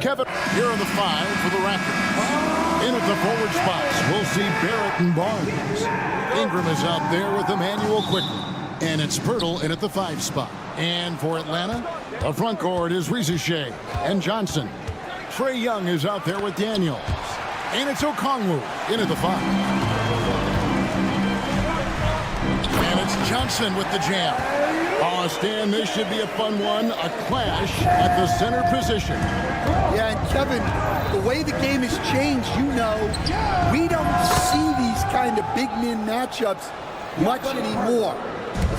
Kevin here on the 5 for the Raptors. In at the forward spots, we'll see Barrett and Barnes. Ingram is out there with Emmanuel quickly. And it's Pirtle in at the 5 spot. And for Atlanta, the front court is Rizier and Johnson. Trae Young is out there with Daniels. And it's Okongwu in at the 5. And it's Johnson with the jam. Oh, Stan, this should be a fun one. A clash at the center position. Yeah, and Kevin, the way the game has changed, we don't see these kind of big men matchups much anymore.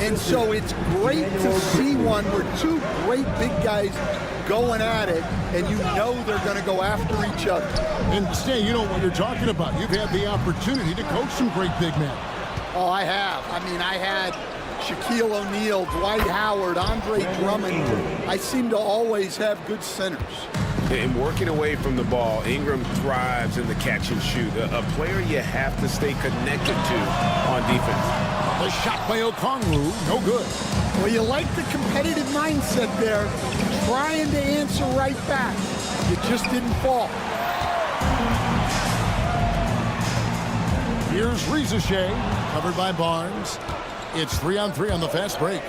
And so it's great to see one where two great big guys going at it, and they're going to go after each other. And Stan, you know what you're talking about. You've had the opportunity to coach some great big men. Oh, I have. I had Shaquille O'Neal, Dwight Howard, Andre Drummond. I seem to always have good centers. And working away from the ball, Ingram thrives in the catch and shoot. A player you have to stay connected to on defense. The shot by Okongwu, no good. Well, you like the competitive mindset there, trying to answer right back. It just didn't fall. Here's Rizier, covered by Barnes. It's 3-on-3 on the fast break.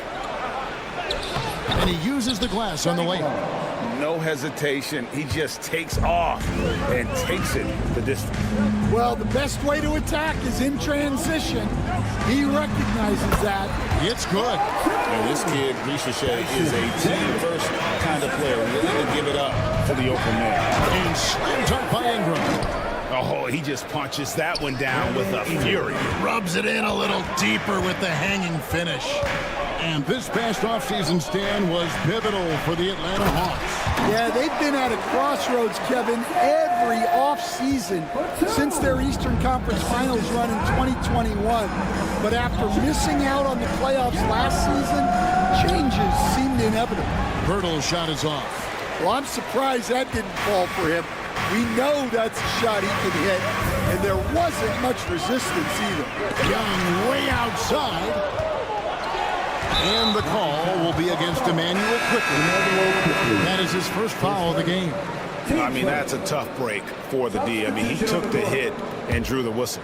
And he uses the glass on the layup. No hesitation. He just takes off and takes it the distance. Well, the best way to attack is in transition. He recognizes that. It's good. And this kid, Rizier, is a team-first kind of player, willing to give it up for the open man. And slam dunk by Ingram. Oh, he just punches that one down with a fury. Rubs it in a little deeper with the hanging finish. And this past offseason, Stan, was pivotal for the Atlanta Hawks. Yeah, they've been at a crossroads, Kevin, every offseason since their Eastern Conference Finals run in 2021. But after missing out on the playoffs last season, changes seemed inevitable. Pirtle's shot is off. Well, I'm surprised that didn't fall for him. We know that's a shot he can hit, and there wasn't much resistance either. Young way outside. And the call will be against Emmanuel quickly. That is his first foul of the game. I mean, that's a tough break for the D. I mean, he took the hit and drew the whistle.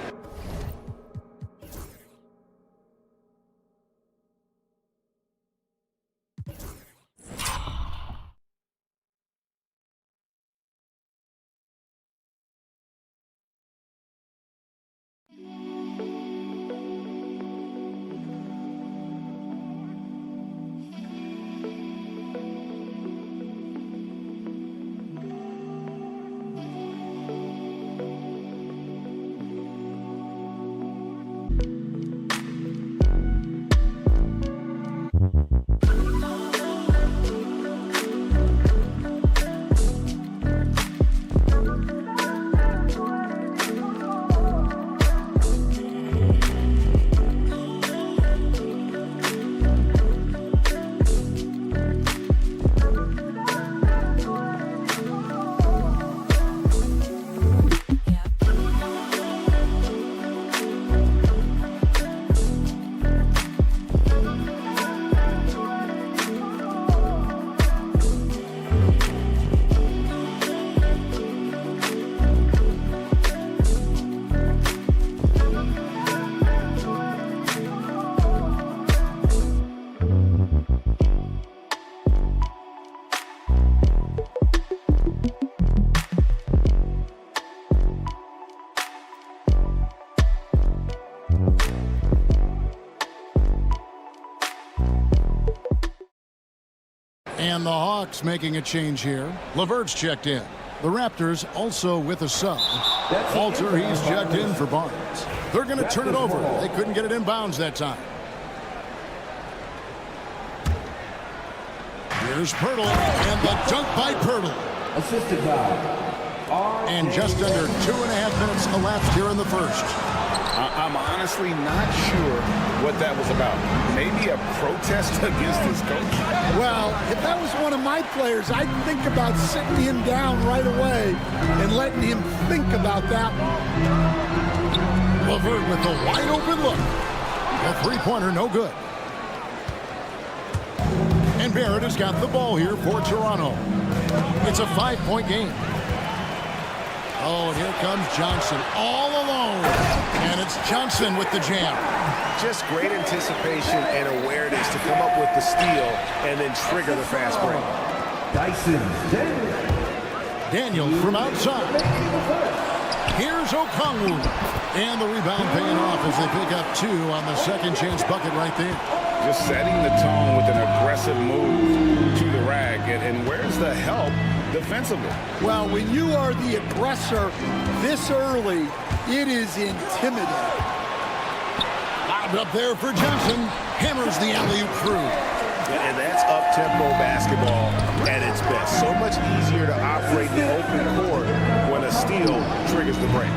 And the Hawks making a change here. LeVert's checked in. The Raptors also with a sub. Walter, he's checked in for Barnes. They're going to turn it over. They couldn't get it in bounds that time. Here's Pirtle, and the dunk by Pirtle. Assisted by And just under 2.5 minutes elapsed here in the first. I'm honestly not sure what that was about. Maybe a protest against his coach? Well, if that was one of my players, I'd think about sitting him down right away and letting him think about that one. LeVert with a wide open look. A three-pointer, no good. And Barrett has got the ball here for Toronto. It's a 5-point game. Oh, and here comes Johnson all alone. And it's Johnson with the jam. Just great anticipation and awareness to come up with the steal and then trigger the fast break. Daniel from outside. Here's Okongwu. And the rebound paying off as they pick up 2 on the second chance bucket right there. Just setting the tone with an aggressive move to the rack. And where's the help defensively? Well, when you are the aggressor this early, it is intimidating. Lobbed up there for Johnson. Hammers the alley-oop through. And that's up-tempo basketball at its best. So much easier to operate the open court when a steal triggers the break.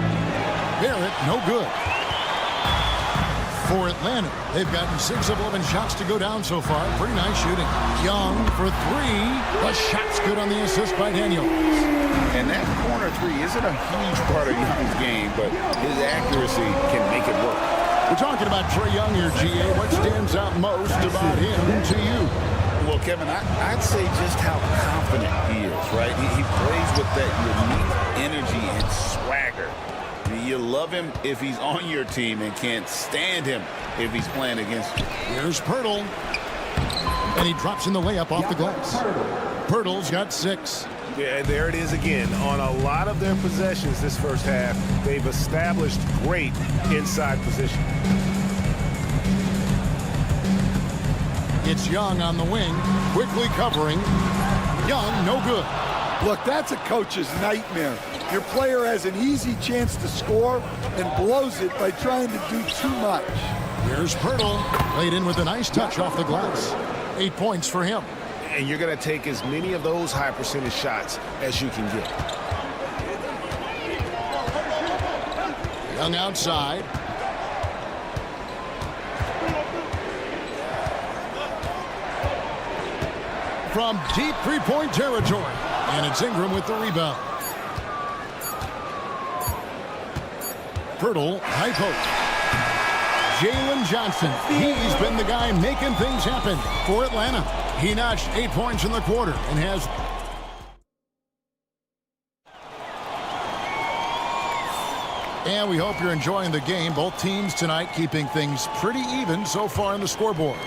Barrett, no good. For Atlanta, they've gotten 6 of 11 shots to go down so far. Pretty nice shooting. Young for 3. The shot's good on the assist by Daniel. And that corner 3 isn't a huge part of Young's game, but his accuracy can make it work. We're talking about Trae Young here, GA. What stands out most about him to you? Well, Kevin, I'd say just how confident he is, right? He plays with that unique energy and swagger. You love him if he's on your team and can't stand him if he's playing against you. Here's Pirtle. And he drops in the layup off the glass. Pirtle's got 6. Yeah, there it is again. On a lot of their possessions this first half, they've established great inside position. It's Young on the wing, quickly covering. Young, no good. Look, that's a coach's nightmare. Your player has an easy chance to score and blows it by trying to do too much. Here's Pirtle, laid in with a nice touch off the glass. 8 points for him. And you're going to take as many of those high percentage shots as you can get. Young outside. From deep three-point territory. And it's Ingram with the rebound. Pirtle, high post. Jalen Johnson, he's been the guy making things happen for Atlanta. He notched 8 points in the quarter and has... And we hope you're enjoying the game. Both teams tonight keeping things pretty even so far on the scoreboard.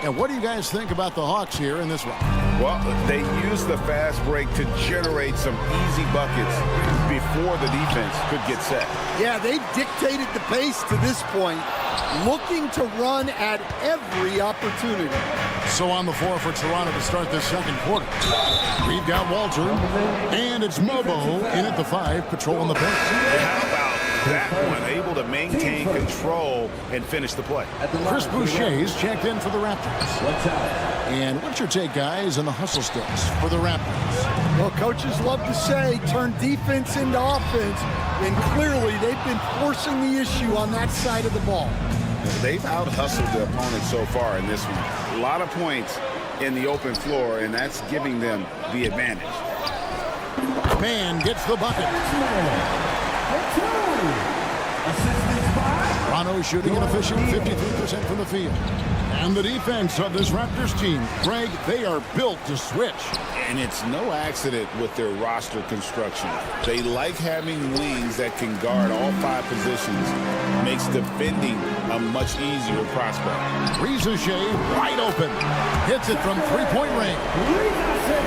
And what do you guys think about the Hawks here in this one? Well, they used the fast break to generate some easy buckets before the defense could get set. Yeah, they've dictated the pace to this point, looking to run at every opportunity. So on the floor for Toronto to start this second quarter. We've got Walter, and it's Mobo in at the 5, patrolling the paint. How about that one, able to maintain control and finish the play? Chris Boucher's checked in for the Raptors. And what's your take, guys, on the hustle sticks for the Raptors? Well, coaches love to say turn defense into offense, and clearly they've been forcing the issue on that side of the ball. They've out-hustled the opponent so far in this one. A lot of points in the open floor, and that's giving them the advantage. Man gets the bucket. Toronto shooting an efficient 53% from the field. And the defense of this Raptors team, Greg, they are built to switch. And it's no accident with their roster construction. They like having wings that can guard all 5 positions. Makes defending a much easier prospect. Rizachet wide open. Hits it from three-point range.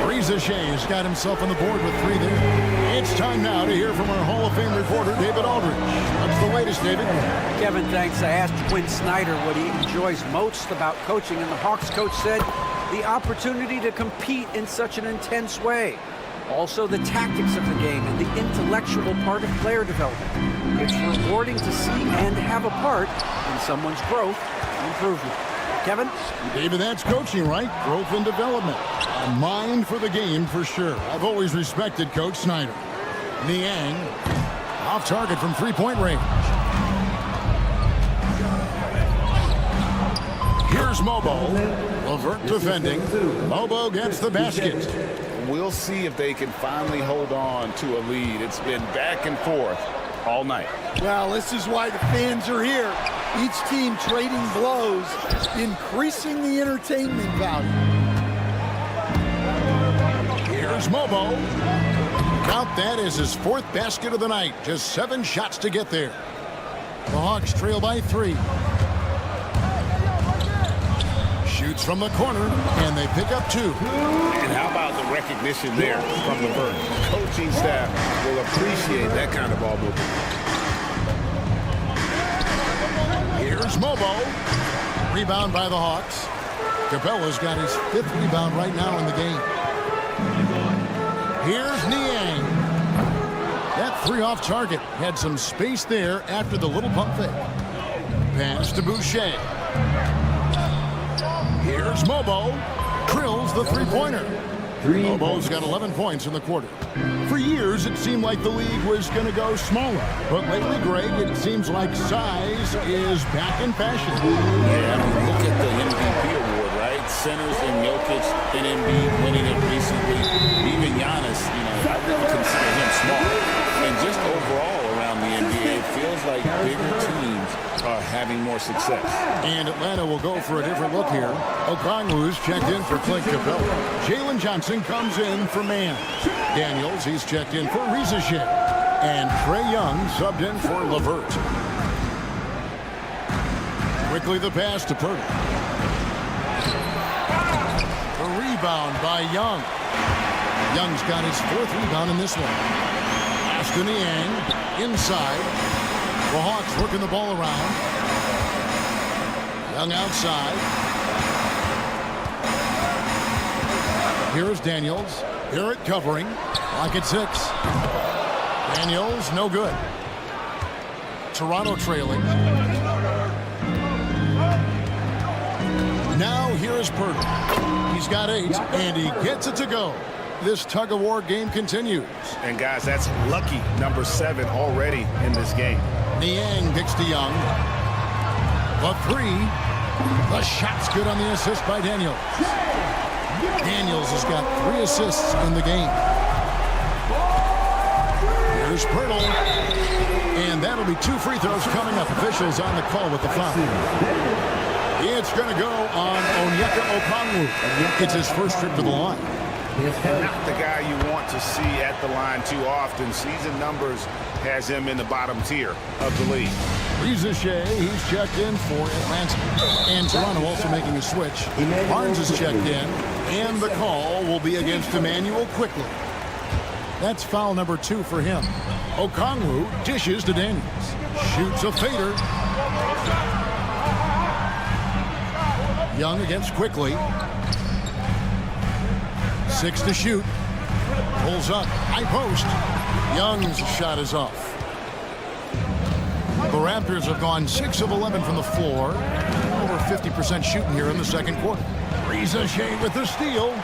Rizachet's got himself on the board with 3 there. It's time now to hear from our Hall of Fame reporter, David Aldridge. What's the latest, David? Kevin, thanks. I asked Quinn Snyder what he enjoys most about coaching, and the Hawks coach said the opportunity to compete in such an intense way. Also, the tactics of the game and the intellectual part of player development. It's rewarding to see and have a part in someone's growth and improvement. Kevin? David, that's coaching, right? Growth and development. A mind for the game for sure. I've always respected Coach Snyder. Niang off target from three-point range. Here's Mobo. Levert defending. Mobo gets the basket. We'll see if they can finally hold on to a lead. It's been back and forth all night. Well, this is why the fans are here. Each team trading blows, increasing the entertainment value. Here's Mobo. Count that as his fourth basket of the night. Just 7 shots to get there. The Hawks trail by 3. Shoots from the corner, and they pick up 2. And how about the recognition there from Levert? The coaching staff will appreciate that kind of ball movement. Here's Mobo. Rebound by the Hawks. Capella's got his 5th rebound right now in the game. Here's Niang. That 3 off target. Had some space there after the little pump fake. Pass to Boucher. Here's Mobo. Drills the three-pointer. Mobo's got 11 points in the quarter. For years, it seemed like the league was going to go smaller. But lately, Greg, it seems like size is back in fashion. Yeah, I mean, look at the MVP award, right? Centers and Jokic and Embiid winning it recently. Even Giannis, I wouldn't consider him small. And just overall around the NBA, it feels like bigger teams are having more success. And Atlanta will go for a different look here. Okongwu's checked in for Clint Capella. Jalen Johnson comes in for Mann. Daniels, he's checked in for Rizachet. And Trae Young subbed in for Levert. Quickly the pass to Purdy. The rebound by Young. Young's got his 4th rebound in this one. Pass to Niang. Inside. The Hawks working the ball around. Young outside. Here is Daniels. Barrett covering. Lock at 6. Daniels, no good. Toronto trailing. Now here is Purdy. He's got 8, and he gets it to go. This tug-of-war game continues. And guys, that's lucky number 7 already in this game. Niang picks to Young. The 3. The shot's good on the assist by Daniels. Daniels has got 3 assists in the game. Here's Pirtle. And that'll be 2 free throws coming up. Officials on the call with the foul. It's going to go on Onyeka Okongwu. It's his first trip to the line. Not the guy you want to see at the line too often. Season numbers has him in the bottom tier of the league. Rizachet, he's checked in for Atlanta. And Toronto also making a switch. Barnes is checked in. And the call will be against Emmanuel quickly. That's foul number 2 for him. Okongwu dishes to Daniels. Shoots a fader. Young against Quickly. 6 to shoot. Pulls up. High post. Young's shot is off. The Raptors have gone 6 of 11 from the floor. Over 50% shooting here in the second quarter. Rizachet with the steal.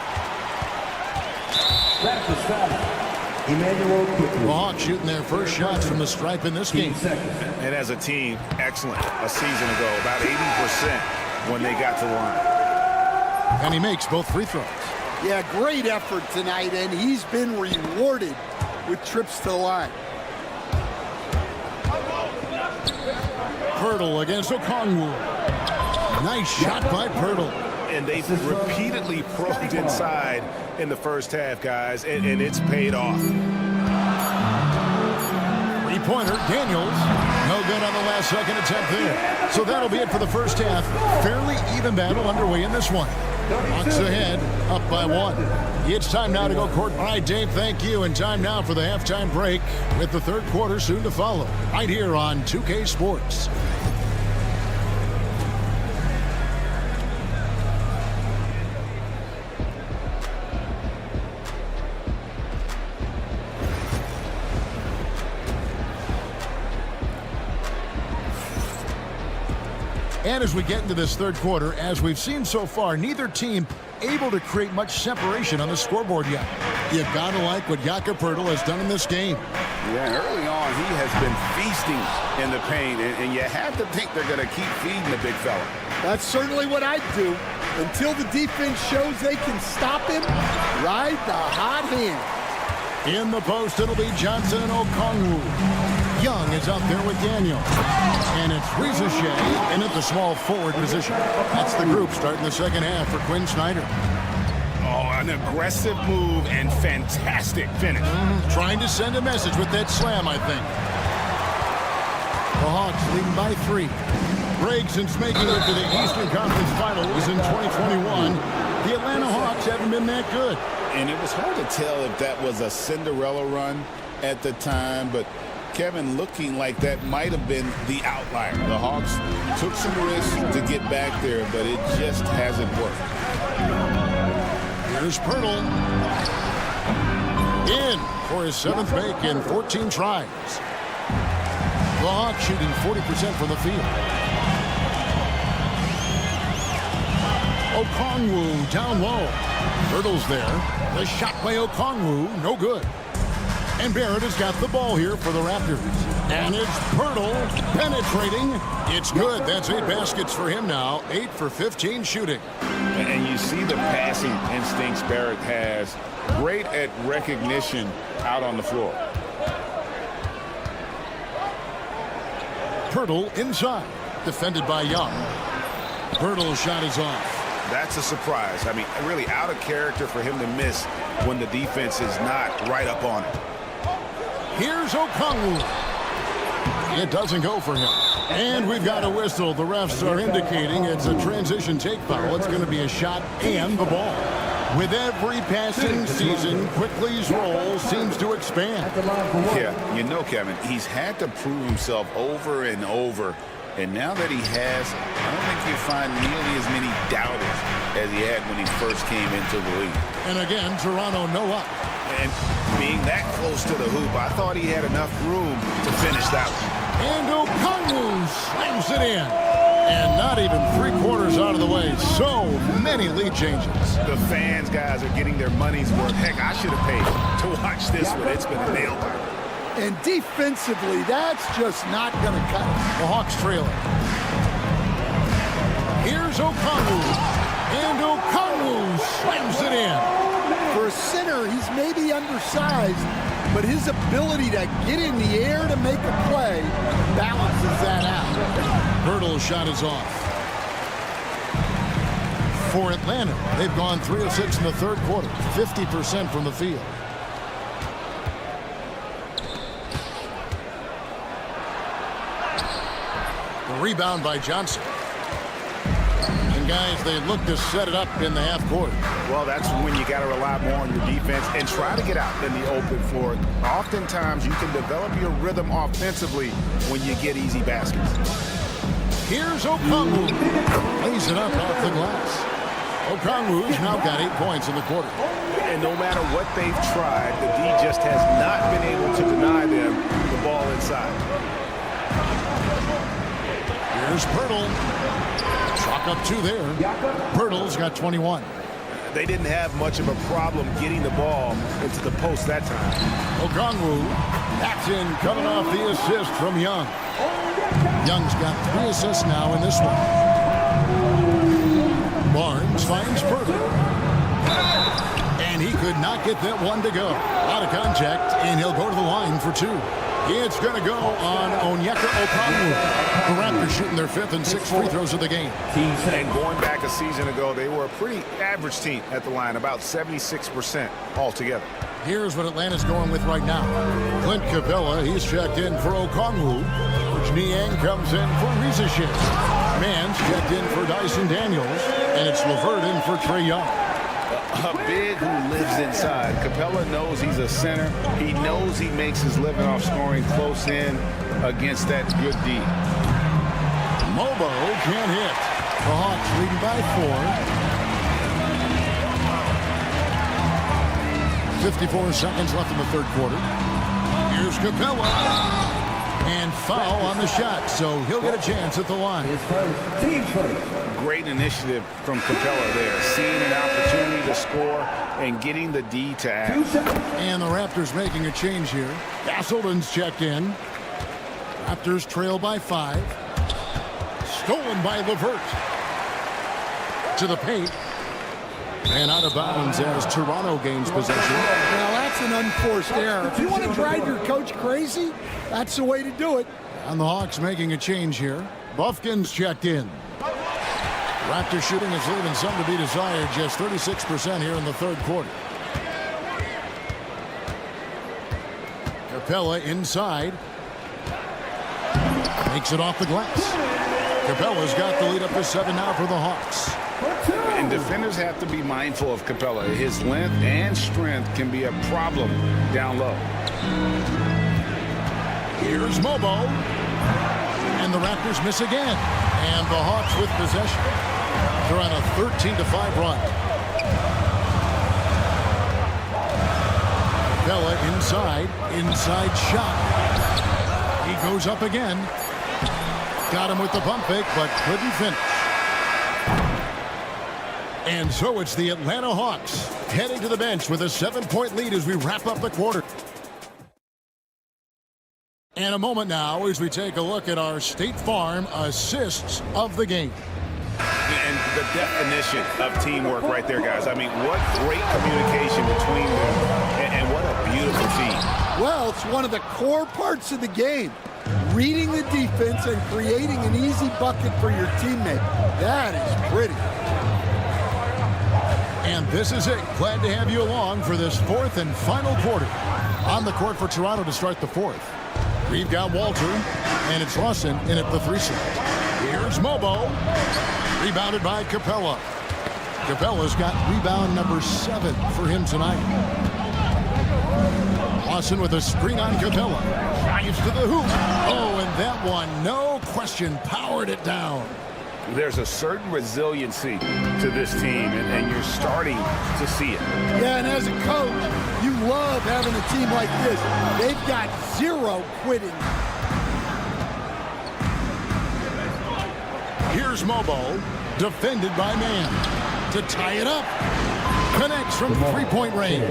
The Hawks shooting their first shots from the stripe in this game. And as a team, excellent. A season ago, about 80% when they got to the line. And he makes both free throws. Yeah, great effort tonight, and he's been rewarded with trips to the line. Pirtle against Okongwu. Nice shot by Pirtle. And they've repeatedly probed inside in the first half, guys, and it's paid off. Three-pointer, Daniels. No good on the last second attempt there. So that'll be it for the first half. Fairly even battle underway in this one. Hawks ahead, up by 1. It's time now to go court. All right, Dave, thank you. And time now for the halftime break with the third quarter soon to follow. Right here on 2K Sports. And as we get into this third quarter, as we've seen so far, neither team able to create much separation on the scoreboard yet. You gotta like what Jakob Poeltl has done in this game. Yeah, and early on, he has been feasting in the paint, and you have to think they're going to keep feeding the big fella. That's certainly what I'd do. Until the defense shows they can stop him, ride the hot hand. In the post, it'll be Johnson and Okongwu. Young is up there with Daniel. And it's Rizichet in at the small forward position. That's the group starting the second half for Quinn Snyder. Oh, an aggressive move and fantastic finish. Trying to send a message with that slam, I think. The Hawks leading by 3. Break since making it to the Eastern Conference Finals in 2021. The Atlanta Hawks haven't been that good. And it was hard to tell if that was a Cinderella run at the time, but Kevin, looking like that might have been the outlier. The Hawks took some risks to get back there, but it just hasn't worked. Here's Pirtle. In for his 7th make in 14 tries. The Hawks shooting 40% from the field. Okongwu down low. Pirtle's there. The shot by Okongwu, no good. And Barrett has got the ball here for the Raptors. And it's Pirtle penetrating. It's good. That's 8 baskets for him now. 8 for 15 shooting. And you see the passing instincts Barrett has. Great at recognition out on the floor. Pirtle inside. Defended by Young. Pirtle's shot is off. That's a surprise. I mean, really out of character for him to miss when the defense is not right up on it. Here's Okongwu. It doesn't go for him. And we've got a whistle. The refs are indicating it's a transition take foul. It's going to be a shot and the ball. With every passing season, Quickly's role seems to expand. Yeah, you know, Kevin, he's had to prove himself over and over. And now that he has, I don't think you find nearly as many doubters as he had when he first came into the league. And again, Toronto no up. And being that close to the hoop, I thought he had enough room to finish that one. And Okongwu slams it in. And not even 3/4 out of the way. So many lead changes. The fans, guys, are getting their money's worth. Heck, I should have paid to watch this one. It's been a nail biter. And defensively, that's just not going to cut it. The Hawks trailing. Here's Okongwu. And Okongwu slams it in. For a center, he's maybe undersized, but his ability to get in the air to make a play balances that out. Pirtle's shot is off. For Atlanta, they've gone 3 of 6 in the third quarter, 50% from the field. The rebound by Johnson. And guys, they look to set it up in the half court. Well, that's when you got to rely more on your defense and try to get out in the open floor. Oftentimes, you can develop your rhythm offensively when you get easy baskets. Here's Okongwu. Lays it up off the glass. Okongwu's now got 8 points in the quarter. And no matter what they've tried, the D just has not been able to deny them the ball inside. Here's Pirtle. Chalk up 2 there. Pirtle's got 21. They didn't have much of a problem getting the ball into the post that time. Okongwu backs in, coming off the assist from Young. Young's got 3 assists now in this one. Barnes finds Pirtle. And he could not get that one to go. Out of contact, and he'll go to the line for 2. It's going to go on Onyeka Okongwu. The Raptors shooting their 5th and 6th free throws of the game. And going back a season ago, they were a pretty average team at the line, about 76% altogether. Here's what Atlanta's going with right now. Clint Capella, he's checked in for Okongwu. Niang comes in for Rizichet. Mann's checked in for Dyson Daniels. And it's LeVert in for Trae Young. A big who lives inside. Capella knows he's a center. He knows he makes his living off scoring close in against that good D. Mobo can't hit. The Hawks leading by 4. 54 seconds left in the third quarter. Here's Capella. And foul on the shot, so he'll get a chance at the line. Great initiative from Capella there, seeing an opportunity to score and getting the D to act. And the Raptors making a change here. Castleton's checked in. Raptors trail by 5. Stolen by LeVert. To the paint. And out of bounds as Toronto gains possession. Now that's an unforced error. If you want to drive your coach crazy, that's the way to do it. And the Hawks making a change here. Buffkin's checked in. Raptor shooting is leaving some to be desired. Just 36% here in the third quarter. Capella inside. Makes it off the glass. Capella's got the lead up to 7 now for the Hawks. And defenders have to be mindful of Capella. His length and strength can be a problem down low. Here's Mobo. And the Raptors miss again. And the Hawks with possession. They're on a 13-5 run. Capella inside shot. He goes up again. Got him with the pump fake, but couldn't finish. And so it's the Atlanta Hawks heading to the bench with a 7-point lead as we wrap up the quarter. And a moment now as we take a look at our State Farm assists of the game. And the definition of teamwork right there, guys. I mean, what great communication between them, and what a beautiful team. Well, it's one of the core parts of the game. Reading the defense and creating an easy bucket for your teammate. That is pretty. And this is it. Glad to have you along for this fourth and final quarter. On the court for Toronto to start the fourth. We've got Walter, and it's Lawson in at the 3 slot. Here's Mobo. Rebounded by Capella. Capella's got rebound number 7 for him tonight. Lawson with a screen on Capella. Drives to the hoop. Oh, and that one, no question, powered it down. There's a certain resiliency to this team, and you're starting to see it. Yeah, and as a coach, you love having a team like this. They've got 0 quitting. Here's Mobo, defended by Man. To tie it up. Connects from 3-point range.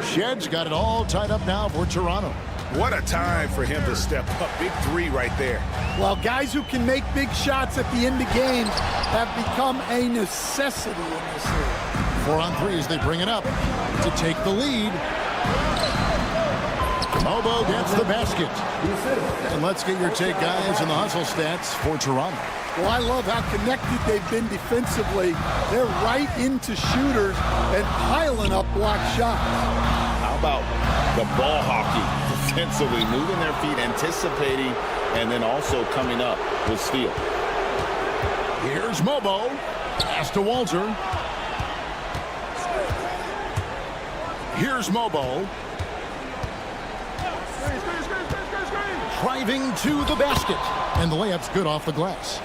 Shed's got it all tied up now for Toronto. What a time for him to step up. Big 3 right there. Well, guys who can make big shots at the end of games have become a necessity in this league. 4 on 3 as they bring it up to take the lead. Mobo gets the basket. And let's get your take, guys, on the hustle stats for Toronto. Well, I love how connected they've been defensively. They're right into shooters and piling up block shots. How about the ball hockey? Defensively, moving their feet, anticipating, and then also coming up with steal. Here's Mobo. Pass to Walter. Here's Mobo. Driving to the basket. And the layup's good off the glass.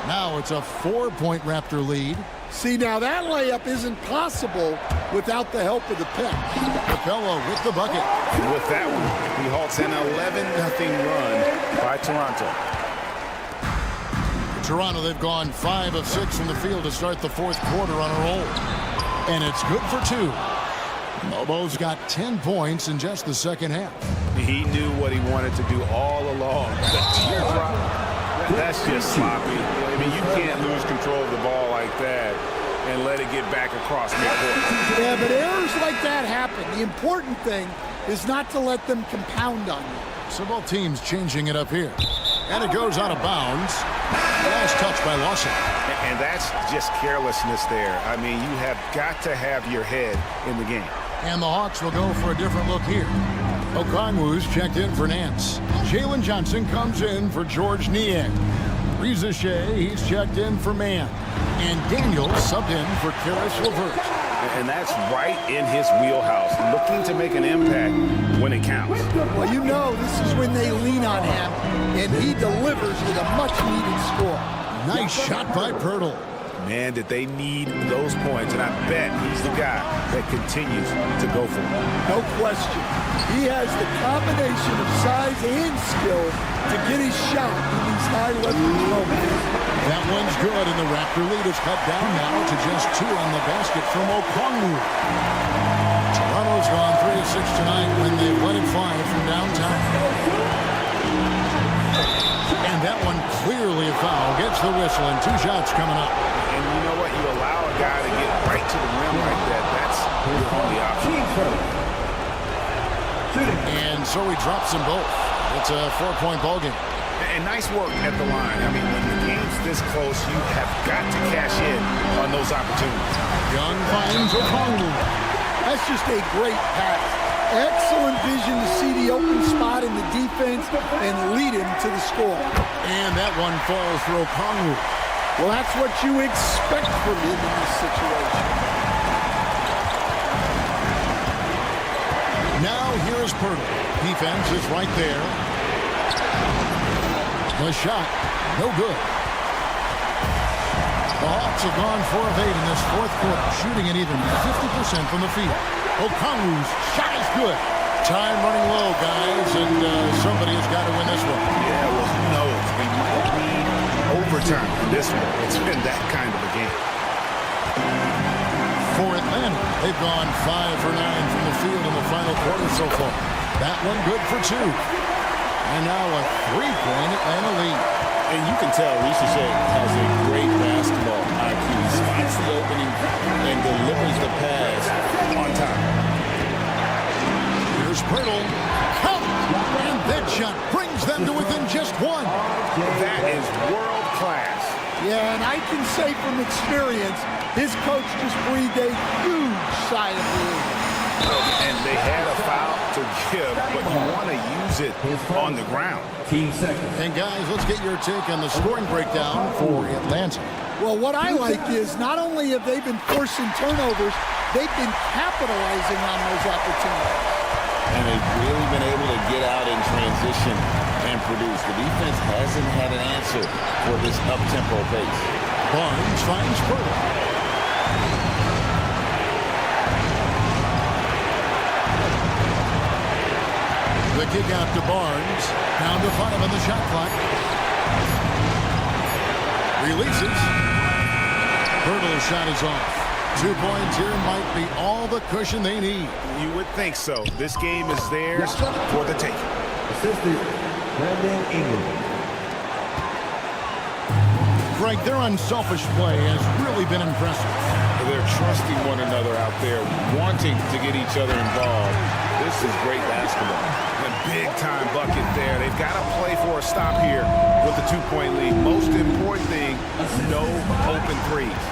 Now it's a 4-point Raptor lead. See, now that layup isn't possible without the help of the pick. Capella with the bucket. And with that one, he halts an 11-0 run by Toronto. Toronto, they've gone 5 of 6 from the field to start the fourth quarter on a roll. And it's good for 2. Mobo's got 10 points in just the second half. He knew what he wanted to do all along. The teardrop, that's just sloppy. I mean, you can't lose control of the ball like that and let it get back across midcourt. Yeah, but errors like that happen. The important thing is not to let them compound on you. So both teams changing it up here. And it goes out of bounds. Last touch by Lawson. And that's just carelessness there. I mean, you have got to have your head in the game. And the Hawks will go for a different look here. Okongwu's checked in for Nance. Jalen Johnson comes in for George Niang. Reza Shea, he's checked in for Man. And Daniel subbed in for Karis LeVert. And that's right in his wheelhouse, looking to make an impact when it counts. Well, you know this is when they lean on him, and he delivers with a much-needed score. Nice shot by Pirtle. Man, did they need those points, and I bet he's the guy that continues to go for it. No question. He has the combination of size and skill to get his shot in these high-leverage moments. That one's good, and the Raptor lead is cut down now to just 2 on the basket from Okongwu. Toronto's gone 3 of 6 tonight when they've let it fly from downtown. And that one clearly a foul. Gets the whistle, and 2 shots coming up. And you know what? You allow a guy to get right to the rim like that. That's your only option. And so he drops them both. It's a 4-point ball game. And nice work at the line. I mean, when the game's this close, you have got to cash in on those opportunities. Young finds Okongwu. That's just a great pass. Excellent vision to see the open spot in the defense and lead him to the score. And that one falls for Okongwu. Well, that's what you expect from him in this situation. Now here's Pirtle. Defense is right there. The shot, no good. The Hawks have gone 4 of 8 in this fourth quarter, shooting at even 50% from the field. Okongwu's shot is good. Time running low, guys, and somebody has got to win this one. Yeah, well, who knows? We might need overtime in this one. It's been that kind of a game. For Atlanta, they've gone 5 for 9 from the field in the final quarter so far. That one good for 2. And now a 3-point Atlanta lead. And you can tell Risichet has a great basketball IQ. He spots the opening and delivers the pass on time. Here's Pirtle. Count! And that shot brings them to within just 1. That is world class. Yeah, and I can say from experience, his coach just breathed a huge sigh of relief. And they had a foul to give, but you want to use it on the ground. And guys, let's get your take on the scoring breakdown for Atlanta. Well, what I like is not only have they been forcing turnovers, they've been capitalizing on those opportunities. And they've really been able to get out in transition and produce. The defense hasn't had an answer for this up-tempo pace. Barnes finds Pirtle. The kick out to Barnes. Down to 5 on the shot clock. Releases. Pirtle's shot is off. 2 points here might be all the cushion they need. You would think so. This game is theirs for the taking. Assistant, Brandon Ingram. Greg, their unselfish play has really been impressive. They're trusting one another out there, wanting to get each other involved. This is great basketball. A big-time bucket there. They've got to play for a stop here with the 2-point lead. Most important thing, no open threes.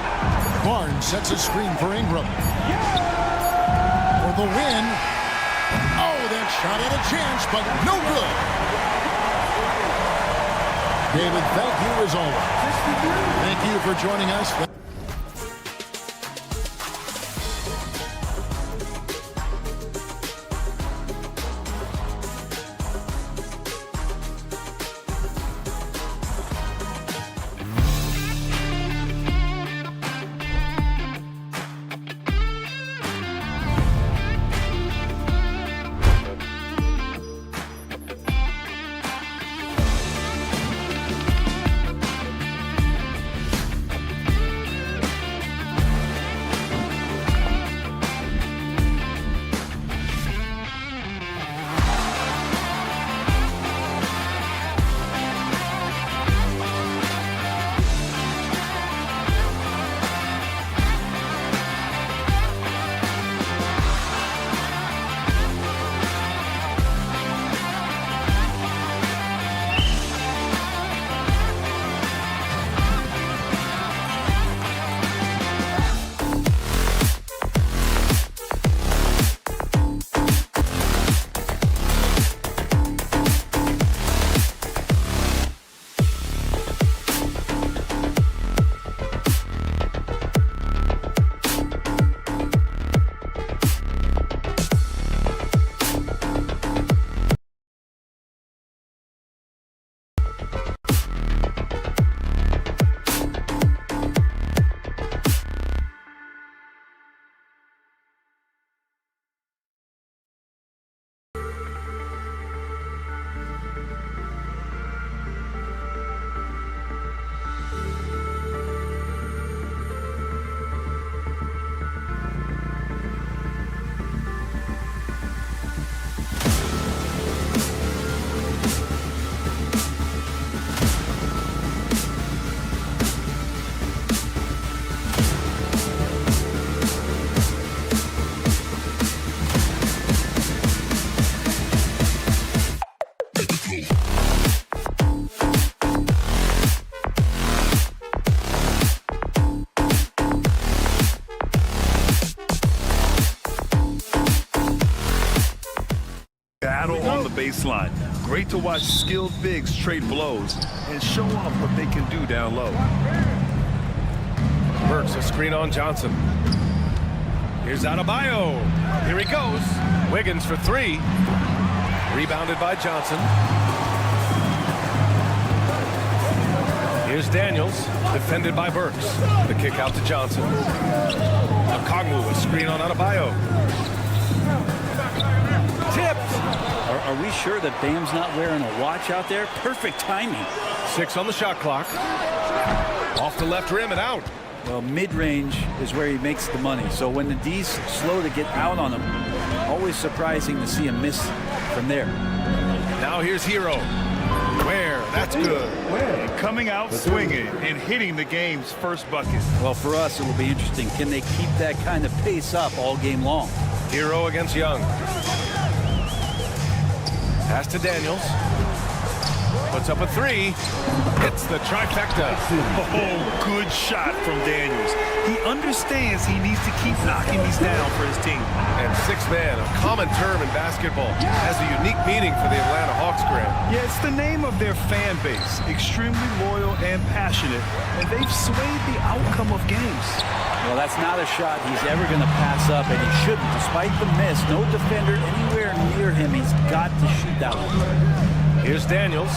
Barnes sets a screen for Ingram. For the win. Oh, that shot had a chance, but no good. David, thank you as always. Thank you for joining us. baseline. Great to watch skilled bigs trade blows and show off what they can do down low. Burks, a screen on Johnson. Here's Adebayo. Here he goes. Wiggins for three. Rebounded by Johnson. Here's Daniels, defended by Burks. The kick out to Johnson. Okongwu, a screen on Adebayo. Tipped. Are we sure that Bam's not wearing a watch out there? Perfect timing. 6 on the shot clock. Off the left rim and out. Well, mid-range is where he makes the money. So when the D's slow to get out on him, always surprising to see him miss from there. Now here's Hero. Where? That's good. And coming out swinging and hitting the game's first bucket. Well, for us, it will be interesting. Can they keep that kind of pace up all game long? Hero against Young. Pass to Daniels. Puts up a three. Hits the trifecta. Oh, good shot from Daniels. He understands he needs to keep knocking these down for his team. And sixth man, a common term in basketball, has a unique meaning for the Atlanta Hawks, Grant. Yeah, it's the name of their fan base. Extremely loyal and passionate. And they've swayed the outcome of games. Well, that's not a shot he's ever going to pass up, and he shouldn't. Despite the miss, no defender anywhere near him. He's got to shoot that one. Here's Daniels.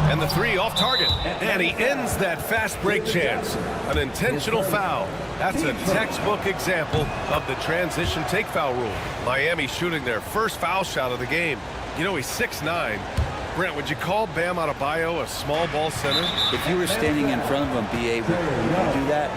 And the three off target. And he ends that fast break chance. An intentional foul. That's a textbook example of the transition take foul rule. Miami shooting their first foul shot of the game. You know, he's 6'9". Brent, would you call Bam Adebayo a small ball center? If you were standing in front of him, B.A., would you do that?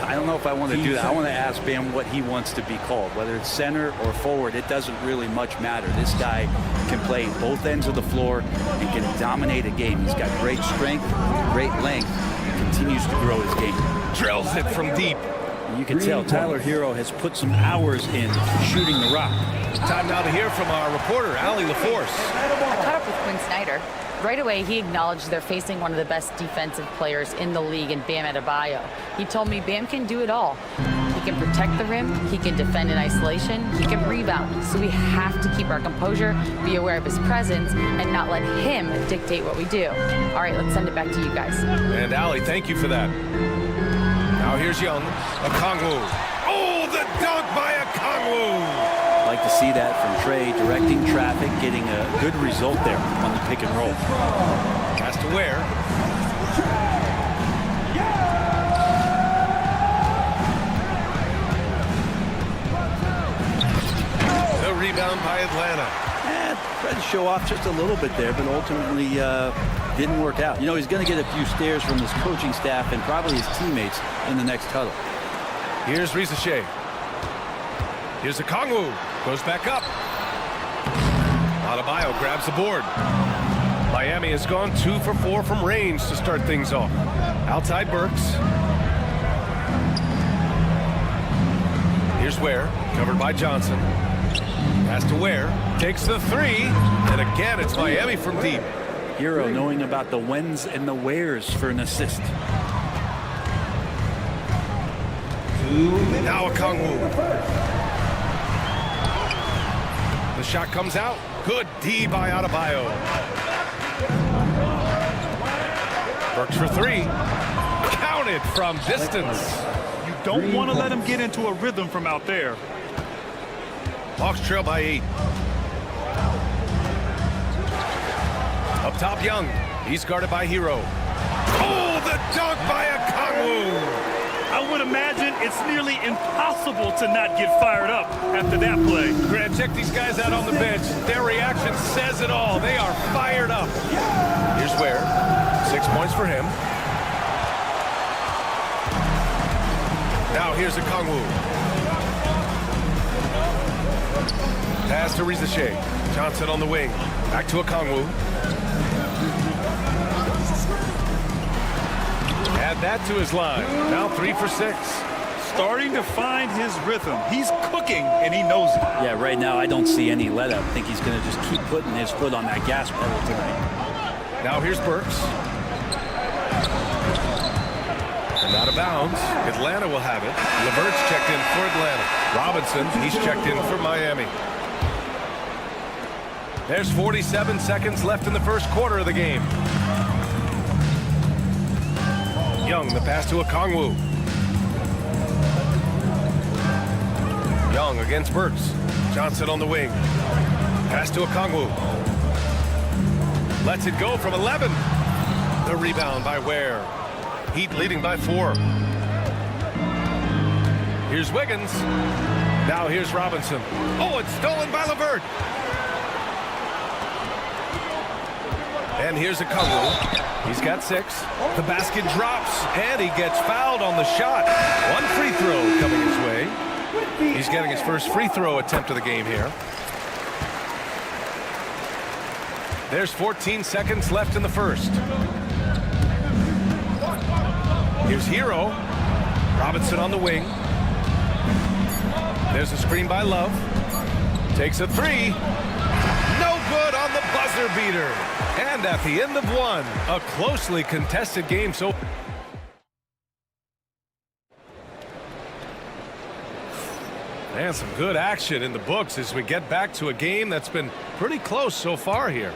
I don't know if I want to do that. I want to ask Bam what he wants to be called. Whether it's center or forward, it doesn't really much matter. This guy can play both ends of the floor and can dominate a game. He's got great strength, great length, and continues to grow his game. Drills it from deep. You can tell Tyler Hero has put some hours in shooting the rock. Time now to hear from our reporter, Allie LaForce. I caught up with Quinn Snyder. Right away, he acknowledged they're facing one of the best defensive players in the league in Bam Adebayo. He told me Bam can do it all. He can protect the rim, he can defend in isolation, he can rebound. So we have to keep our composure, be aware of his presence, and not let him dictate what we do. All right, let's send it back to you guys. And Allie, thank you for that. Now here's Young. Okongwu. Oh, the dunk by Okongwu. Like to see that from Trey, directing traffic, getting a good result there on the pick and roll. Has to Ware. The rebound by Atlanta. Tried to show off just a little bit there, but ultimately didn't work out. You know, he's going to get a few stares from his coaching staff and probably his teammates in the next huddle. Here's Risache. Here's Okongwu. Goes back up. Adebayo grabs the board. Miami has gone 2 for 4 from range to start things off. Outside Burks. Here's Ware, covered by Johnson. Pass to Ware, takes the three, and again it's Miami from deep. Hero knowing about the whens and the wheres for an assist. Now Okongwu. The shot comes out. Good D by Adebayo. Burks for three. Counted from distance. You don't want to let him get into a rhythm from out there. Hawks trail by 8. Up top, Young. He's guarded by Hero. Oh, the dunk by Okongwu. I would imagine it's nearly impossible to not get fired up after that play. Grant, check these guys out on the bench. Their reaction says it all. They are fired up. Here's Ware. 6 points for him. Now here's Okongwu. Pass to Risache. Johnson on the wing. Back to Okongwu. Add that to his line. Now 3 for 6. Starting to find his rhythm. He's cooking, and he knows it. Yeah, right now I don't see any let up. I think he's going to just keep putting his foot on that gas pedal tonight. Now here's Burks. And out of bounds. Atlanta will have it. LeVert's checked in for Atlanta. Robinson, he's checked in for Miami. There's 47 seconds left in the first quarter of the game. Young, the pass to Okongwu. Young against Burks. Johnson on the wing. Pass to Okongwu. Lets it go from 11. The rebound by Ware. Heat leading by 4. Here's Wiggins. Now here's Robinson. Oh, it's stolen by LeVert. And here's Okongwu. He's got 6. The basket drops, and he gets fouled on the shot. One free throw coming his way. He's getting his first free throw attempt of the game here. There's 14 seconds left in the first. Here's Hero. Robinson on the wing. There's a screen by Love. Takes a 3. No good on the buzzer beater. And at the end of one, a closely contested game. So and some good action in the books as we get back to a game that's been pretty close so far here.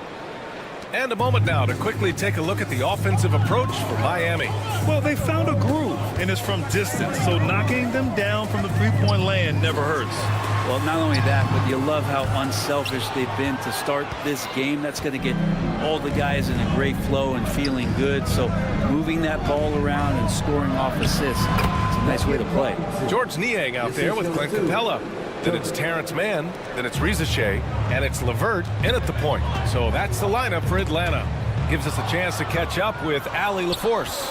And a moment now to quickly take a look at the offensive approach for Miami. Well, they found a groove, and it's from distance, so knocking them down from the three-point land never hurts. Well, not only that, but you love how unselfish they've been to start this game. That's going to get all the guys in a great flow and feeling good. So moving that ball around and scoring off assists, it's a nice way to play. George Niang out there with Clint Capella. Then it's Terrence Mann, then it's Rizachet, and it's LeVert in at the point. So that's the lineup for Atlanta. Gives us a chance to catch up with Allie LaForce.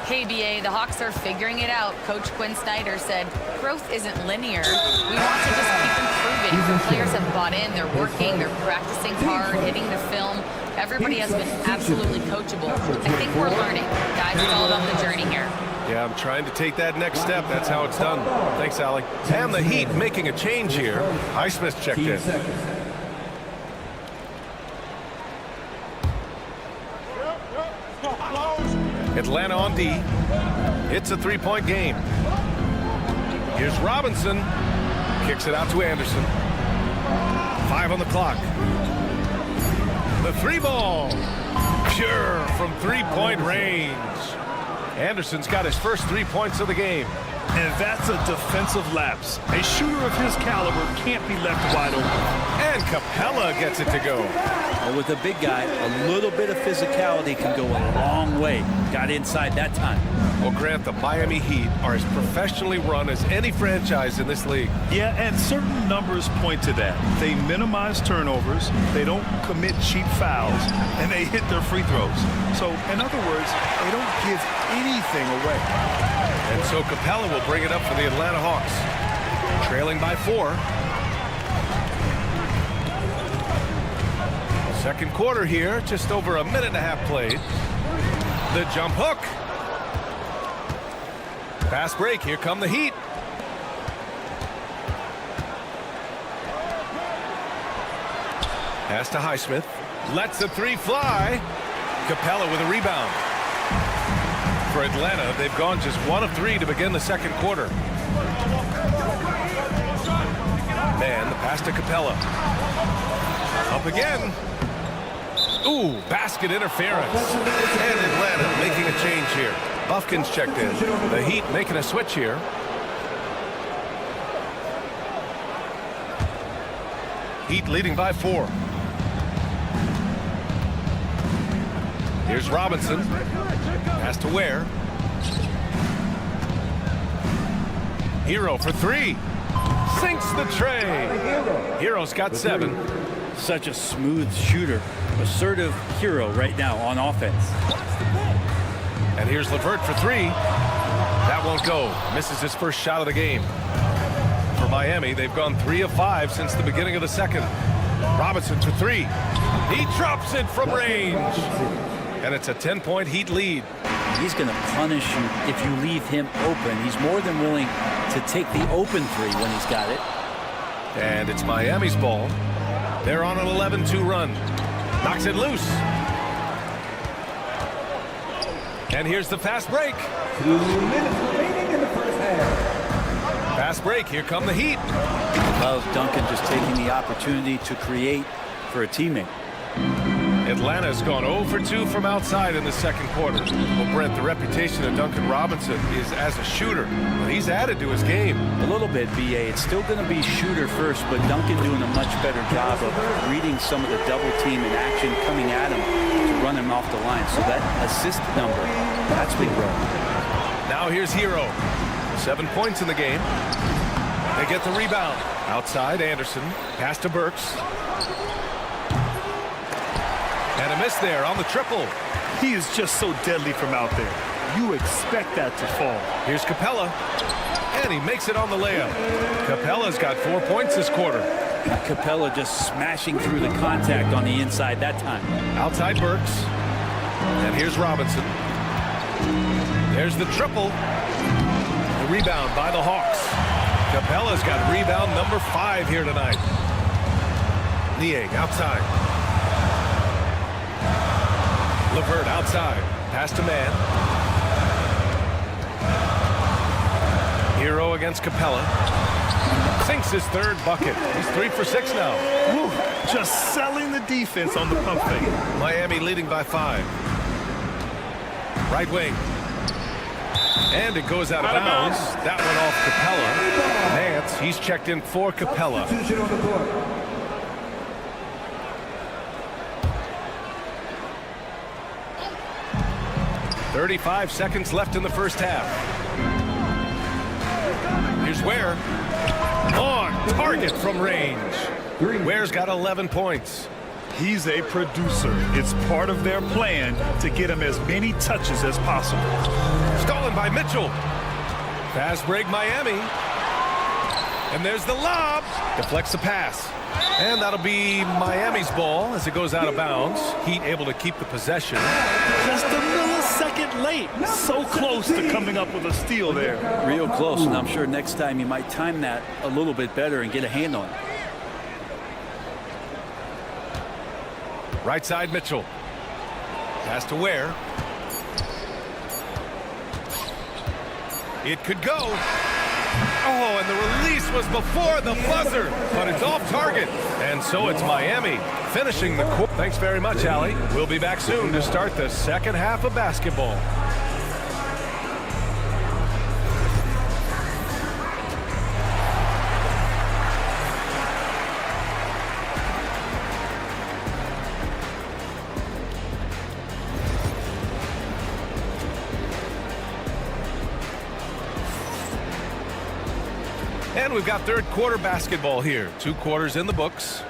Hey, BA, the Hawks are figuring it out. Coach Quinn Snyder said growth isn't linear. We want to just keep improving. The players have bought in. They're working. They're practicing hard, hitting the film. Everybody has been absolutely coachable. I think we're learning. Guys, it's all about the journey here. Yeah, I'm trying to take that next step. That's how it's done. Thanks, Allie. And the Heat making a change here. Highsmith checked in. Atlanta on D. It's a three-point game. Here's Robinson. Kicks it out to Anderson. 5 on the clock. The 3-ball. Pure from three-point range. Anderson's got his first 3 points of the game. And that's a defensive lapse. A shooter of his caliber can't be left wide open. And Capella gets it to go. Well, with a big guy, a little bit of physicality can go a long way. Got inside that time. Well, Grant, the Miami Heat are as professionally run as any franchise in this league. Yeah, and certain numbers point to that. They minimize turnovers, they don't commit cheap fouls, and they hit their free throws. So, in other words, they don't give anything away. And so Capella will bring it up for the Atlanta Hawks. Trailing by 4. Second quarter here, just over a minute and a half played. The jump hook. Fast break, here come the Heat. Pass to Highsmith. Lets the 3 fly. Capella with a rebound. For Atlanta, they've gone just 1 of 3 to begin the second quarter. Man, the pass to Capella. Up again. Ooh, basket interference. And Atlanta making a change here. Buffkin's checked in. The Heat making a switch here. Heat leading by 4. Here's Robinson. Pass to Ware. Hero for 3. Sinks the tray. Hero's got 7. Such a smooth shooter. Assertive Hero right now on offense. And here's LeVert for 3. That won't go. Misses his first shot of the game. For Miami, they've gone 3 of 5 since the beginning of the second. Robinson for 3. He drops it from range. And it's a 10-point Heat lead. He's going to punish you if you leave him open. He's more than willing to take the open 3 when he's got it. And it's Miami's ball. They're on an 11-2 run. Knocks it loose. And here's the fast break. 2 minutes remaining in the first half. Fast break. Here come the Heat. Love Duncan just taking the opportunity to create for a teammate. Atlanta's gone 0 for 2 from outside in the second quarter. Well, Brent, the reputation of Duncan Robinson is as a shooter, but he's added to his game. A little bit, BA. It's still going to be shooter first, but Duncan doing a much better job of reading some of the double team in action coming at him to run him off the line. So that assist number, that's been growing. Now here's Hero. 7 points in the game. They get the rebound. Outside, Anderson. Pass to Burks. And a miss there on the triple. He is just so deadly from out there. You expect that to fall. Here's Capella. And he makes it on the layup. Capella's got 4 points this quarter. Capella just smashing through the contact on the inside that time. Outside Burks. And here's Robinson. There's the triple. The rebound by the Hawks. Capella's got rebound number 5 here tonight. Niang outside. LeVert outside. Pass to man. Hero against Capella. Sinks his third bucket. He's 3 for 6 now. Woo, just selling the defense on the pump fake. Miami leading by 5. Right wing. And it goes out of bounds. That went off Capella. Nance, he's checked in for Capella. 35 seconds left in the first half. Here's Ware. On target from range. Ware's got 11 points. He's a producer. It's part of their plan to get him as many touches as possible. Stolen by Mitchell. Fast break Miami. And there's the lob. Deflects the pass. And that'll be Miami's ball as it goes out of bounds. Heat able to keep the possession. Just a millisecond late. So close to coming up with a steal there. Real close, and I'm sure next time you might time that a little bit better and get a hand on it. Right side Mitchell. Pass to Ware. It could go. Oh, and the release was before the buzzer, but it's off target. And so it's Miami finishing the quarter. Thanks very much, Allie. We'll be back soon to start the second half of basketball. And we've got third quarter basketball here. 2 quarters in the books.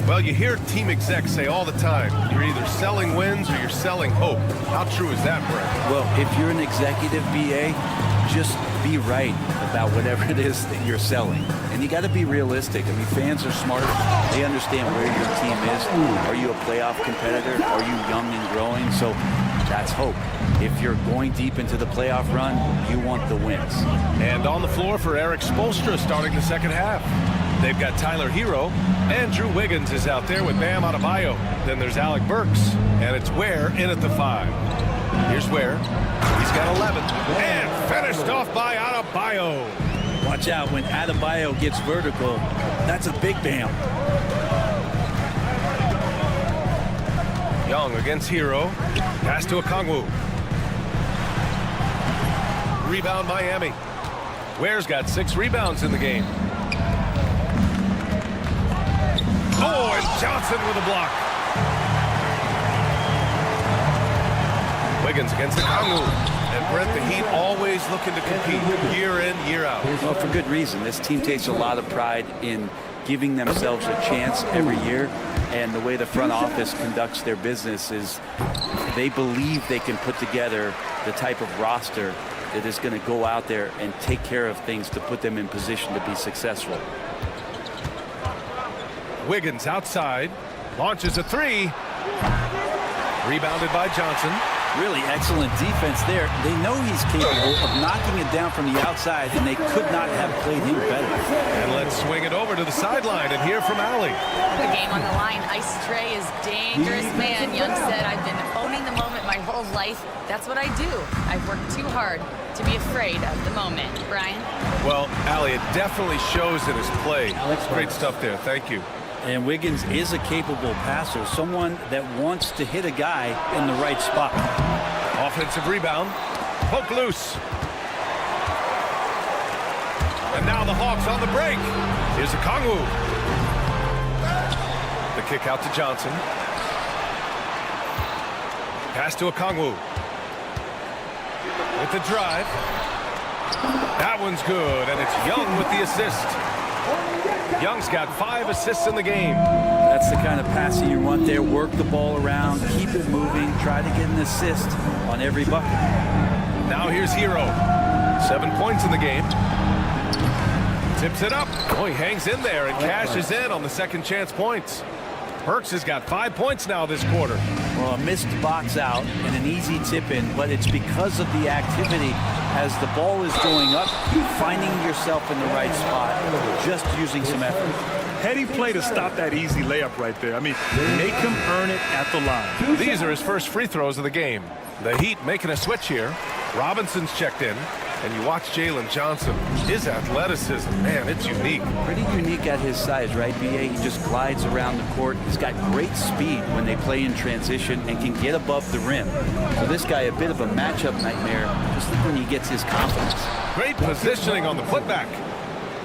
Well, you hear team execs say all the time, you're either selling wins or you're selling hope. How true is that, Brett? Well, if you're an executive BA, just be right about whatever it is that you're selling. And you got to be realistic. I mean, fans are smart. They understand where your team is. Are you a playoff competitor? Are you young and growing? So that's hope. If you're going deep into the playoff run, you want the wins. And on the floor for Eric Spoelstra starting the second half. They've got Tyler Hero, and Drew Wiggins is out there with Bam Adebayo. Then there's Alec Burks, and it's Ware in at the 5. Here's Ware. He's got 11, and finished off by Adebayo. Watch out when Adebayo gets vertical. That's a big Bam. Young against Hero. Pass to Okongwu. Rebound Miami. Ware's got 6 rebounds in the game. Oh, and Johnson with a block. Wiggins against Okongwu. And Brent, the Heat always looking to compete year in, year out. Well, for good reason. This team takes a lot of pride in giving themselves a chance every year. And the way the front office conducts their business is they believe they can put together the type of roster that is going to go out there and take care of things to put them in position to be successful. Wiggins outside, launches a 3. Rebounded by Johnson. Really excellent defense there. They know he's capable of knocking it down from the outside, and they could not have played him better. And let's swing it over to the sideline and hear from Allie. The game on the line. Ice Tray is dangerous, man. Young said, I've been owning the moment my whole life. That's what I do. I've worked too hard to be afraid of the moment. Brian? Well, Allie, it definitely shows in his play. Great stuff there. Thank you. And Wiggins is a capable passer, someone that wants to hit a guy in the right spot. Offensive rebound. Poke loose. And now the Hawks on the break. Here's Okongwu. The kick out to Johnson. Pass to Okongwu. With the drive. That one's good, and it's Young with the assist. Young's got 5 assists in the game. That's the kind of passing you want there. Work the ball around, keep it moving, try to get an assist on every bucket. Now here's Hero. 7 points in the game. Tips it up. Oh, he hangs in there and cashes in on the second chance points. Burks has got 5 points now this quarter. Well, a missed box out and an easy tip in, but it's because of the activity as the ball is going up, finding yourself in the right spot, just using some effort. Heady play to stop that easy layup right there. I mean, make him earn it at the line. These are his first free throws of the game. The Heat making a switch here. Robinson's checked in. And you watch Jalen Johnson. His athleticism, man, it's unique. Pretty unique at his size, right, B.A.? He just glides around the court. He's got great speed when they play in transition and can get above the rim. So this guy, a bit of a matchup nightmare, just when he gets his confidence. Great positioning on the putback.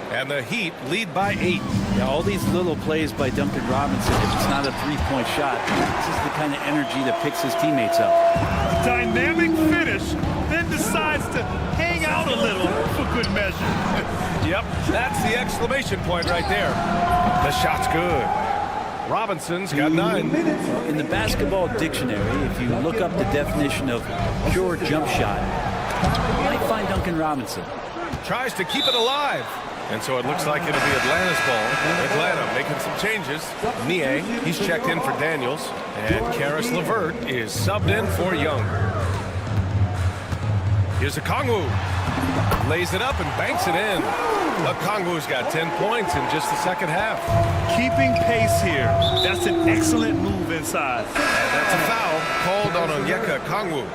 And the Heat lead by 8. Yeah, all these little plays by Duncan Robinson, if it's not a three-point shot, this is the kind of energy that picks his teammates up. Dynamic finish, then decides to hang out a little for good measure. Yep, that's the exclamation point right there. The shot's good. Robinson's got 9. In the basketball dictionary, if you look up the definition of pure jump shot, you might find Duncan Robinson. Tries to keep it alive. And so it looks like it'll be Atlanta's ball. Atlanta making some changes. Niang, he's checked in for Daniels. And Karis LeVert is subbed in for Young. Here's Okongwu. Lays it up and banks it in. Okongwu's got 10 points in just the second half. Keeping pace here. That's an excellent move inside. And that's a foul called on Onyeka Okongwu.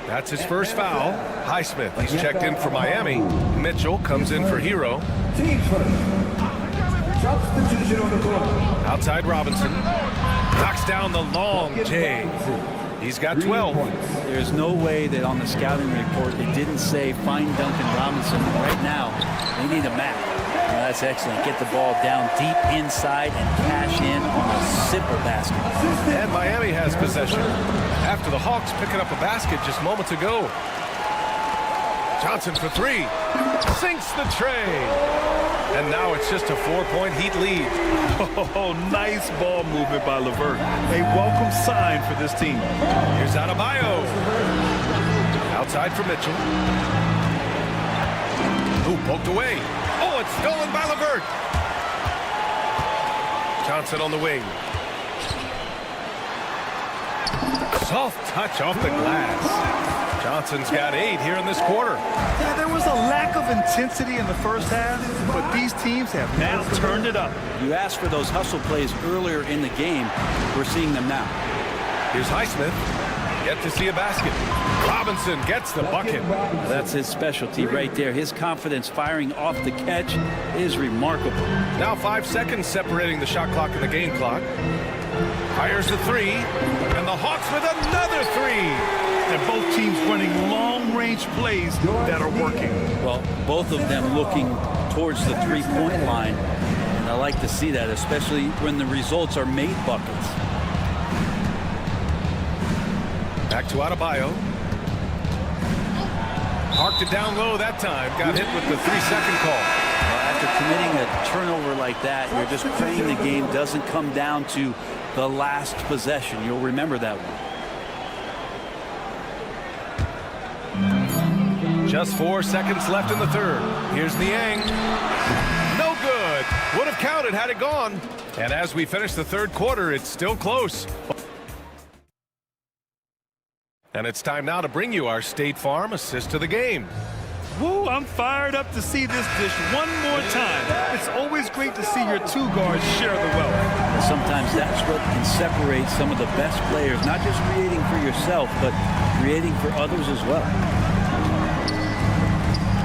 That's his first foul. Highsmith, he's checked in for Miami. Mitchell comes in for Hero. Outside Robinson. Knocks down the long J. He's got 12. There's no way that on the scouting report it didn't say find Duncan Robinson. Right now, they need a map. Well, that's excellent. Get the ball down deep inside and cash in on a simple basket. And Miami has possession after the Hawks picking up a basket just moments ago. Johnson for 3. Sinks the tray. And now it's just a 4-point Heat lead. Oh, nice ball movement by LeVert. A welcome sign for this team. Here's Adebayo. Outside for Mitchell. Who poked away. Oh, it's stolen by LeVert. Johnson on the wing. Soft touch off the glass. Johnson's got 8 here in this quarter. Yeah, there was a lack of intensity in the first half, but these teams have now turned it up. You asked for those hustle plays earlier in the game. We're seeing them now. Here's Highsmith. Yet to see a basket. Robinson gets the bucket. That's his specialty right there. His confidence firing off the catch is remarkable. Now 5 seconds separating the shot clock and the game clock. Fires the 3, and the Hawks with another 3. And both teams running long-range plays that are working. Well, both of them looking towards the three-point line. And I like to see that, especially when the results are made buckets. Back to Adebayo. Parked it down low that time. Got hit with the 3-second call. After committing a turnover like that, you're just praying the game doesn't come down to the last possession. You'll remember that one. Just 4 seconds left in the third. Here's Niang. No good. Would have counted had it gone. And as we finish the third quarter, it's still close. And it's time now to bring you our State Farm assist of the game. Woo, I'm fired up to see this dish one more time. It's always great to see your 2 guards share the wealth. Sometimes that's what can separate some of the best players, not just creating for yourself, but creating for others as well.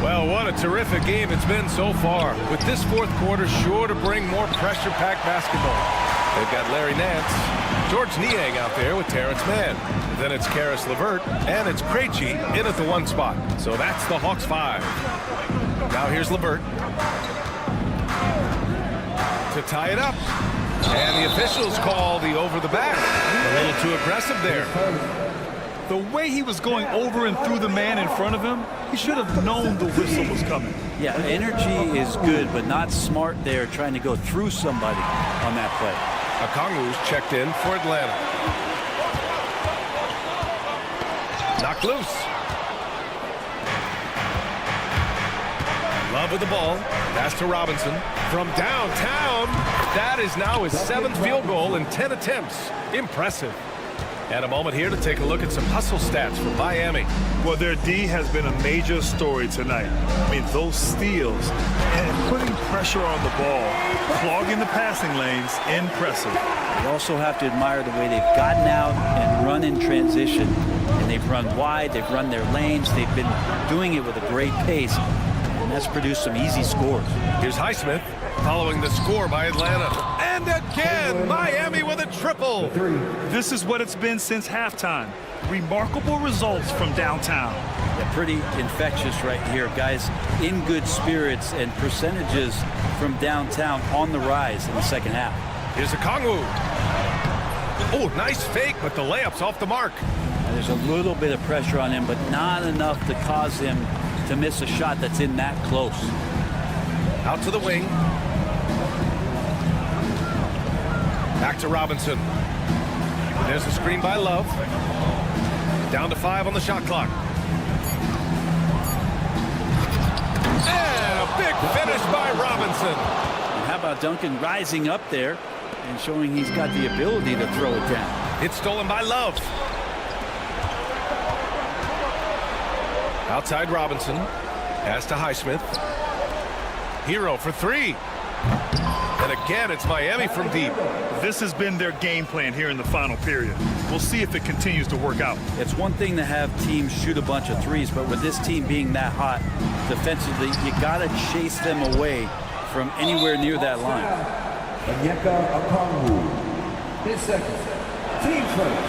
Well, what a terrific game it's been so far, with this fourth quarter sure to bring more pressure-packed basketball. They've got Larry Nance, George Niang out there with Terrence Mann. Then it's Karis LeVert, and it's Krejci in at the 1 spot. So that's the Hawks 5. Now here's LeVert to tie it up. And the officials call the over the back. A little too aggressive there. The way he was going over and through the man in front of him, he should have known the whistle was coming. Yeah, energy is good, but not smart there trying to go through somebody on that play. Okongwu's checked in for Atlanta. Knocked loose. Love with the ball. Pass to Robinson. From downtown, that is now his 7th field goal in 10 attempts. Impressive. And a moment here to take a look at some hustle stats for Miami. Well, their D has been a major story tonight. I mean, those steals and putting pressure on the ball, clogging the passing lanes, impressive. You also have to admire the way they've gotten out and run in transition. And they've run wide, they've run their lanes, they've been doing it with a great pace. And that's produced some easy scores. Here's Highsmith following the score by Atlanta. And again, Miami with a triple. This is what it's been since halftime. Remarkable results from downtown. Yeah, pretty infectious right here, guys. In good spirits and percentages from downtown on the rise in the second half. Here's Okongwu. Oh, nice fake, but the layup's off the mark. There's a little bit of pressure on him, but not enough to cause him to miss a shot that's in that close. Out to the wing. Back to Robinson. There's the screen by Love. Down to 5 on the shot clock. And a big finish by Robinson. And how about Duncan rising up there and showing he's got the ability to throw it down. It's stolen by Love. Outside Robinson. Pass to Highsmith. Hero for 3. And again, it's Miami from deep. This has been their game plan here in the final period. We'll see if it continues to work out. It's one thing to have teams shoot a bunch of threes, but with this team being that hot defensively, you got to chase them away from anywhere near that line. Onyeka Okongwu. His second. Team first.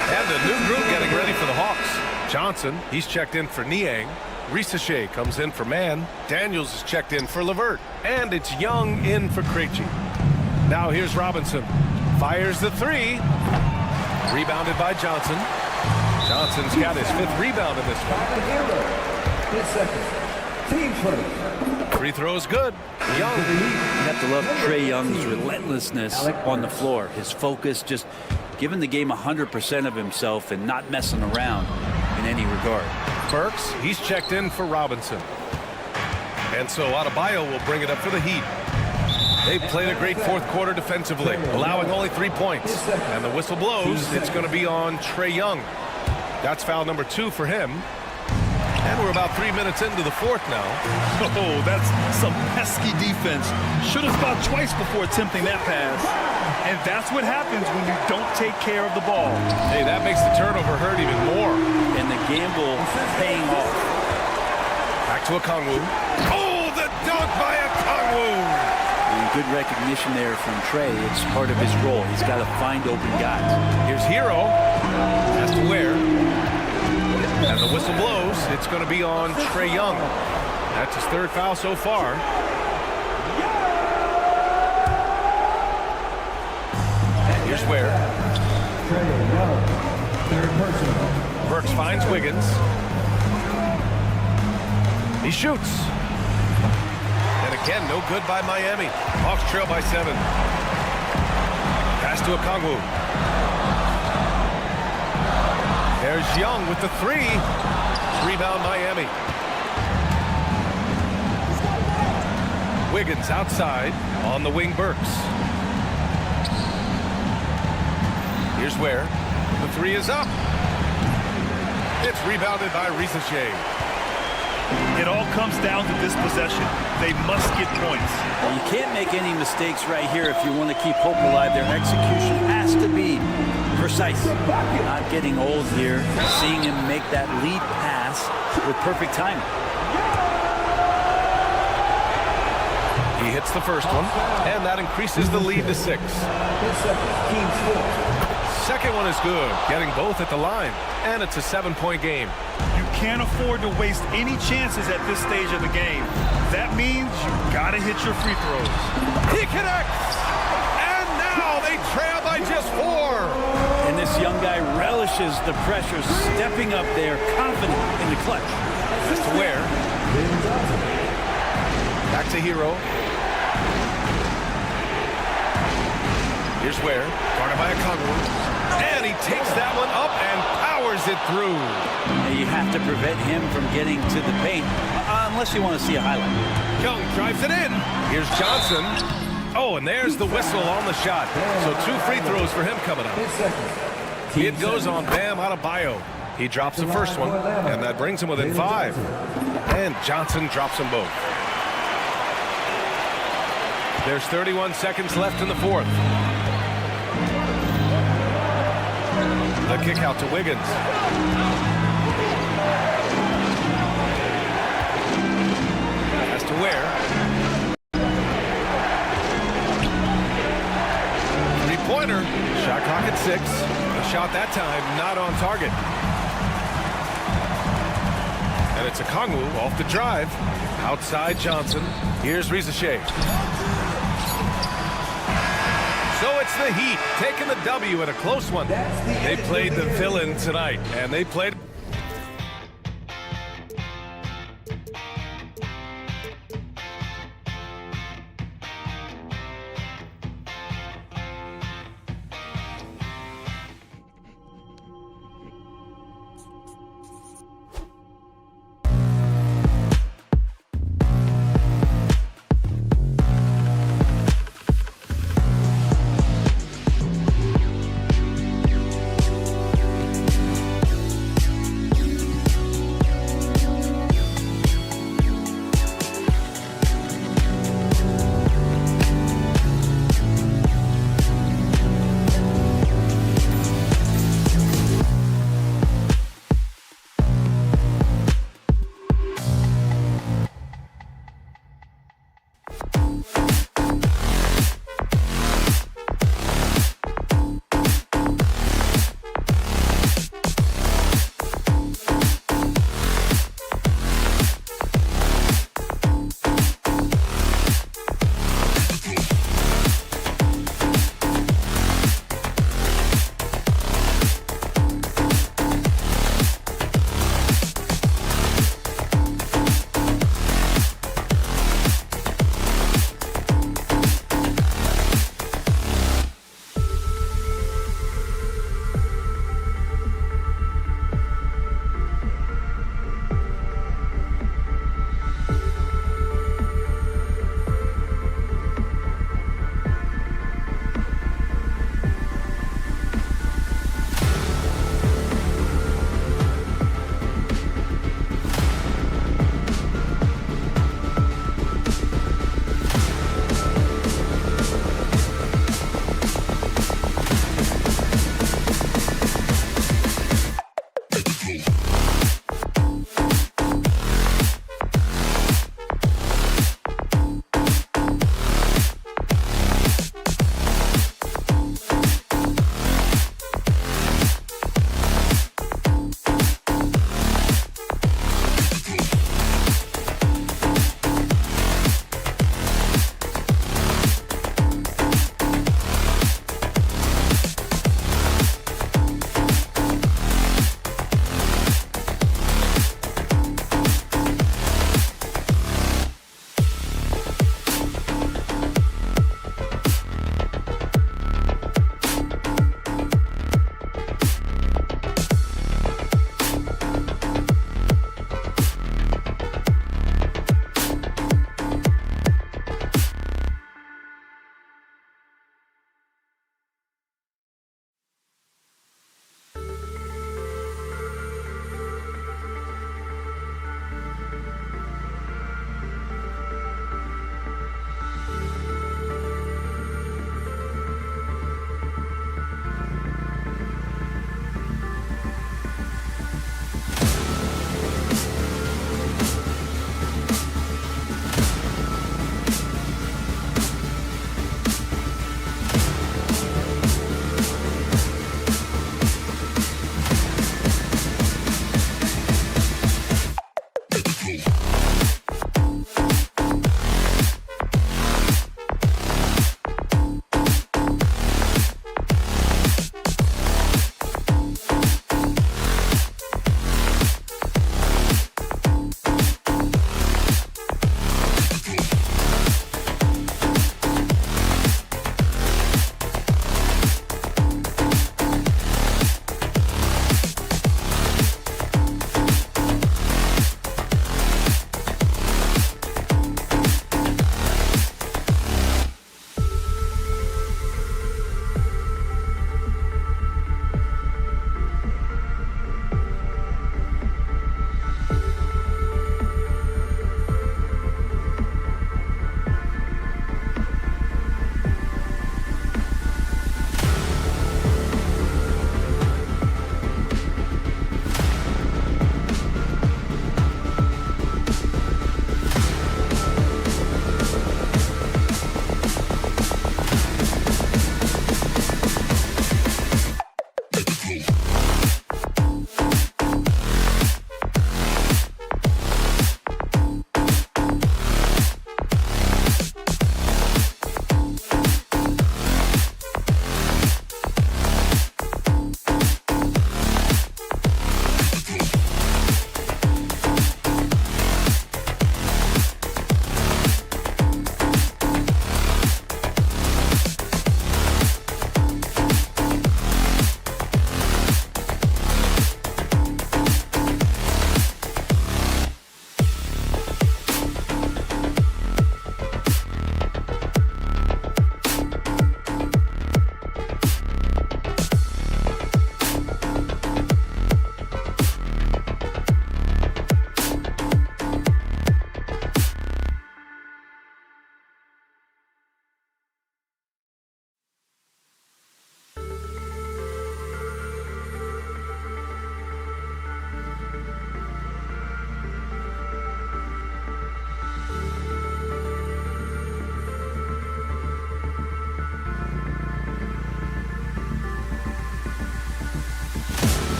And the new group getting ready for the Hawks. Johnson, he's checked in for Niang. Risache comes in for Mann. Daniels is checked in for LeVert. And it's Young in for Krejci. Now here's Robinson. Fires the 3. Rebounded by Johnson. Johnson's got his 5th rebound in this one. His second. Team first. Free throw's good. Young. You have to love Trae Young's relentlessness on the floor. His focus, just giving the game 100% of himself and not messing around in any regard. Burks, he's checked in for Robinson. And so Adebayo will bring it up for the Heat. They played a great fourth quarter defensively, allowing only 3 points. And the whistle blows. It's going to be on Trae Young. That's foul number 2 for him. And we're about 3 minutes into the fourth now. Oh, that's some pesky defense. Should have thought twice before attempting that pass. And that's what happens when you don't take care of the ball. Hey, that makes the turnover hurt even more. And the gamble paying off. Back to Okongwu. Oh, the dunk by Okongwu! And good recognition there from Trae. It's part of his role. He's got to find open guys. Here's Hero. Has to wear. And the whistle blows. It's going to be on Trae Young. That's his 3rd foul so far. Here's Ware. Burks finds Wiggins. He shoots. And again, no good by Miami. Hawks trail by 7. Pass to Okongwu. There's Young with the 3. Rebound Miami. Wiggins outside on the wing. Burks. Here's Ware. The 3 is up. It's rebounded by Risache. It all comes down to this possession. They must get points. Well, you can't make any mistakes right here if you want to keep hope alive. Their execution has to be precise. Not getting old here. Seeing him make that lead pass with perfect timing. He hits the first one, and that increases the lead to 6. Second one is good, getting both at the line, and it's a 7-point game. You can't afford to waste any chances at this stage of the game. That means you gotta hit your free throws. He connects, and now they trail by just 4. And this young guy relishes the pressure, stepping up there, confident in the clutch. That's to Ware. Back to Hero. Here's Ware, guarded by Okongwu. And he takes that one up and powers it through. You have to prevent him from getting to the paint, unless you want to see a highlight. Young drives it in. Here's Johnson. Oh, and there's the whistle on the shot. So 2 free throws for him coming up. It goes on Bam Adebayo. He drops the first one, and that brings him within 5. And Johnson drops them both. There's 31 seconds left in the 4th. The kick out to Wiggins. Has to Ware. 3-pointer. Shot clock at 6. The shot that time not on target. And it's Okongwu off the drive. Outside Johnson. Here's Rizachet. So it's the Heat taking the W in a close one. They played the villain tonight, and they played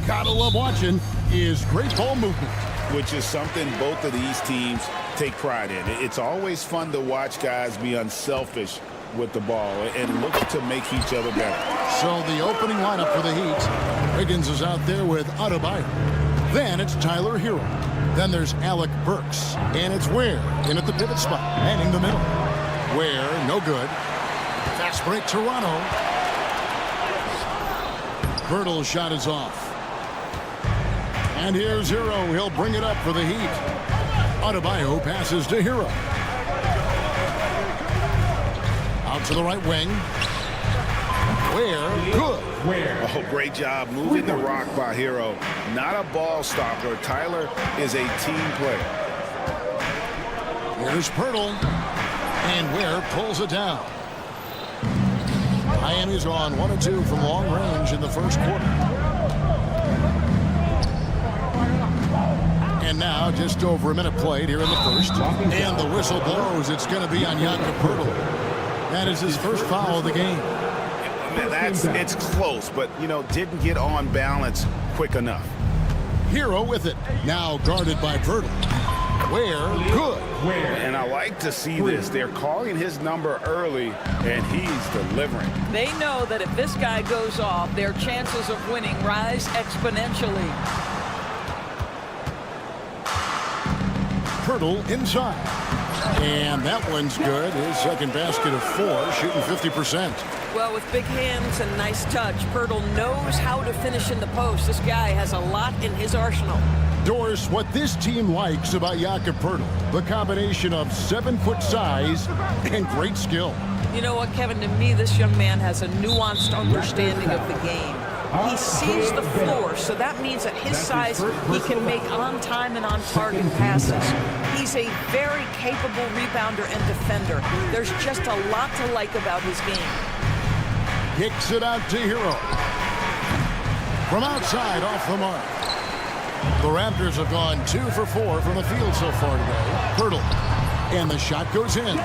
gotta love watching is great ball movement. Which is something both of these teams take pride in. It's always fun to watch guys be unselfish with the ball and look to make each other better. So the opening lineup for the Heat. Wiggins is out there with Adebayo. Then it's Tyler Hero. Then there's Alec Burks. And it's Ware in at the pivot spot, manning the middle. Ware, no good. Fast break, Toronto. Pirtle's shot is off. And here's Hero. He'll bring it up for the Heat. Adebayo passes to Hero. Out to the right wing. Ware, good. Oh, great job moving the rock by Hero. Not a ball stopper. Tyler is a team player. Here's Pirtle. And Ware pulls it down. Miami's on 1 of 2 from long range in the first quarter. And now just over a minute played here in the first. And the whistle blows. It's going to be on Jakob Pirtle. That is his first foul of the game. It's close, but, didn't get on balance quick enough. Hero with it. Now guarded by Pirtle. Ware, good. And I like to see this. They're calling his number early, and he's delivering. They know that if this guy goes off, their chances of winning rise exponentially. Pirtle inside. And that one's good. His second basket of 4, shooting 50%. Well, with big hands and nice touch, Pirtle knows how to finish in the post. This guy has a lot in his arsenal. Doris, what this team likes about Jakob Pirtle, the combination of 7-foot size and great skill. You know what, Kevin? To me, this young man has a nuanced understanding of the game. He sees the floor, so that means at his size, he can make on-time and on-target passes. He's a very capable rebounder and defender. There's just a lot to like about his game. Kicks it out to Hero. From outside, off the mark. The Raptors have gone 2 for 4 from the field so far today. Pirtle. And the shot goes in.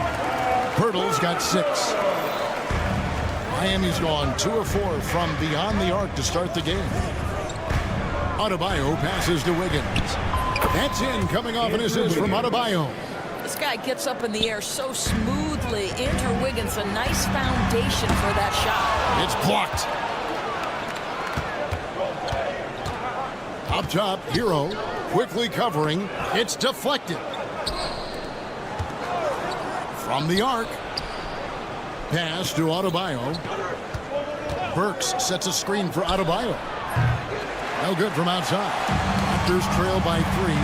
Pirtle's got 6. Miami's gone 2 of 4 from beyond the arc to start the game. Adebayo passes to Wiggins. That's in, coming off an assist from Adebayo. This guy gets up in the air so smoothly. Andrew Wiggins, a nice foundation for that shot. It's blocked. Up top, Hero quickly covering. It's deflected. From the arc. Pass to Adebayo. Burks sets a screen for Adebayo. No good from outside. Raptors trail by 3.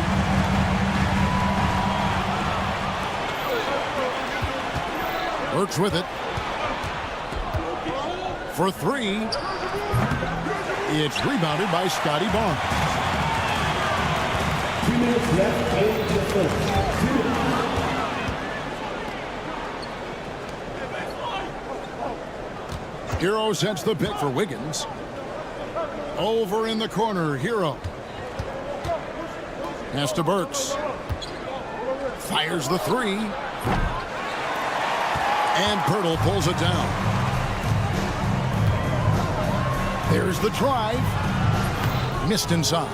Burks with it. For 3. It's rebounded by Scotty Barnes. 2 minutes left, 8 to 4. Hero sets the pick for Wiggins. Over in the corner, Hero. Pass to Burks. Fires the 3. And Pirtle pulls it down. There's the drive. Missed inside.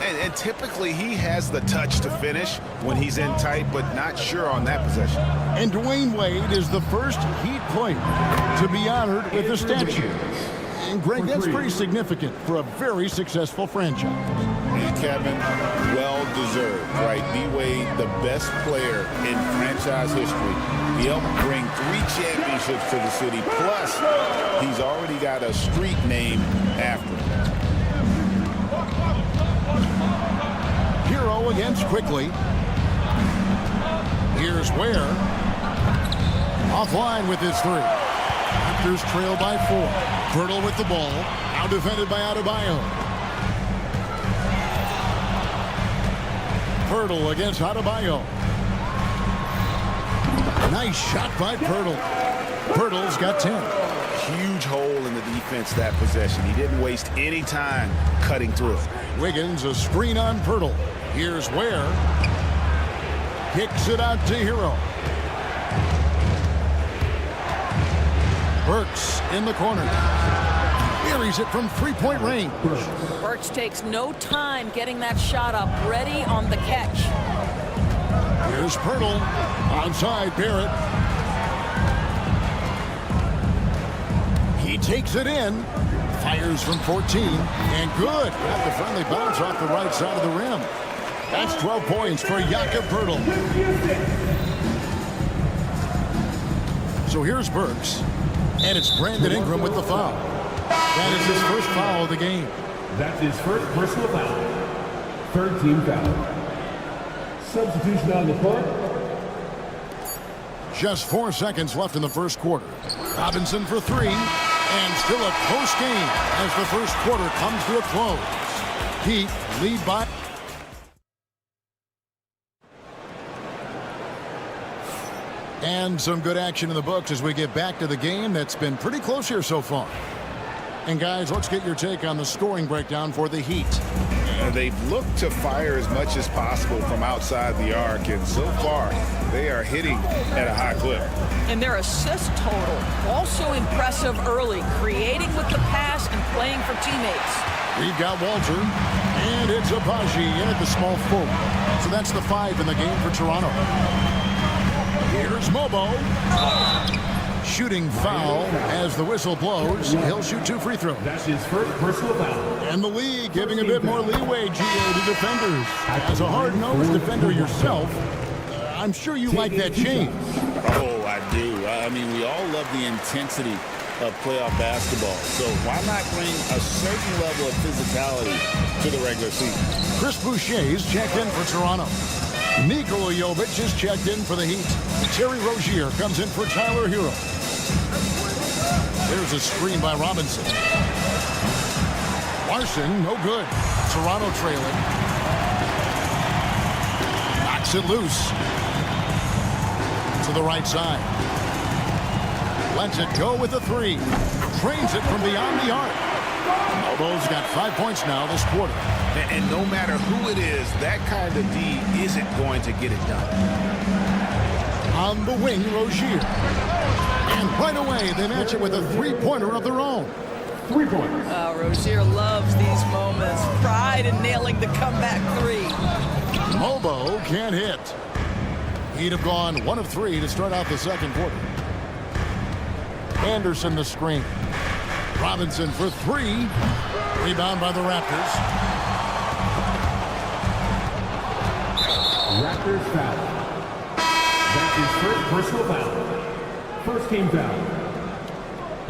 And typically he has the touch to finish when he's in tight, but not sure on that possession. And Dwayne Wade is the first Heat player to be honored with a statue. And Greg, that's pretty significant for a very successful franchise. And Kevin, well deserved, right? D-Wade, the best player in franchise history. He helped bring 3 championships to the city. Plus, he's already got a street name after him. Hero against quickly. Here's Ware. Offline with his 3. Raptors trail by 4. Pirtle with the ball. Now defended by Adebayo. Pirtle against Adebayo. Nice shot by Pirtle. Pirtle's got 10. Huge hole in the defense that possession. He didn't waste any time cutting through it. Wiggins, a screen on Pirtle. Here's Ware. Kicks it out to Hero. Burks in the corner. buries it from three-point range. Burks takes no time getting that shot up, ready on the catch. Here's Pirtle. Onside Barrett. He takes it in. Fires from 14. And good. Got the friendly bounce off the right side of the rim. That's 12 points for Jakob Pirtle. So here's Burks. And it's Brandon Ingram with the foul. That is his first foul of the game. That's his first personal foul. Third team foul. Substitution on the court. Just 4 seconds left in the first quarter. Robinson for three. And still a close game as the first quarter comes to a close. Heat lead by... And some good action in the books as we get back to the game that's been pretty close here so far. And guys, let's get your take on the scoring breakdown for the Heat. They've looked to fire as much as possible from outside the arc, and so far they are hitting at a high clip. And their assist total also impressive early, creating with the pass and playing for teammates. We've got Walter, and it's Abaji in at the small forward. So that's the 5 in the game for Toronto. Here's Mobo. Shooting foul as the whistle blows. He'll shoot 2 free throws. That's his first personal foul. And the league giving a bit more leeway, GA, to defenders. As a hard-nosed defender yourself, I'm sure you like that change. Oh, I do. I mean, we all love the intensity of playoff basketball. So why not bring a certain level of physicality to the regular season? Chris Boucher's checked in for Toronto. Nikola Jovic is checked in for the Heat. Terry Rozier comes in for Tyler Hero. There's a screen by Robinson. Larson, no good. Toronto trailing. Knocks it loose. To the right side. Lets it go with a 3. Trains it from beyond the arc. Mobo's got 5 points now this quarter. And no matter who it is, that kind of D isn't going to get it done. On the wing, Rozier. And right away, they match it with a 3-pointer of their own. 3 points. Rozier loves these moments. Pride in nailing the comeback 3. Mobo can't hit. He'd have gone 1 of 3 to start out the second quarter. Anderson the screen. Robinson for 3. Rebound by the Raptors. Raptors foul. That's his first personal foul. First team foul.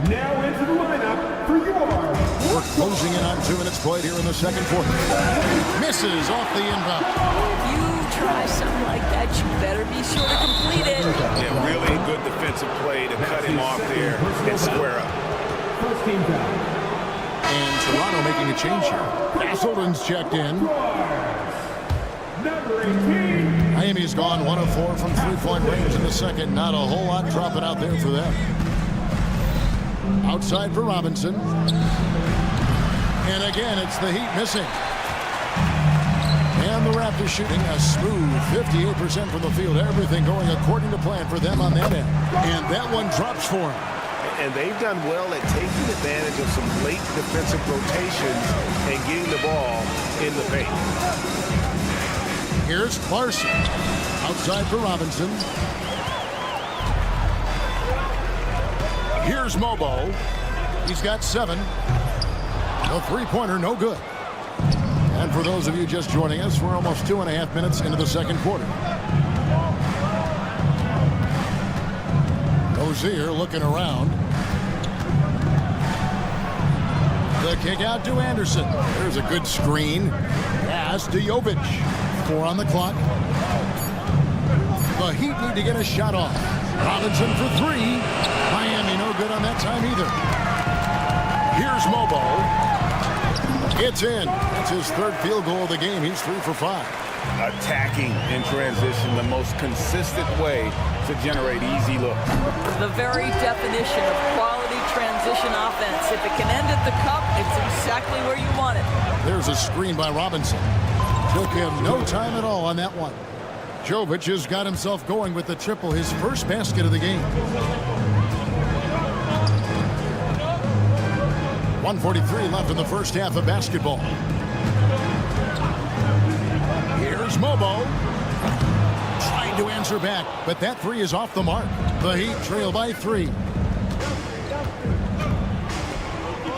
Now into the lineup for your... We're closing in on 2 minutes played here in the second quarter. Misses off the inbound. You try something like that, you better be sure to complete it. Yeah, really good defensive play to cut him off there and square up. First team foul. And Toronto making a change here. Castleton's checked in. Number 18. Miami's gone 1 of 4 from 3-point range in the second. Not a whole lot dropping out there for them. Outside for Robinson. And again, it's the Heat missing. And the Raptors shooting a smooth 58% from the field. Everything going according to plan for them on that end. And that one drops for them. And they've done well at taking advantage of some late defensive rotations and getting the ball in the paint. Here's Larson. Outside for Robinson. Here's Mobo. He's got 7. No 3-pointer, no good. And for those of you just joining us, we're almost 2.5 minutes into the second quarter. Rozier looking around. The kick out to Anderson. There's a good screen. Pass to Jovic. 4 on the clock. The Heat need to get a shot off. Robinson for 3. Miami no good on that time either. Here's Mobo. It's in. That's his 3rd field goal of the game. He's 3 for 5. Attacking in transition, the most consistent way to generate easy looks. The very definition of quality transition offense. If it can end at the cup, it's exactly where you want it. There's a screen by Robinson. Took him no time at all on that one. Jovic has got himself going with the triple, his first basket of the game. 1:43 left in the first half of basketball. Here's Mobo. Trying to answer back, but that three is off the mark. The Heat trail by 3.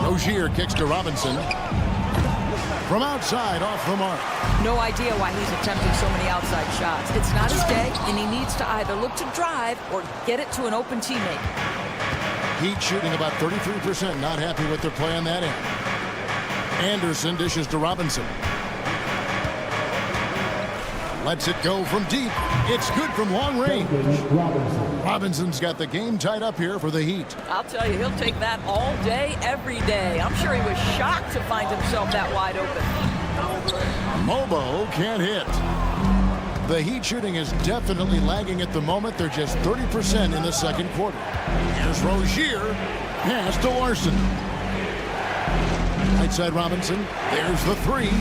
Rozier kicks to Robinson. From outside, off the mark. No idea why he's attempting so many outside shots. It's not his day, and he needs to either look to drive or get it to an open teammate. Heat shooting about 33%, not happy with their play on that end. Anderson dishes to Robinson. Lets it go from deep. It's good from long range. Robinson's got the game tied up here for the Heat. I'll tell you, he'll take that all day, every day. I'm sure he was shocked to find himself that wide open. Mobo can't hit. The Heat shooting is definitely lagging at the moment. They're just 30% in the second quarter. Here's Rozier. Pass to Larson. Right side Robinson. There's the three.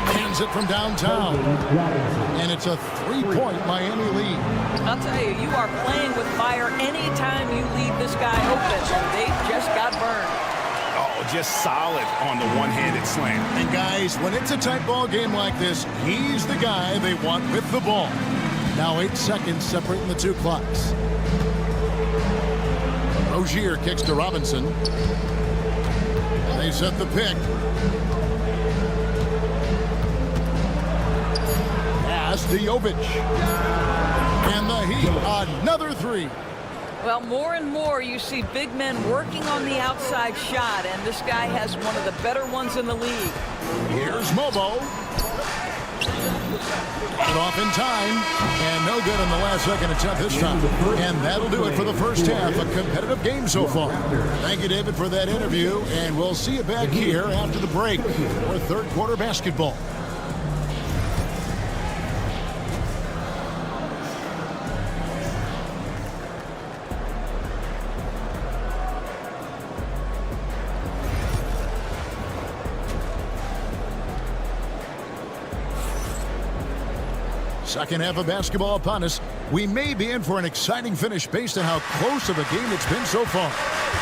Hands it from downtown. And it's a 3-point Miami lead. I'll tell you, you are playing with fire anytime you leave this guy open. They just got burned. Oh, just solid on the one-handed slam. And guys, when it's a tight ball game like this, he's the guy they want with the ball. Now 8 seconds separating the two clocks. Rozier kicks to Robinson. They set the pick. Pass to Jovic. And the Heat, another three. Well, more and more you see big men working on the outside shot, and this guy has one of the better ones in the league. Here's Mobo. Got it off in time, and no good on the last second attempt this time. And that'll do it for the first half. A competitive game so far. Thank you, David, for that interview, and we'll see you back here after the break for third quarter basketball. Second half of basketball upon us. We may be in for an exciting finish based on how close of a game it's been so far.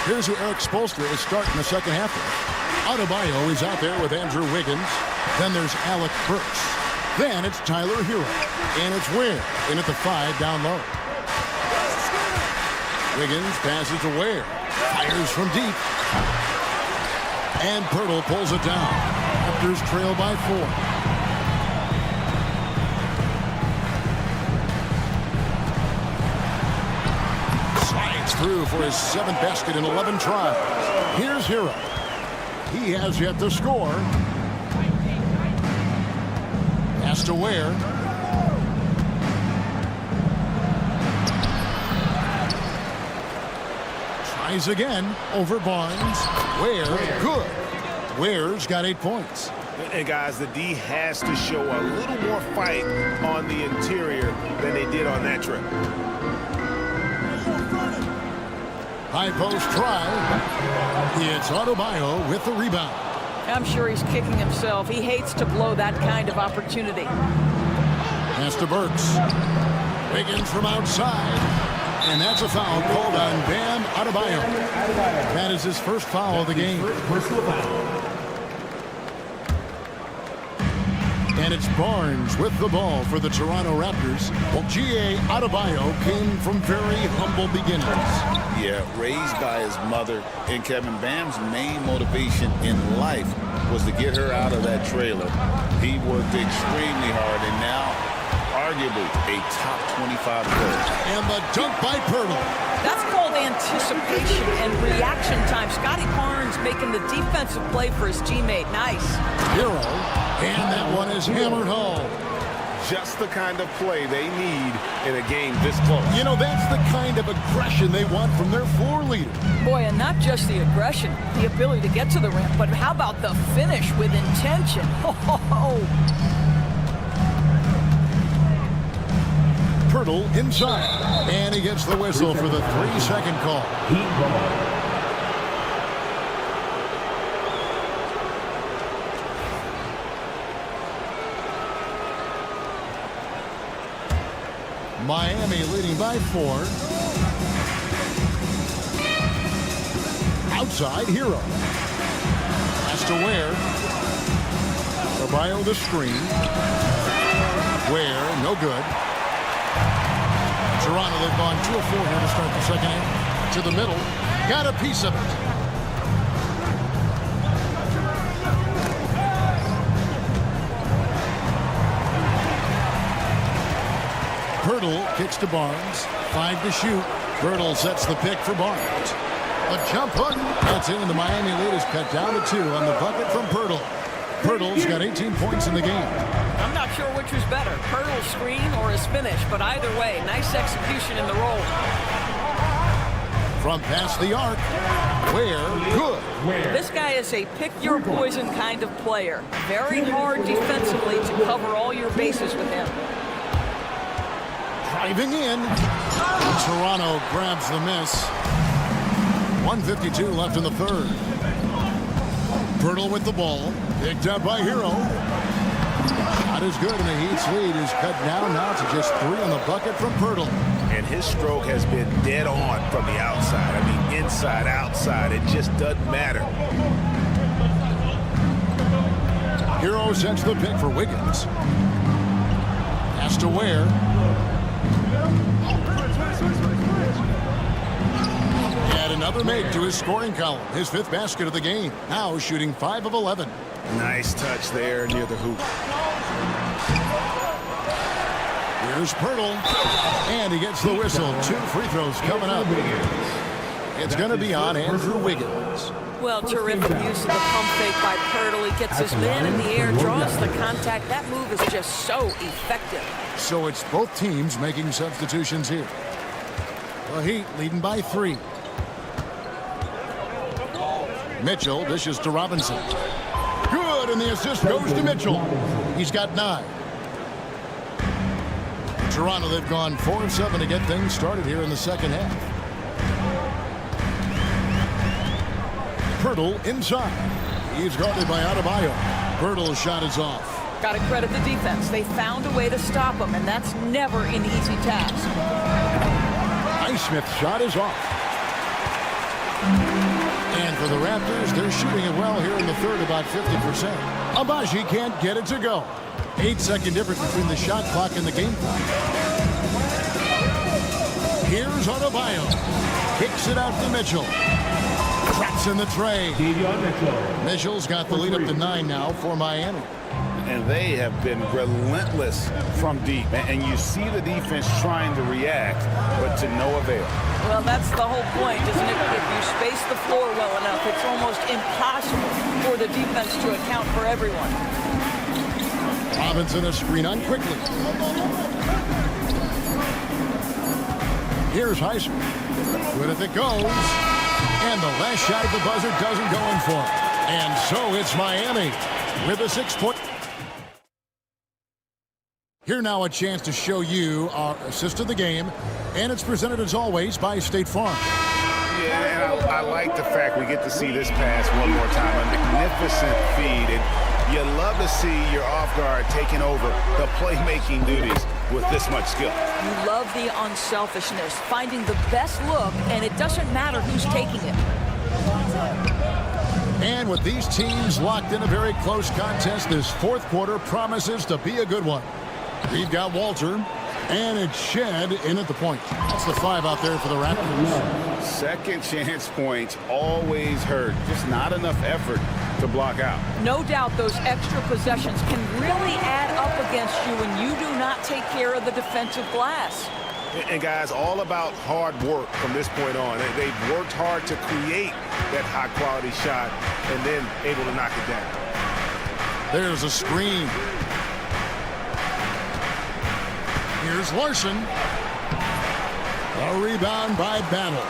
Here's who Eric Spoelstra is starting the second half with. Adebayo is out there with Andrew Wiggins. Then there's Alec Burks. Then it's Tyler Hero. And it's Ware in at the 5 down low. Wiggins passes to Ware. Fires from deep. And Pirtle pulls it down. Raptors trail by 4. Through for his 7th basket in 11 tries. Here's Hero. He has yet to score. Pass to Ware. Tries again over Barnes. Ware, good. Ware's got 8 points. And guys, the D has to show a little more fight on the interior than they did on that trip. High post try. It's Adebayo with the rebound. I'm sure he's kicking himself. He hates to blow that kind of opportunity. Pass to Burks. Wiggins from outside. And that's a foul called on Bam Adebayo. That is his first foul of the game. Personal foul. And it's Barnes with the ball for the Toronto Raptors. Well, G.A. Adebayo came from very humble beginnings. Yeah, raised by his mother. And Kevin, Bam's main motivation in life was to get her out of that trailer. He worked extremely hard, and now arguably a top 25 player. And the dunk by Pirtle. That's called anticipation and reaction time. Scotty Barnes making the defensive play for his teammate. Nice. Hero. And that one is hammered home. Just the kind of play they need in a game this close. You know, that's the kind of aggression they want from their floor leader. Boy, and not just the aggression, the ability to get to the rim, but how about the finish with intention? Pirtle inside. And he gets the whistle for the 3-second call. Heat ball. Miami leading by 4. Outside Hero. to Ware. Adebayo the screen. Ware, no good. Toronto, they've gone 2 of 4 here to start the second half. To the middle. Got a piece of it. Hurdle kicks to Barnes. 5 to shoot. Hurdle sets the pick for Barnes. A jump hook. That's in. The Miami lead is cut down to 2 on the bucket from Hurdle. Hurdle's got 18 points in the game. I'm not sure which was better, Hurdle's screen or his finish, but either way, nice execution in the roll. From past the arc. Ware, good. This guy is a pick-your-poison kind of player. Very hard defensively to cover all your bases with him. Driving in. Toronto grabs the miss. 1:52 left in the third. Hurdle with the ball. Picked up by Hero. Shot is good, and the Heat's lead is cut down now to just 3 on the bucket from Hurdle. And his stroke has been dead on from the outside. I mean, inside, outside. It just doesn't matter. Hero sets the pick for Wiggins. Pass to Ware. And another make to his scoring column. His 5th basket of the game. Now shooting 5 of 11. Nice touch there near the hoop. Here's Pirtle. And he gets the whistle. 2 free throws coming up. It's going to be on Andrew Wiggins. Well, terrific use of the pump fake by Pirtle. He gets his man in the air, draws the contact. That move is just so effective. So it's both teams making substitutions here. The Heat leading by 3. Mitchell dishes to Robinson. Good, and the assist goes to Mitchell. He's got 9. Toronto, they've gone 4 of 7 to get things started here in the second half. Pirtle inside. He's guarded by Adebayo. Pirtle's shot is off. Got to credit the defense. They found a way to stop him, and that's never an easy task. Highsmith's shot is off. And for the Raptors, they're shooting it well here in the third, about 50%. Abaji can't get it to go. 8-second difference between the shot clock and the game clock. Here's Adebayo. Kicks it out to Mitchell. Traps in the tray. Mitchell's got the lead up to 9 now for Miami. And they have been relentless from deep. And you see the defense trying to react, but to no avail. Well, that's the whole point, isn't it? If you space the floor well enough, it's almost impossible for the defense to account for everyone. Robinson a screen on quickly. Here's Highsmith. Good if it goes. And the last shot at the buzzer doesn't go in for it. And so it's Miami with a 6-point. Here now a chance to show you our assist of the game. And it's presented as always by State Farm. Yeah, and I like the fact we get to see this pass one more time. A magnificent feed. And you love to see your off guard taking over the playmaking duties with this much skill. You love the unselfishness, finding the best look, and it doesn't matter who's taking it. And with these teams locked in a very close contest, this 4th quarter promises to be a good one. We've got Walter, and it's Shed in at the point. That's the 5 out there for the Raptors. Second chance points always hurt. Just not enough effort to block out. No doubt those extra possessions can really add up against you when you do not take care of the defensive glass. And guys, all about hard work from this point on. They've worked hard to create that high-quality shot and then able to knock it down. There's a screen. Here's Larson. A rebound by Battle.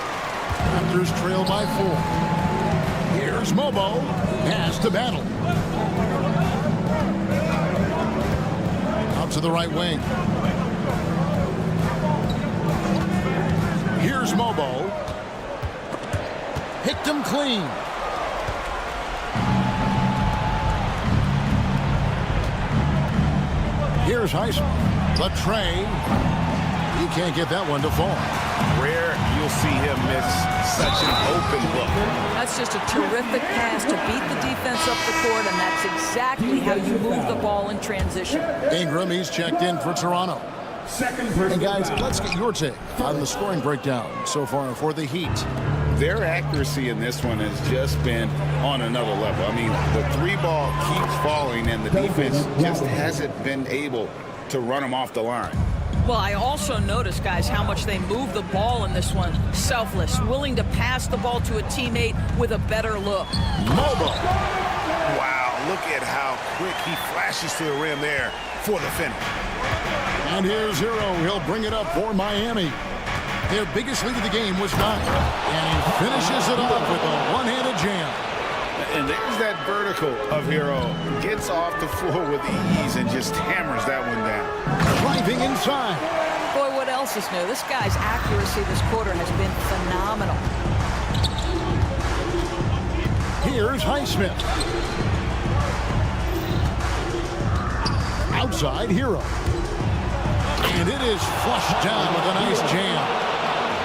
Raptors trail by 4. Here's Mobo. Pass to Battle. Out to the right wing. Here's Mobo. Picked him clean. Here's Highsmith. The tray. He can't get that one to fall. Rare you'll see him miss such an open look. That's just a terrific pass to beat the defense up the court, and that's exactly how you move the ball in transition. Ingram, he's checked in for Toronto. And guys, let's get your take on the scoring breakdown so far for the Heat. Their accuracy in this one has just been on another level. I mean, the three ball keeps falling, and the defense just hasn't been able to run them off the line. Well, I also noticed, guys, how much they move the ball in this one. Selfless, willing to pass the ball to a teammate with a better look. Mobile. Wow, look at how quick he flashes to the rim there for the finish. And here's Hero. He'll bring it up for Miami. Their biggest lead of the game was 9. And he finishes it off with a one-handed jam. And there's that vertical of Hero. Gets off the floor with ease and just hammers that one down. Driving inside. Boy, what else is new? This guy's accuracy this quarter has been phenomenal. Here's Highsmith. Outside Hero. And it is flushed down with a nice jam.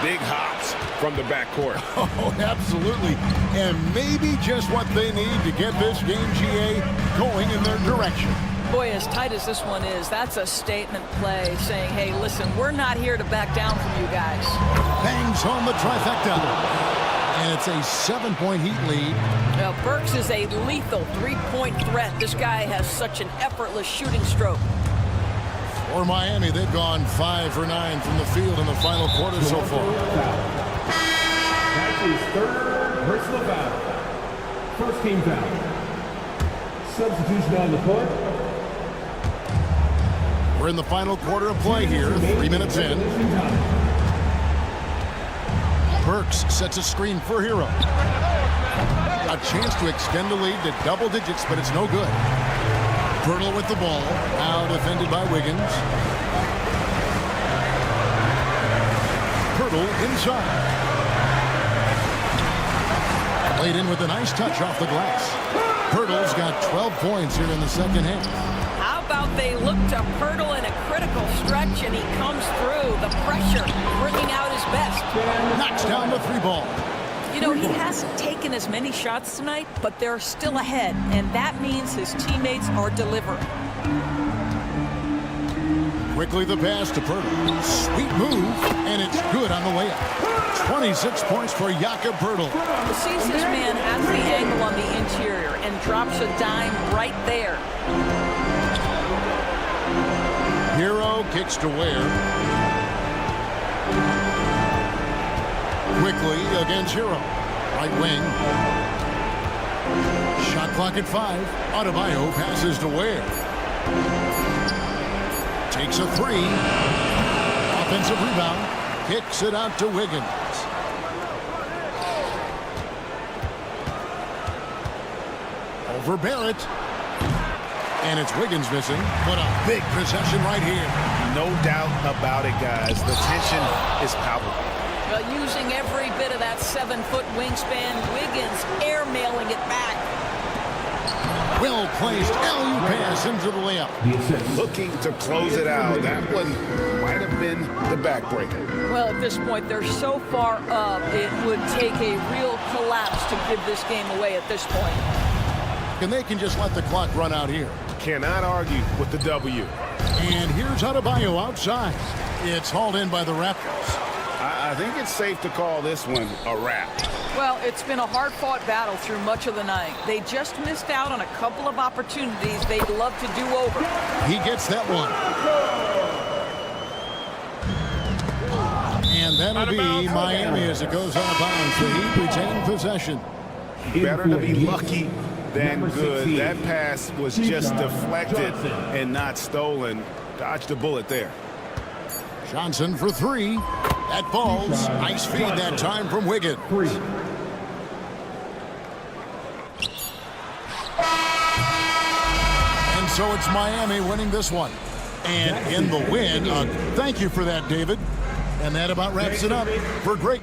Big hops from the backcourt. Oh, absolutely. And maybe just what they need to get this game, GA, going in their direction. Boy, as tight as this one is, that's a statement play saying, hey, listen, we're not here to back down from you guys. Bangs home the trifecta. And it's a 7-point Heat lead. Now, Burks is a lethal three-point threat. This guy has such an effortless shooting stroke. For Miami, they've gone 5 for 9 from the field in the final quarter so far. That's his third personal foul. First team foul. Substitution on the court. We're in the final quarter of play here, 3 minutes in. Burks sets a screen for Hero. A chance to extend the lead to double digits, but it's no good. Pirtle with the ball, now defended by Wiggins. Pirtle inside. Played in with a nice touch off the glass. Pirtle's got 12 points here in the second half. How about they look to Pirtle in a critical stretch, and he comes through. The pressure, bringing out his best. Knocks down the 3 ball. You know, he hasn't taken as many shots tonight, but they're still ahead, and that means his teammates are delivering. Quickly the pass to Pirtle. Sweet move, and it's good on the layup. 26 points for Jakob Pirtle. He sees his man has the angle on the interior and drops a dime right there. Hero kicks to Ware. Quickly against Hero. Right wing. Shot clock at 5. Adebayo passes to Ware. Takes a 3. Offensive rebound. Kicks it out to Wiggins. Over Barrett. And it's Wiggins missing, but a big possession right here. No doubt about it, guys. The tension is palpable. Using every bit of that 7-foot wingspan, Wiggins airmailing it back. Well placed alley pass into the layup. Looking to close it out. That one might have been the backbreaker. Well, at this point, they're so far up, it would take a real collapse to give this game away at this point. And they can just let the clock run out here. Cannot argue with the W. And here's Adebayo outside. It's hauled in by the Raptors. I think it's safe to call this one a wrap. Well, it's been a hard-fought battle through much of the night. They just missed out on a couple of opportunities they'd love to do over. He gets that one. And that'll be Miami as it goes out of bounds. The Heat retain possession. Better to be lucky than good. That pass was just deflected and not stolen. Dodged a bullet there. Johnson for 3. That falls. Nice feed that time from Wiggins. And so it's Miami winning this one. And in the win, thank you for that, David. And that about wraps it up for Great.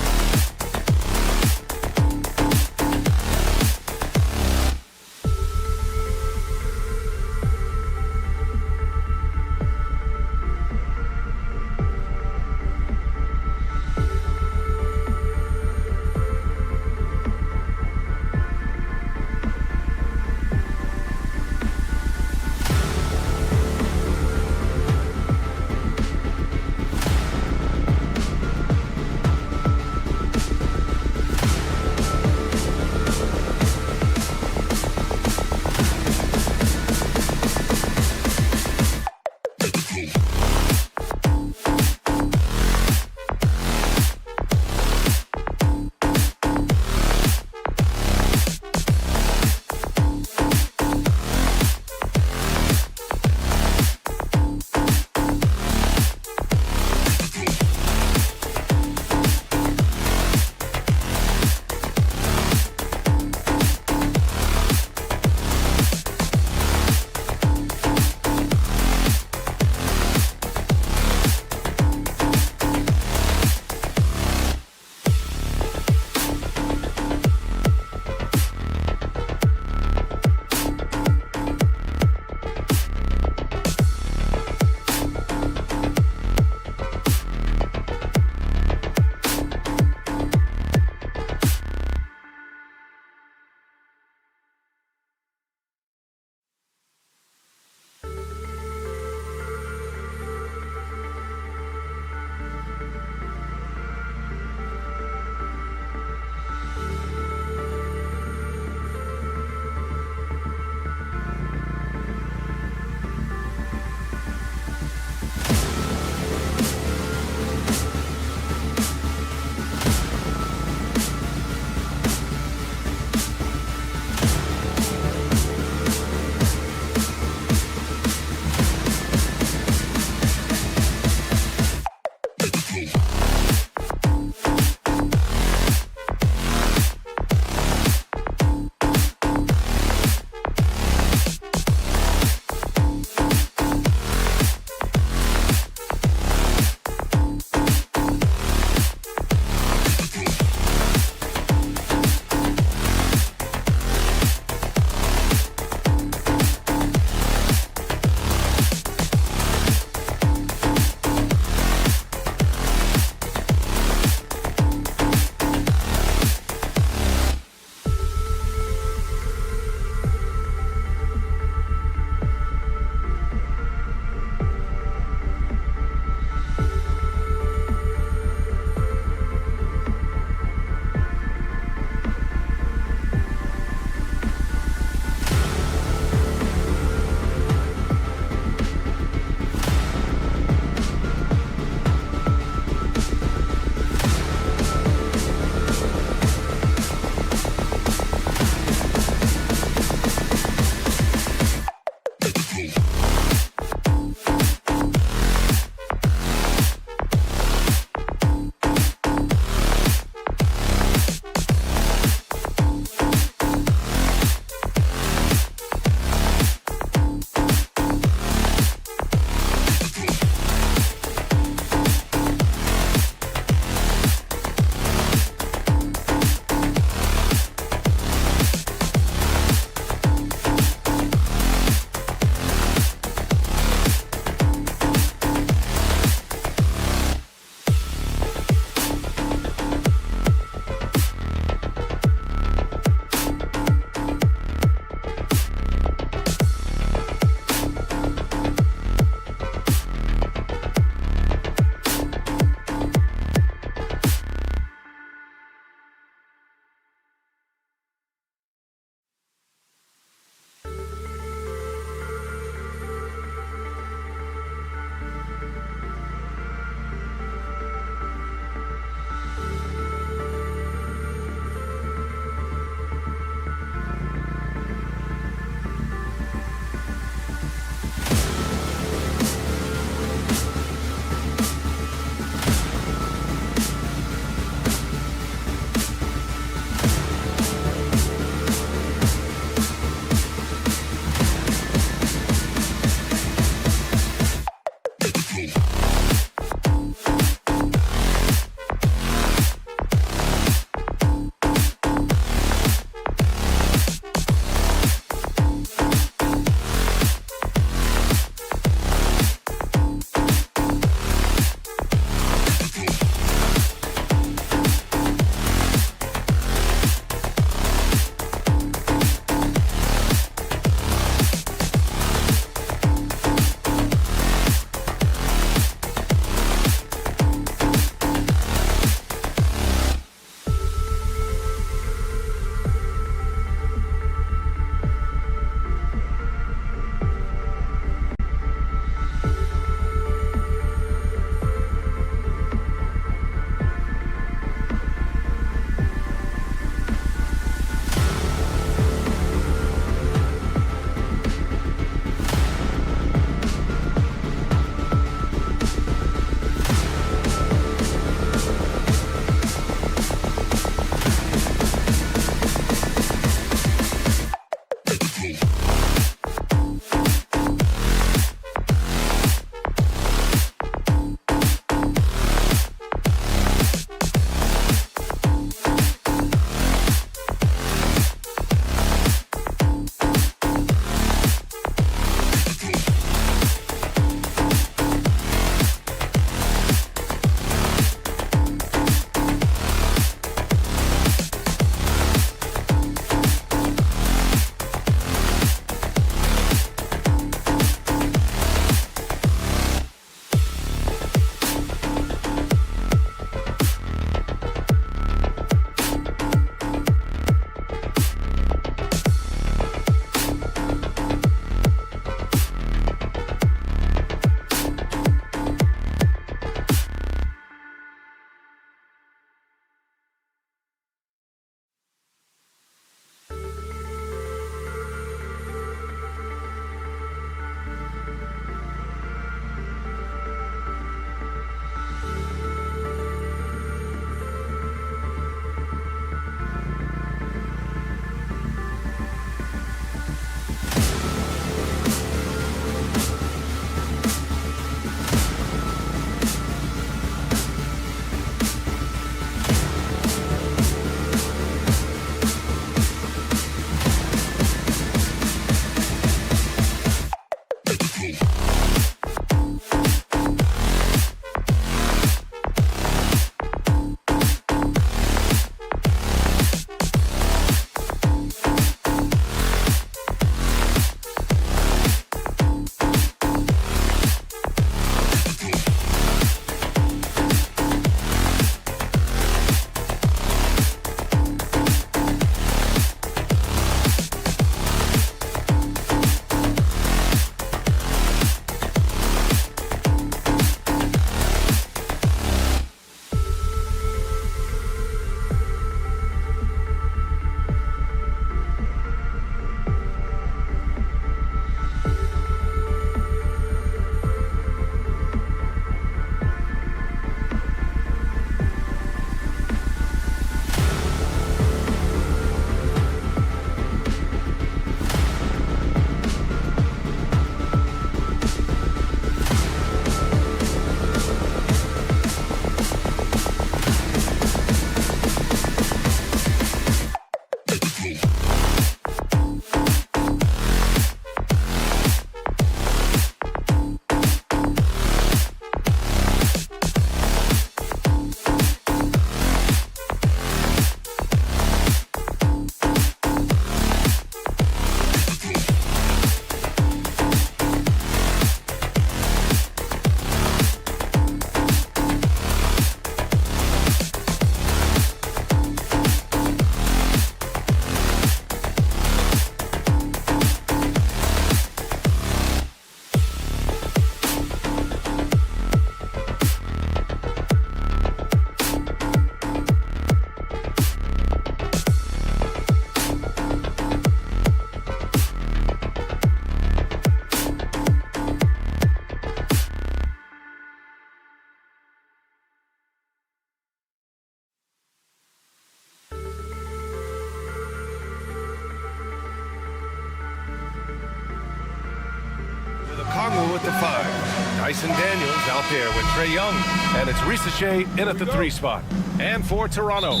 Dyson Daniels out there with Trae Young. And it's Risache in at the 3 spot. And for Toronto,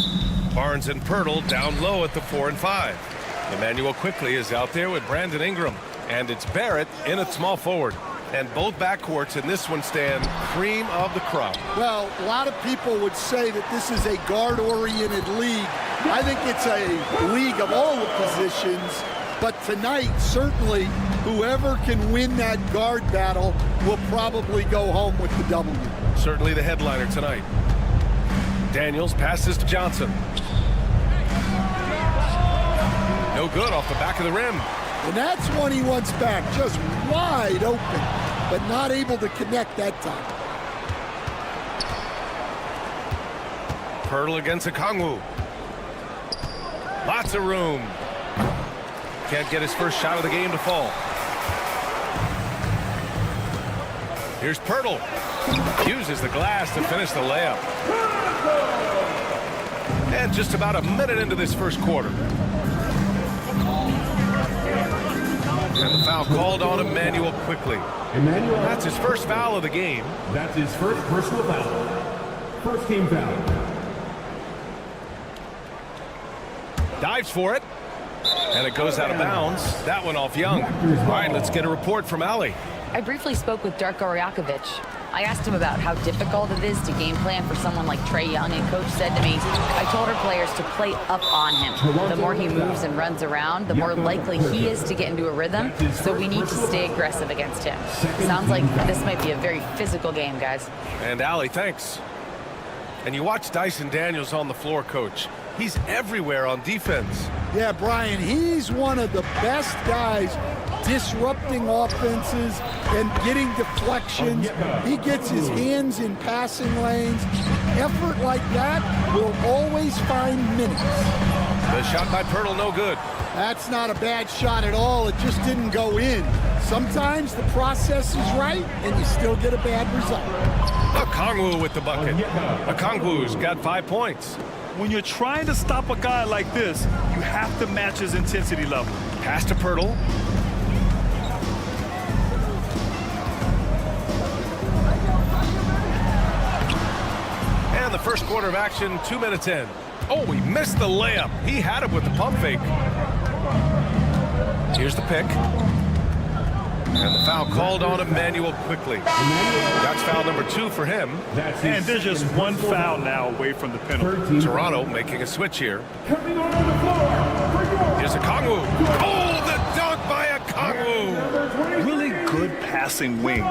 Barnes and Pirtle down low at the 4 and 5. Emmanuel Quickley is out there with Brandon Ingram. And it's Barrett in at small forward. And both backcourts in this one stand cream of the crop. Well, a lot of people would say that this is a guard-oriented league. I think it's a league of all the positions. But tonight, certainly, whoever can win that guard battle will probably go home with the W. Certainly the headliner tonight. Daniels passes to Johnson. No good off the back of the rim. And that's one he wants back, just wide open, but not able to connect that time. Pirtle against Okongwu. Lots of room. Can't get his first shot of the game to fall. Here's Pirtle. Uses the glass to finish the layup. And just about a minute into this first quarter. And the foul called on Emmanuel Quickley. That's his first foul of the game. That's his first personal foul. First team foul. Dives for it. And it goes out of bounds. That one off Young. All right, let's get a report from Ali. I briefly spoke with Darko Rajakovic. I asked him about how difficult it is to game plan for someone like Trae Young, and Coach said to me, I told our players to play up on him. The more he moves and runs around, the more likely he is to get into a rhythm, so we need to stay aggressive against him. Sounds like this might be a very physical game, guys. And Ali, thanks. And you watch Dyson Daniels on the floor, Coach. He's everywhere on defense. Yeah, Brian, he's one of the best guys disrupting offenses and getting deflections. He gets his hands in passing lanes. Effort like that will always find minutes. The shot by Pirtle, no good. That's not a bad shot at all. It just didn't go in. Sometimes the process is right, and you still get a bad result. Okongwu with the bucket. Okongwu's got 5 points. When you're trying to stop a guy like this, you have to match his intensity level. Pass to Pirtle. And the first quarter of action, 2 minutes in. Oh, he missed the layup. He had it with the pump fake. Here's the pick. And the foul called on Emmanuel Quickley. That's foul number 2 for him. And there's just one foul now away from the penalty. Toronto making a switch here. Here's Okongwu. Oh, the dunk by Okongwu. Really good passing wing.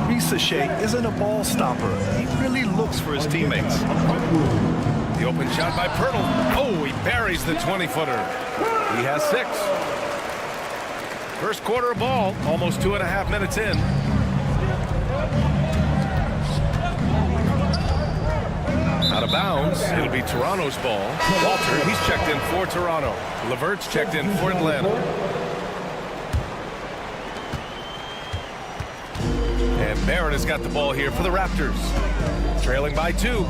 Risache isn't a ball stopper. He really looks for his teammates. The open shot by Pirtle. Oh, he buries the 20-footer. He has 6. First quarter of ball, almost 2.5 minutes in. Out of bounds, it'll be Toronto's ball. Walter, he's checked in for Toronto. Levert's checked in for Atlanta. And Barrett has got the ball here for the Raptors. Trailing by 2.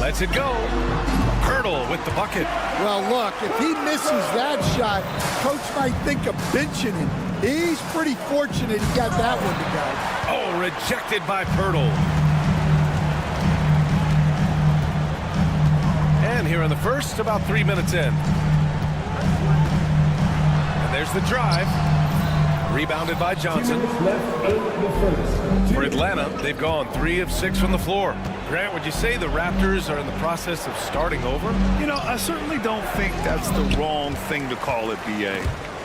Lets it go. Pirtle with the bucket. Well, look, if he misses that shot, Coach might think of benching him. He's pretty fortunate he got that one to go. Oh, rejected by Pirtle. And here in the first, about 3 minutes in. And there's the drive. Rebounded by Johnson. For Atlanta, they've gone 3 of 6 from the floor. Grant, would you say the Raptors are in the process of starting over? You know, I certainly don't think that's the wrong thing to call it, B.A.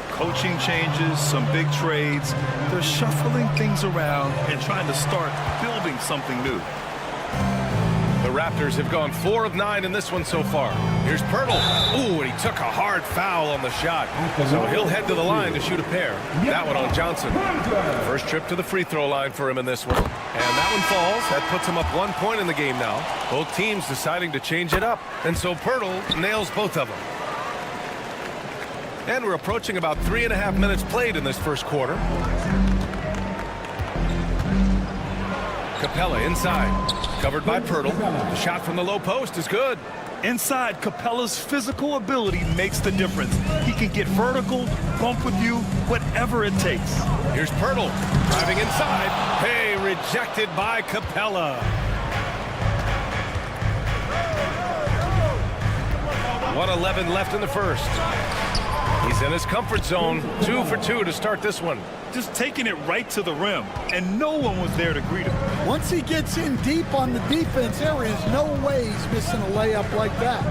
Coaching changes, some big trades. They're shuffling things around and trying to start building something new. The Raptors have gone 4 of 9 in this one so far. Here's Pirtle. Ooh, and he took a hard foul on the shot. So he'll head to the line to shoot a pair. That one on Johnson. First trip to the free throw line for him in this one. And that one falls. That puts him up 1 point in the game now. Both teams deciding to change it up. And so Pirtle nails both of them. And we're approaching about 3.5 minutes played in this first quarter. Capella inside. Covered by Pirtle. The shot from the low post is good. Inside, Capella's physical ability makes the difference. He can get vertical, bump with you, whatever it takes. Here's Pirtle driving inside. Hey, rejected by Capella. 1:11 left in the first. He's in his comfort zone. 2 for 2 to start this one. Just taking it right to the rim, and no one was there to greet him. Once he gets in deep on the defense, there is no way he's missing a layup like that.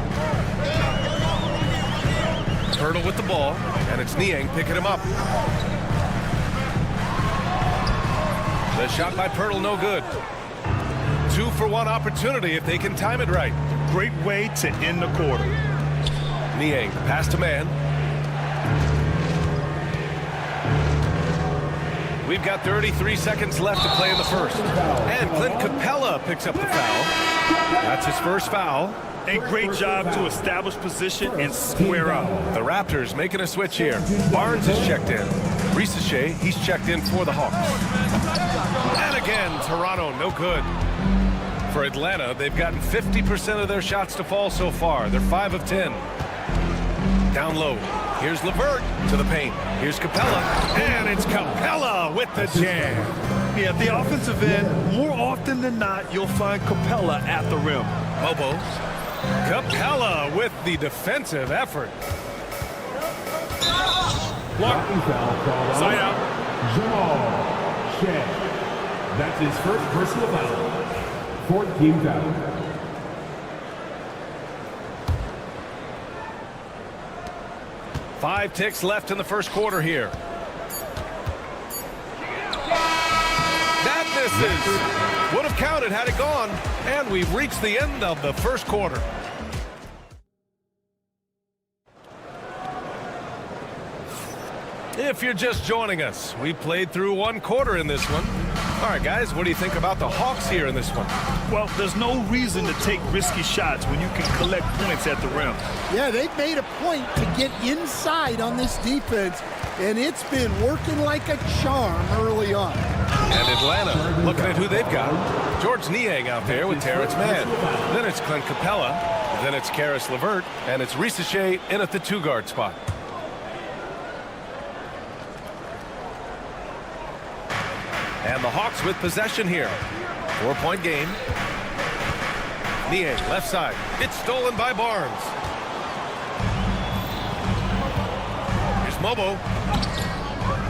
Pirtle with the ball, and it's Niang picking him up. The shot by Pirtle, no good. 2 for 1 opportunity if they can time it right. Great way to end the quarter. Niang, pass to man. We've got 33 seconds left to play in the first. And Clint Capella picks up the foul. That's his first foul. A great job to establish position and square up. The Raptors making a switch here. Barnes is checked in. Ricochet, he's checked in for the Hawks. And again, Toronto, no good. For Atlanta, they've gotten 50% of their shots to fall so far. They're 5 of 10. Down low. Here's LeVert to the paint. Here's Capella. And it's Capella with the jam. Yeah, at the offensive end, more often than not, you'll find Capella at the rim. Bobo. Capella with the defensive effort. Blocking foul called Side out. Jamal Shea. That's his first personal foul. 4th team foul. Five ticks left in the first quarter here. That misses. Would have counted had it gone. And we've reached the end of the first quarter. If you're just joining us, we played through 1 quarter in this one. All right, guys, what do you think about the Hawks here in this one? Well, there's no reason to take risky shots when you can collect points at the rim. Yeah, they've made a point to get inside on this defense, and it's been working like a charm early on. And Atlanta, looking at who they've got. George Niang out there with Terrence Mann. Then it's Clint Capella. Then it's Caris LeVert. And it's Ricochet in at the 2-guard spot. And the Hawks with possession here. 4-point game. Niang, left side. It's stolen by Barnes. Here's Mobo.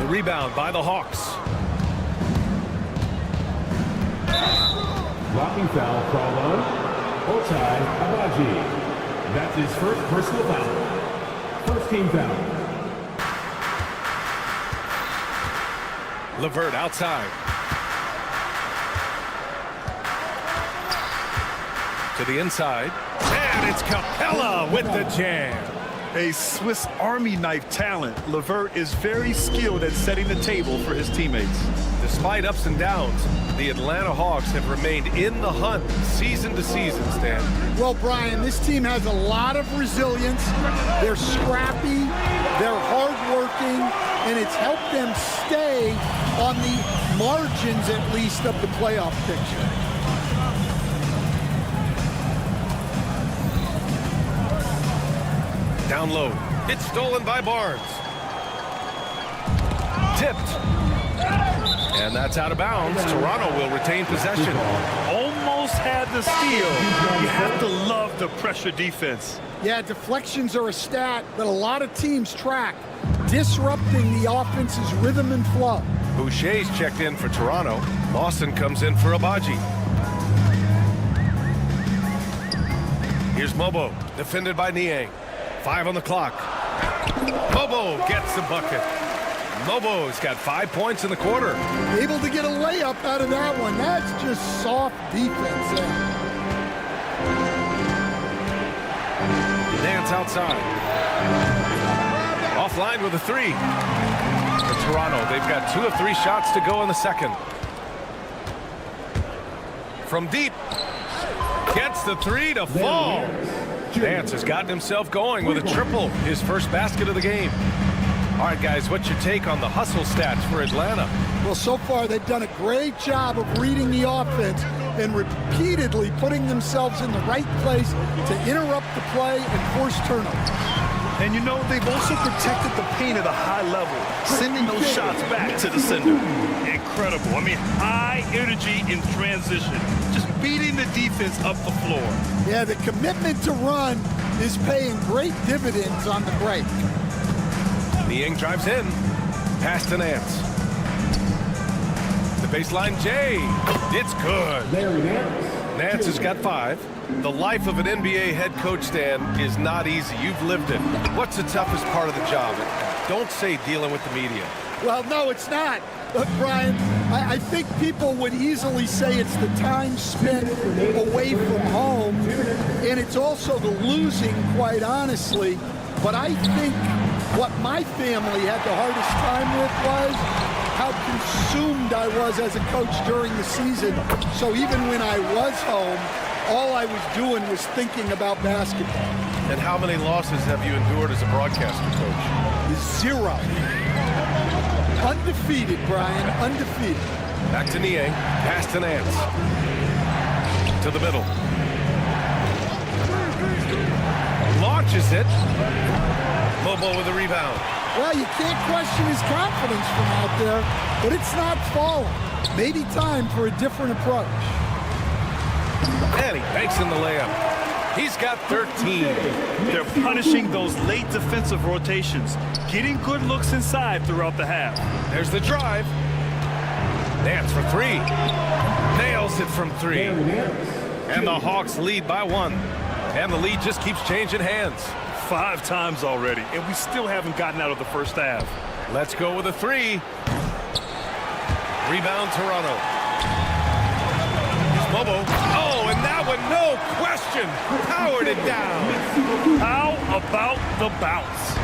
The rebound by the Hawks. Blocking foul called on Ochai Agbaji. That's his first personal foul. 1st team foul. LeVert outside. To the inside. And it's Capella with the jam. A Swiss Army knife talent, LeVert is very skilled at setting the table for his teammates. Despite ups and downs, the Atlanta Hawks have remained in the hunt season to season, Stan. Well, Brian, this team has a lot of resilience. They're scrappy, they're hardworking, and it's helped them stay on the margins, at least, of the playoff picture. Down low. It's stolen by Barnes. Tipped. And that's out of bounds. Toronto will retain possession. Almost had the steal. You have to love the pressure defense. Yeah, deflections are a stat that a lot of teams track, disrupting the offense's rhythm and flow. Boucher's checked in for Toronto. Lawson comes in for Agbaji. Here's Mobo, defended by Niang. 5 on the clock. Mobo gets the bucket. Mobo's got 5 points in the quarter. Able to get a layup out of that one. That's just soft defense there. Dance outside. Offline with a 3. For Toronto, they've got 2 of 3 shots to go in the second. From deep. Gets the 3 to fall. Dance has gotten himself going with a triple, his first basket of the game. All right, guys, what's your take on the hustle stats for Atlanta? Well, so far they've done a great job of reading the offense and repeatedly putting themselves in the right place to interrupt the play and force turnovers. And you know, they've also protected the paint at a high level, sending those shots back to the sender. Incredible. I mean, high energy in transition, just beating the defense up the floor. Yeah, the commitment to run is paying great dividends on the break. Niang drives in. Pass to Nance. The baseline J. It's good. Nance has got 5. The life of an NBA head coach, Stan, is not easy. You've lived it. What's the toughest part of the job? Don't say dealing with the media. Well, no, it's not. Look, Brian, I think people would easily say it's the time spent away from home, and it's also the losing, quite honestly. But I think what my family had the hardest time with was how consumed I was as a coach during the season. So even when I was home, all I was doing was thinking about basketball. And how many losses have you endured as a broadcaster, Coach? 0. Undefeated, Brian, undefeated. Back to Niang. Pass to Nance. To the middle. Launches it. Bobo with a rebound. Well, you can't question his confidence from out there, but it's not falling. Maybe time for a different approach. And he banks in the layup. He's got 13. They're punishing those late defensive rotations, getting good looks inside throughout the half. There's the drive. Nance for 3. Nails it from 3. And the Hawks lead by 1. And the lead just keeps changing hands. 5 times already, and we still haven't gotten out of the first half. Let's go with a 3. Rebound, Toronto. Here's Bobo. Oh, and that one, no question, powered it down. How about the bounce?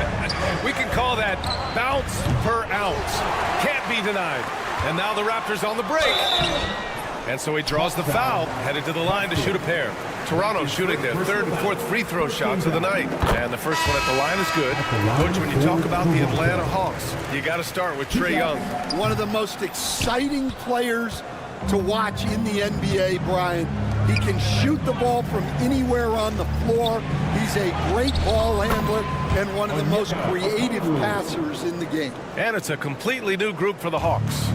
We can call that bounce per ounce. Can't be denied. And now the Raptors on the break. And so he draws the foul, headed to the line to shoot a pair. Toronto shooting their 3rd and 4th free throw shots of the night. And the first one at the line is good. Coach, when you talk about the Atlanta Hawks, you got to start with Trae Young. One of the most exciting players to watch in the NBA, Brian. He can shoot the ball from anywhere on the floor. He's a great ball handler and one of the most creative passers in the game. And it's a completely new group for the Hawks.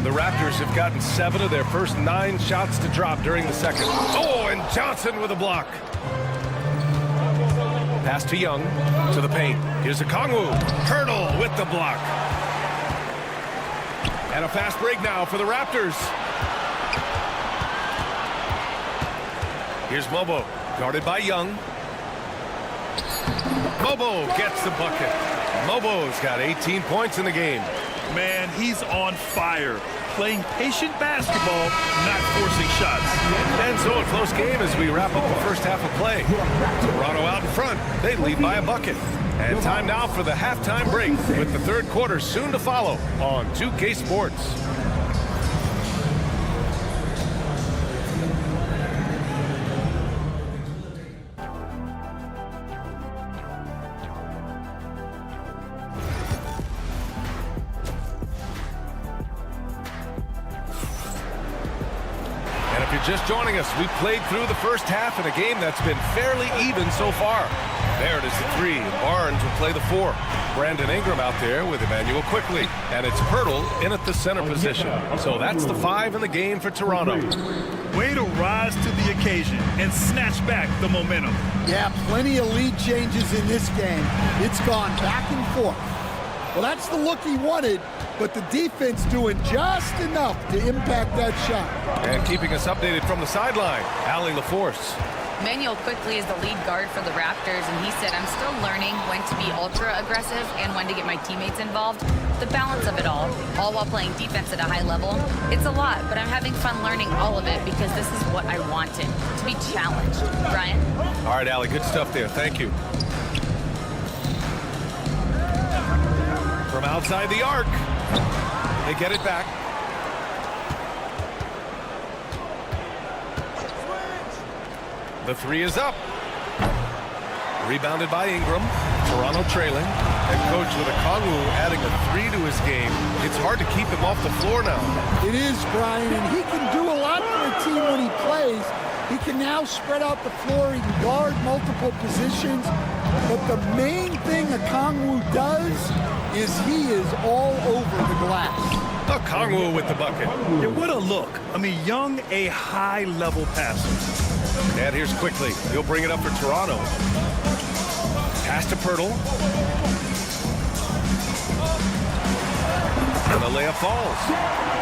The Raptors have gotten 7 of their first 9 shots to drop during the second. Oh, and Johnson with a block. Pass to Young, to the paint. Here's a Kongwu. Hurdle with the block. And a fast break now for the Raptors. Here's Mobo, guarded by Young. Mobo gets the bucket. Mobo's got 18 points in the game. Man, he's on fire. Playing patient basketball, not forcing shots. And so a close game as we wrap up the first half of play. Toronto out in front. They lead by a bucket. And time now for the halftime break with the 3rd quarter soon to follow on 2K Sports. Just joining us, we played through the first half in a game that's been fairly even so far. There it is, the 3. Barnes will play the 4. Brandon Ingram out there with Emmanuel Quickly. And it's Pirtle in at the center position. So that's the 5 in the game for Toronto. Way to rise to the occasion and snatch back the momentum. Yeah, plenty of lead changes in this game. It's gone back and forth. Well, that's the look he wanted, but the defense doing just enough to impact that shot. And keeping us updated from the sideline, Allie LaForce. Emmanuel Quickly is the lead guard for the Raptors, and he said, I'm still learning when to be ultra aggressive and when to get my teammates involved. The balance of it all while playing defense at a high level. It's a lot, but I'm having fun learning all of it because this is what I wanted, to be challenged. Brian? All right, Allie, good stuff there. Thank you. From outside the arc, they get it back. The 3 is up. Rebounded by Ingram. Toronto trailing. And coach with a Kongwu adding a 3 to his game. It's hard to keep him off the floor now. It is, Brian, and he can do a lot for a team when he plays, He can now spread out the floor. He can guard multiple positions. But the main thing Okongwu does is he is all over the glass. Okongwu with the bucket. Yeah, what a look. I mean, Young, a high-level passer. And here's Quickly. He'll bring it up for Toronto. Pass to Pirtle. And the layup falls.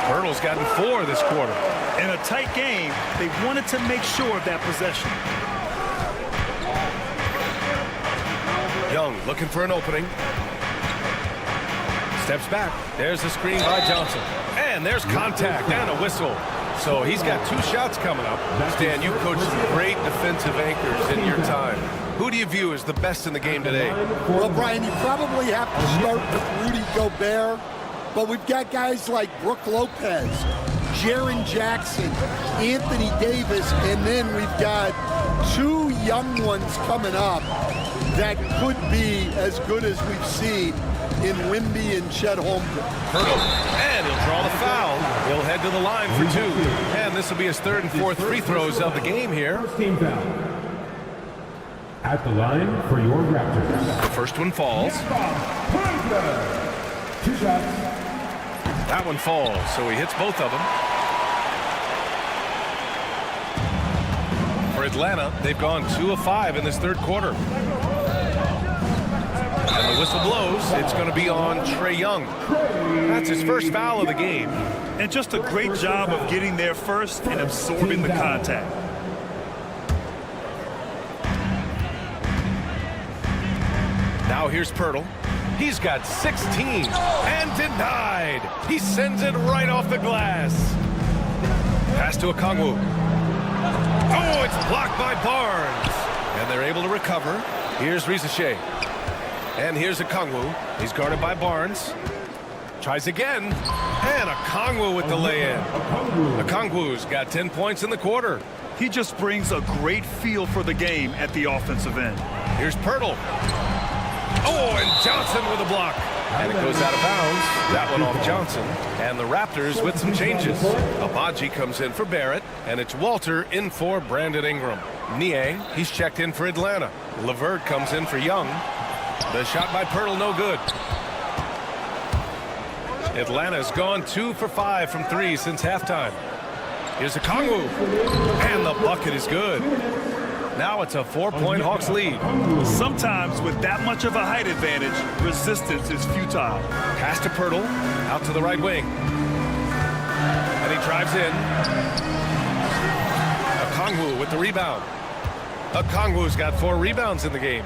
Pirtle's gotten 4 this quarter. In a tight game, they wanted to make sure of that possession. Young looking for an opening. Steps back. There's the screen by Johnson. And there's contact and a whistle. So he's got 2 shots coming up. Stan, you coached some great defensive anchors in your time. Who do you view as the best in the game today? Well, Brian, you probably have to start with Rudy Gobert, but we've got guys like Brook Lopez, Jaren Jackson, Anthony Davis, and then we've got 2 young ones coming up that could be as good as we've seen in Wimby and Chet Holmgren. Pirtle, and he'll draw the foul. He'll head to the line for 2. And this will be his 3rd and 4th free throws of the game here. First team foul. At the line for your Raptors. The first one falls. 2 shots. That one falls, so he hits both of them. For Atlanta, they've gone 2 of 5 in this 3rd quarter. And the whistle blows. It's going to be on Trae Young. That's his first foul of the game. And just a great job of getting there first and absorbing the contact. Now here's Pirtle. He's got 16 and denied. He sends it right off the glass. Pass to Okongwu. Oh, it's blocked by Barnes. And they're able to recover. Here's Rizachet. And here's Okongwu. He's guarded by Barnes. Tries again. And Okongwu with the lay-in. Okongwu's got 10 points in the quarter. He just brings a great feel for the game at the offensive end. Here's Pirtle. Oh, and Johnson with a block. And it goes out of bounds. That one off Johnson. And the Raptors with some changes. Abaji comes in for Barrett. And it's Walter in for Brandon Ingram. Niang, he's checked in for Atlanta. LeVert comes in for Young. The shot by Pirtle, no good. Atlanta's gone 2 for 5 from 3 since halftime. Here's Okongwu. And the bucket is good. Now it's a 4-point Hawks lead. Sometimes with that much of a height advantage, resistance is futile. Pass to Pirtle, out to the right wing. And he drives in. Okongwu with the rebound. Okongwu's got 4 rebounds in the game.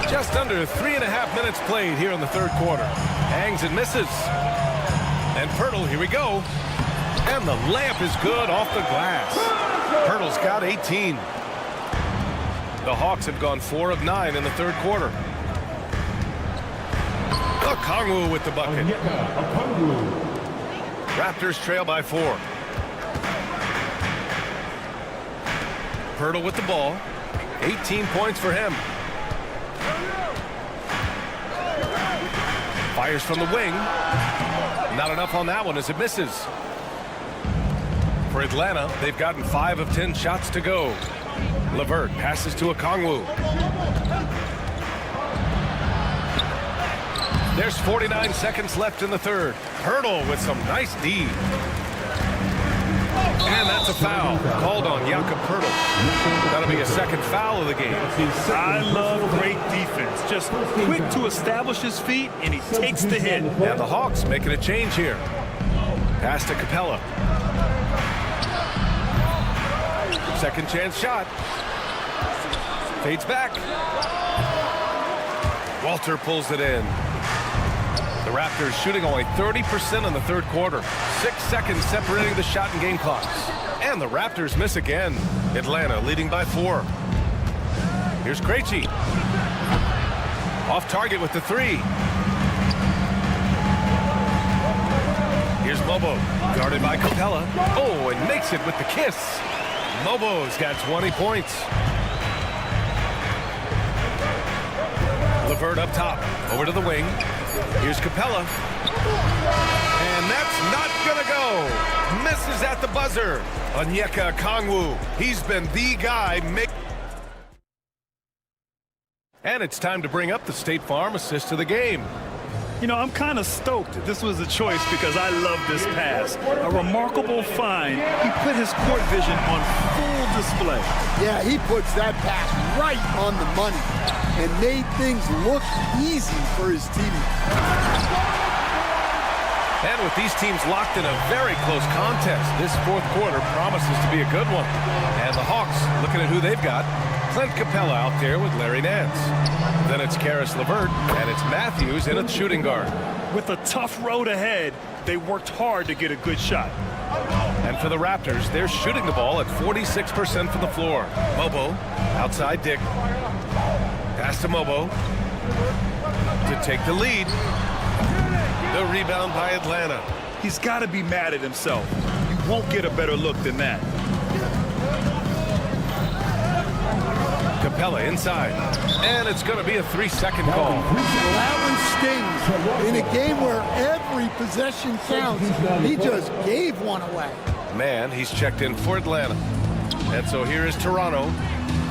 Just under 3.5 minutes played here in the 3rd quarter. Hangs and misses. And Pirtle, here we go. And the layup is good off the glass. Pirtle's got 18. The Hawks have gone 4 of 9 in the 3rd quarter. Okongwu with the bucket. Raptors trail by 4. Pirtle with the ball. 18 points for him. Fires from the wing. Not enough on that one as it misses. For Atlanta, they've gotten 5 of 10 shots to go. LeVert passes to Okongwu. There's 49 seconds left in the 3rd. Pirtle with some nice D. And that's a foul called on Jakob Pirtle. That'll be a 2nd foul of the game. I love great defense. Just quick to establish his feet, and he takes the hit. And the Hawks making a change here. Pass to Capella. Second chance shot. Fades back. Walter pulls it in. The Raptors shooting only 30% in the 3rd quarter. 6 seconds separating the shot and game clocks. And the Raptors miss again. Atlanta leading by 4. Here's Krejci. Off target with the 3. Here's Mobo. Guarded by Capella. Oh, and makes it with the kiss. Mobo's got 20 points. LeVert up top. Over to the wing. Here's Capella. And that's not going to go. misses at the buzzer. Onyeka Okongwu, he's been the guy. And it's time to bring up the State Farm assist of the game. You know, I'm kind of stoked this was a choice because I love this pass. A remarkable find. He put his court vision on full display. Yeah, he puts that pass right on the money and made things look easy for his teammates. And with these teams locked in a very close contest, this fourth quarter promises to be a good one. And the Hawks, looking at who they've got, Clint Capella out there with Larry Nance. Then it's Karis LeVert, and it's Matthews in at shooting guard. With a tough road ahead, they worked hard to get a good shot. And for the Raptors, they're shooting the ball at 46% from the floor. Mobo, outside Dick. Pass to Mobo to take the lead. The rebound by Atlanta. He's got to be mad at himself. You won't get a better look than that. Capella inside. And it's going to be a 3-second call. Well, that one stings. In a game where every possession counts, he just gave one away. Man, he's checked in for Atlanta. And so here is Toronto,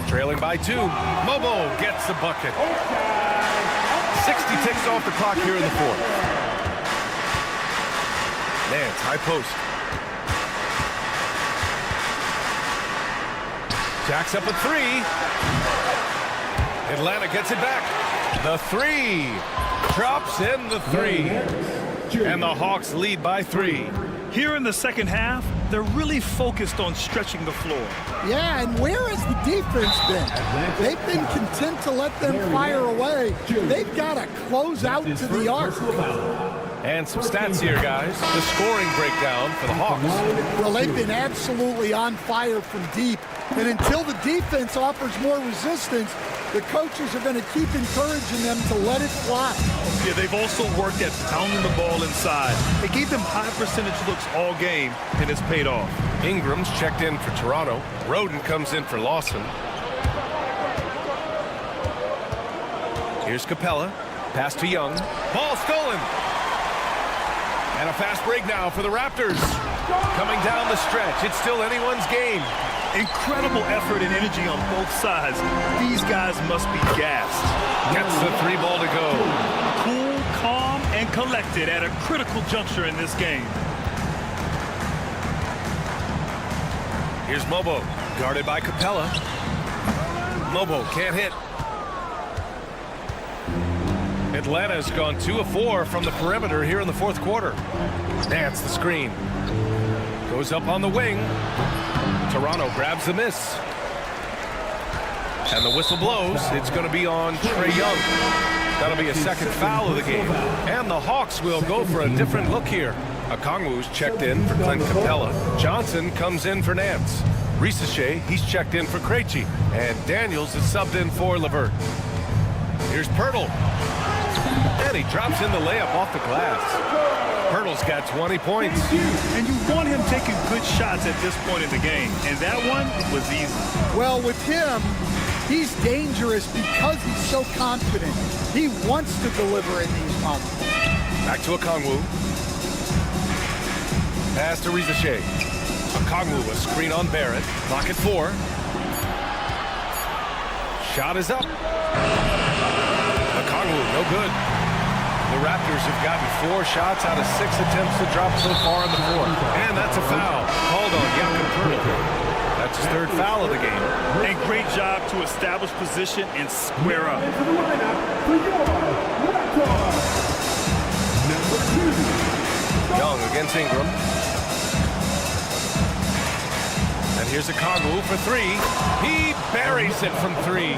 trailing by 2. Mobo gets the bucket. 60 ticks off the clock here in the fourth. Nance, high post. Jacks up a 3. Atlanta gets it back. The 3. Drops in the 3. And the Hawks lead by 3. Here in the second half, they're really focused on stretching the floor. Yeah, and where has the defense been? They've been content to let them fire away. They've got to close out to the arc. And some stats here, guys. The scoring breakdown for the Hawks. Well, they've been absolutely on fire from deep. And until the defense offers more resistance, the coaches are going to keep encouraging them to let it fly. Yeah, they've also worked at pounding the ball inside. They gave them high percentage looks all game, and it's paid off. Ingram's checked in for Toronto. Roden comes in for Lawson. Here's Capella. Pass to Young. Ball stolen. And a fast break now for the Raptors. Coming down the stretch. It's still anyone's game. Incredible effort and energy on both sides. These guys must be gassed. Gets the 3 ball to go. Cool, calm, and collected at a critical juncture in this game. Here's Mobo, guarded by Capella. Mobo can't hit. Atlanta's gone 2 of 4 from the perimeter here in the fourth quarter. Nance the screen. Goes up on the wing. Toronto grabs the miss. And the whistle blows. It's going to be on Trae Young. That'll be a second foul of the game. And the Hawks will go for a different look here. Okongwu's checked in for Clint Capella. Johnson comes in for Nance. Risache, he's checked in for Krejci. And Daniels is subbed in for LeVert. Here's Pirtle. And he drops in the layup off the glass. Pirtle's got 20 points. And you want him taking good shots at this point in the game. And that one was easy. Well, with him, he's dangerous because he's so confident. He wants to deliver in these moments. Back to Okongwu. Pass to Risache. Okongwu, a screen on Barrett. Clock at 4. Shot is up. Okongwu, no good. The Raptors have gotten 4 shots out of 6 attempts to drop so far in the fourth. And that's a foul. Called on Jakob Poeltl. That's his 3rd foul of the game. And great job to establish position and square up. Young against Ingram. And here's Okongwu for 3. He buries it from 3.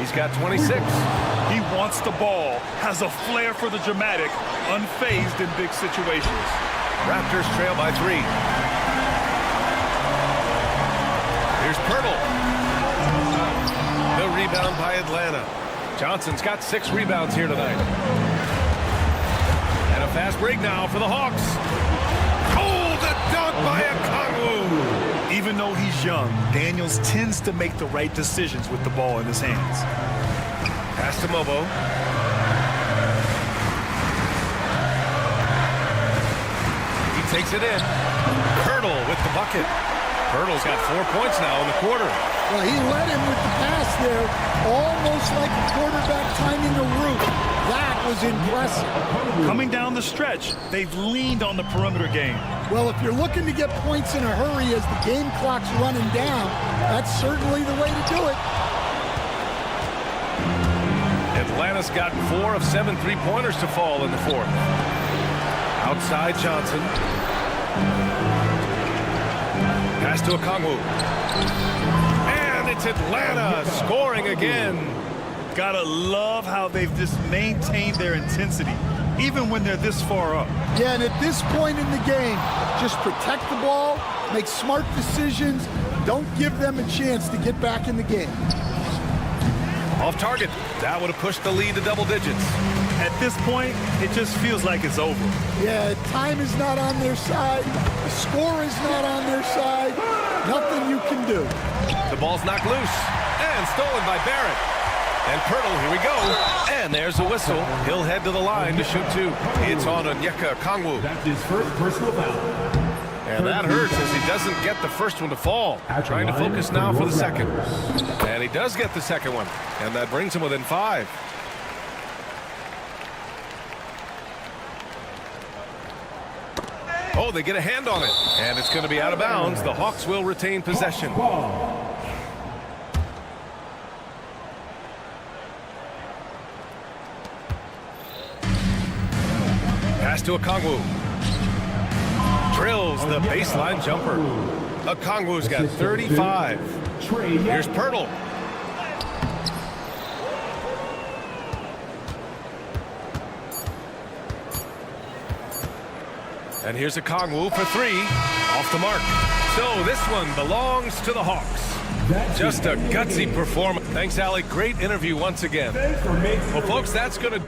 He's got 26. He wants the ball, has a flair for the dramatic, unfazed in big situations. Raptors trail by 3. Here's Pirtle. The rebound by Atlanta. Johnson's got 6 rebounds here tonight. And a fast break now for the Hawks. Oh, the dunk by Okongwu. Even though he's young, Daniels tends to make the right decisions with the ball in his hands. Pass to Mobo. He takes it in. with the bucket. Pirtle's got 4 points now in the quarter. Well, he led him with the pass there, almost like a quarterback timing a route. That was impressive. Coming down the stretch, they've leaned on the perimeter game. Well, if you're looking to get points in a hurry as the game clock's running down, that's certainly the way to do it. Atlanta's got 4 of 7 3-pointers to fall in the fourth. Outside Johnson. Pass to Okongwu. And it's Atlanta scoring again. Gotta love how they've just maintained their intensity, even when they're this far up. Yeah, and at this point in the game, just protect the ball, make smart decisions, don't give them a chance to get back in the game. Off target. That would have pushed the lead to double digits. At this point, it just feels like it's over. Yeah, time is not on their side. The score is not on their side. Nothing you can do. The ball's knocked loose and stolen by Barrett. And Pirtle, here we go. And there's a whistle. He'll head to the line to shoot 2. It's on Onyeka Okongwu. That's his first personal foul. And that hurts as he doesn't get the first one to fall. Trying to focus now for the second. And he does get the second one. And that brings him within 5. Oh, they get a hand on it. And it's going to be out of bounds. The Hawks will retain possession. Pass to Okongwu. Drills the baseline jumper. Okongwu's got 35. Here's Pirtle. And here's Okongwu for 3. Off the mark. So this one belongs to the Hawks. Just a gutsy performance. Thanks, Allie. Great interview once again. Well, folks, that's going to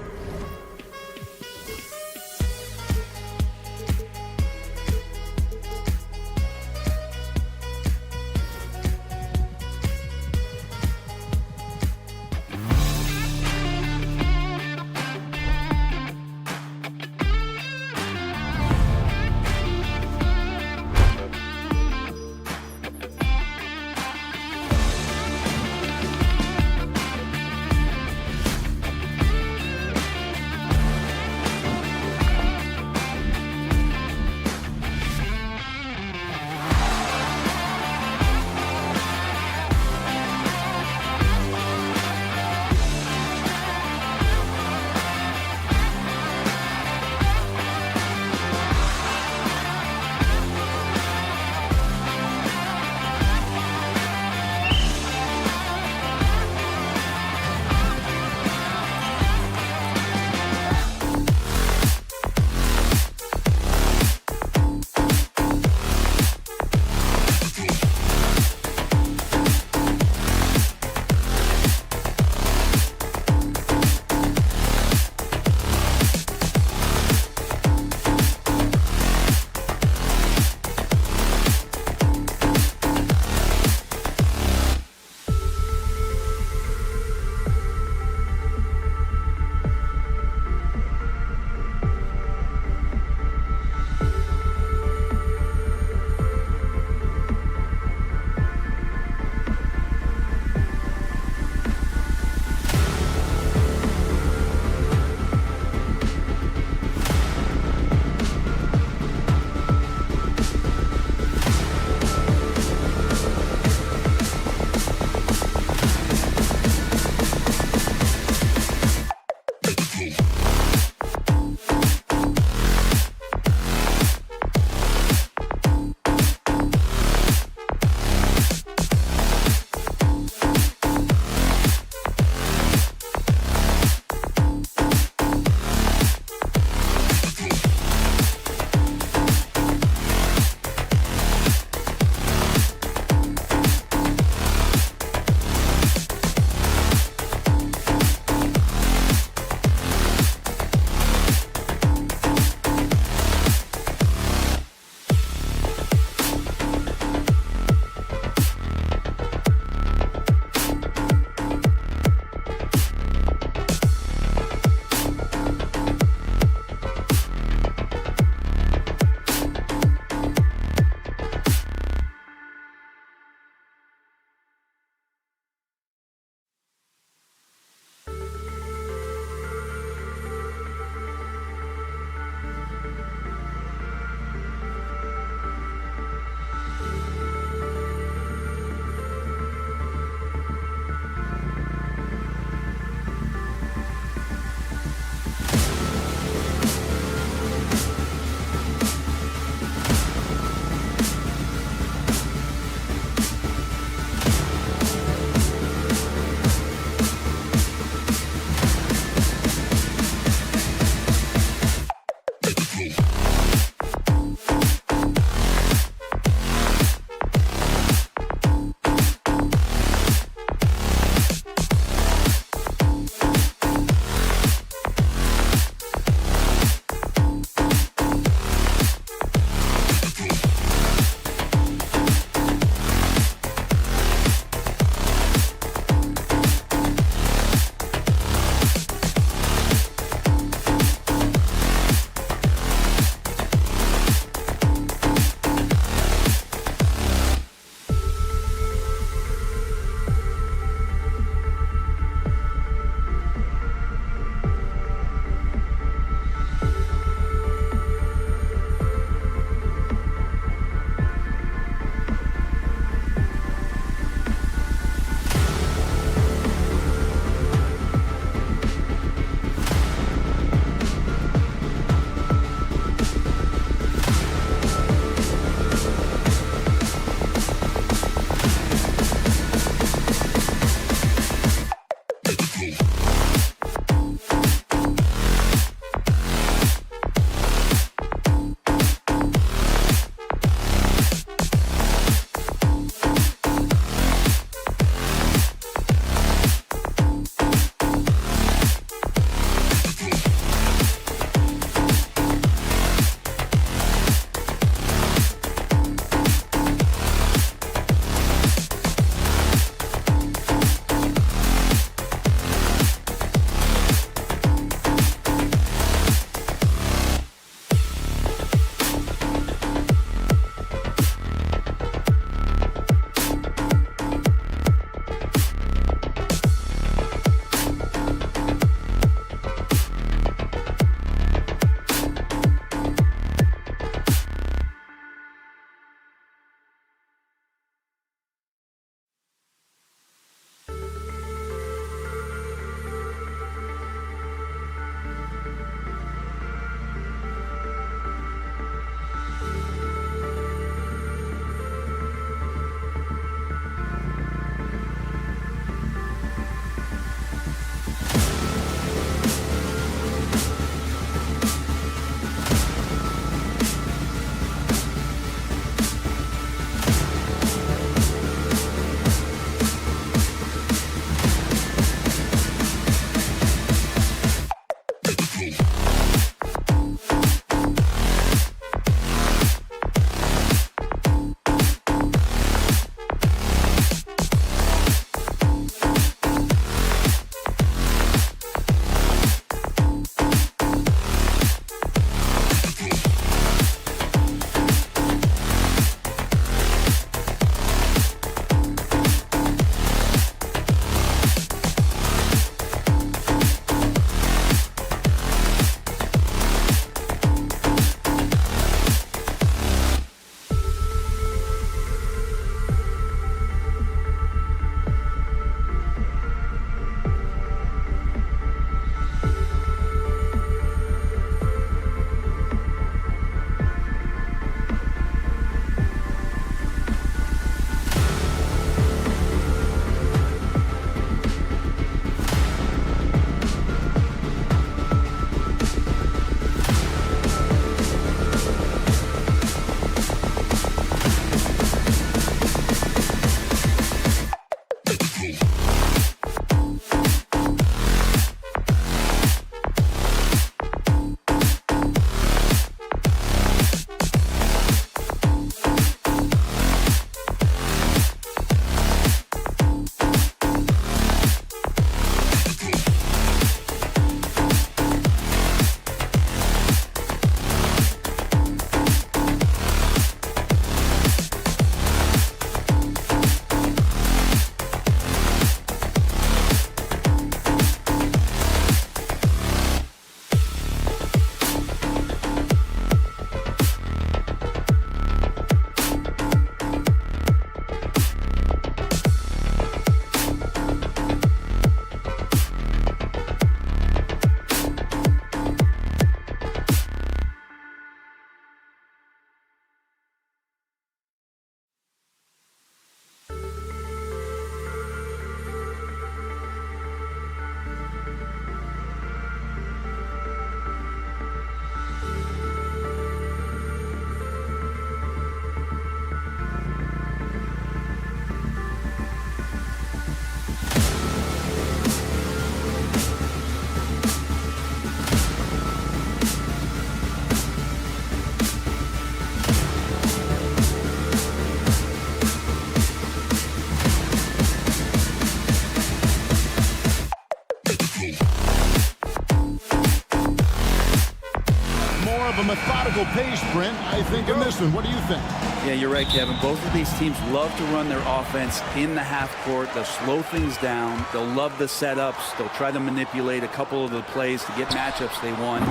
physical pace, Brent, I think, in this one. What do you think? Yeah, you're right, Kevin. Both of these teams love to run their offense in the half court. They'll slow things down. They'll love the setups. They'll try to manipulate a couple of the plays to get matchups they want.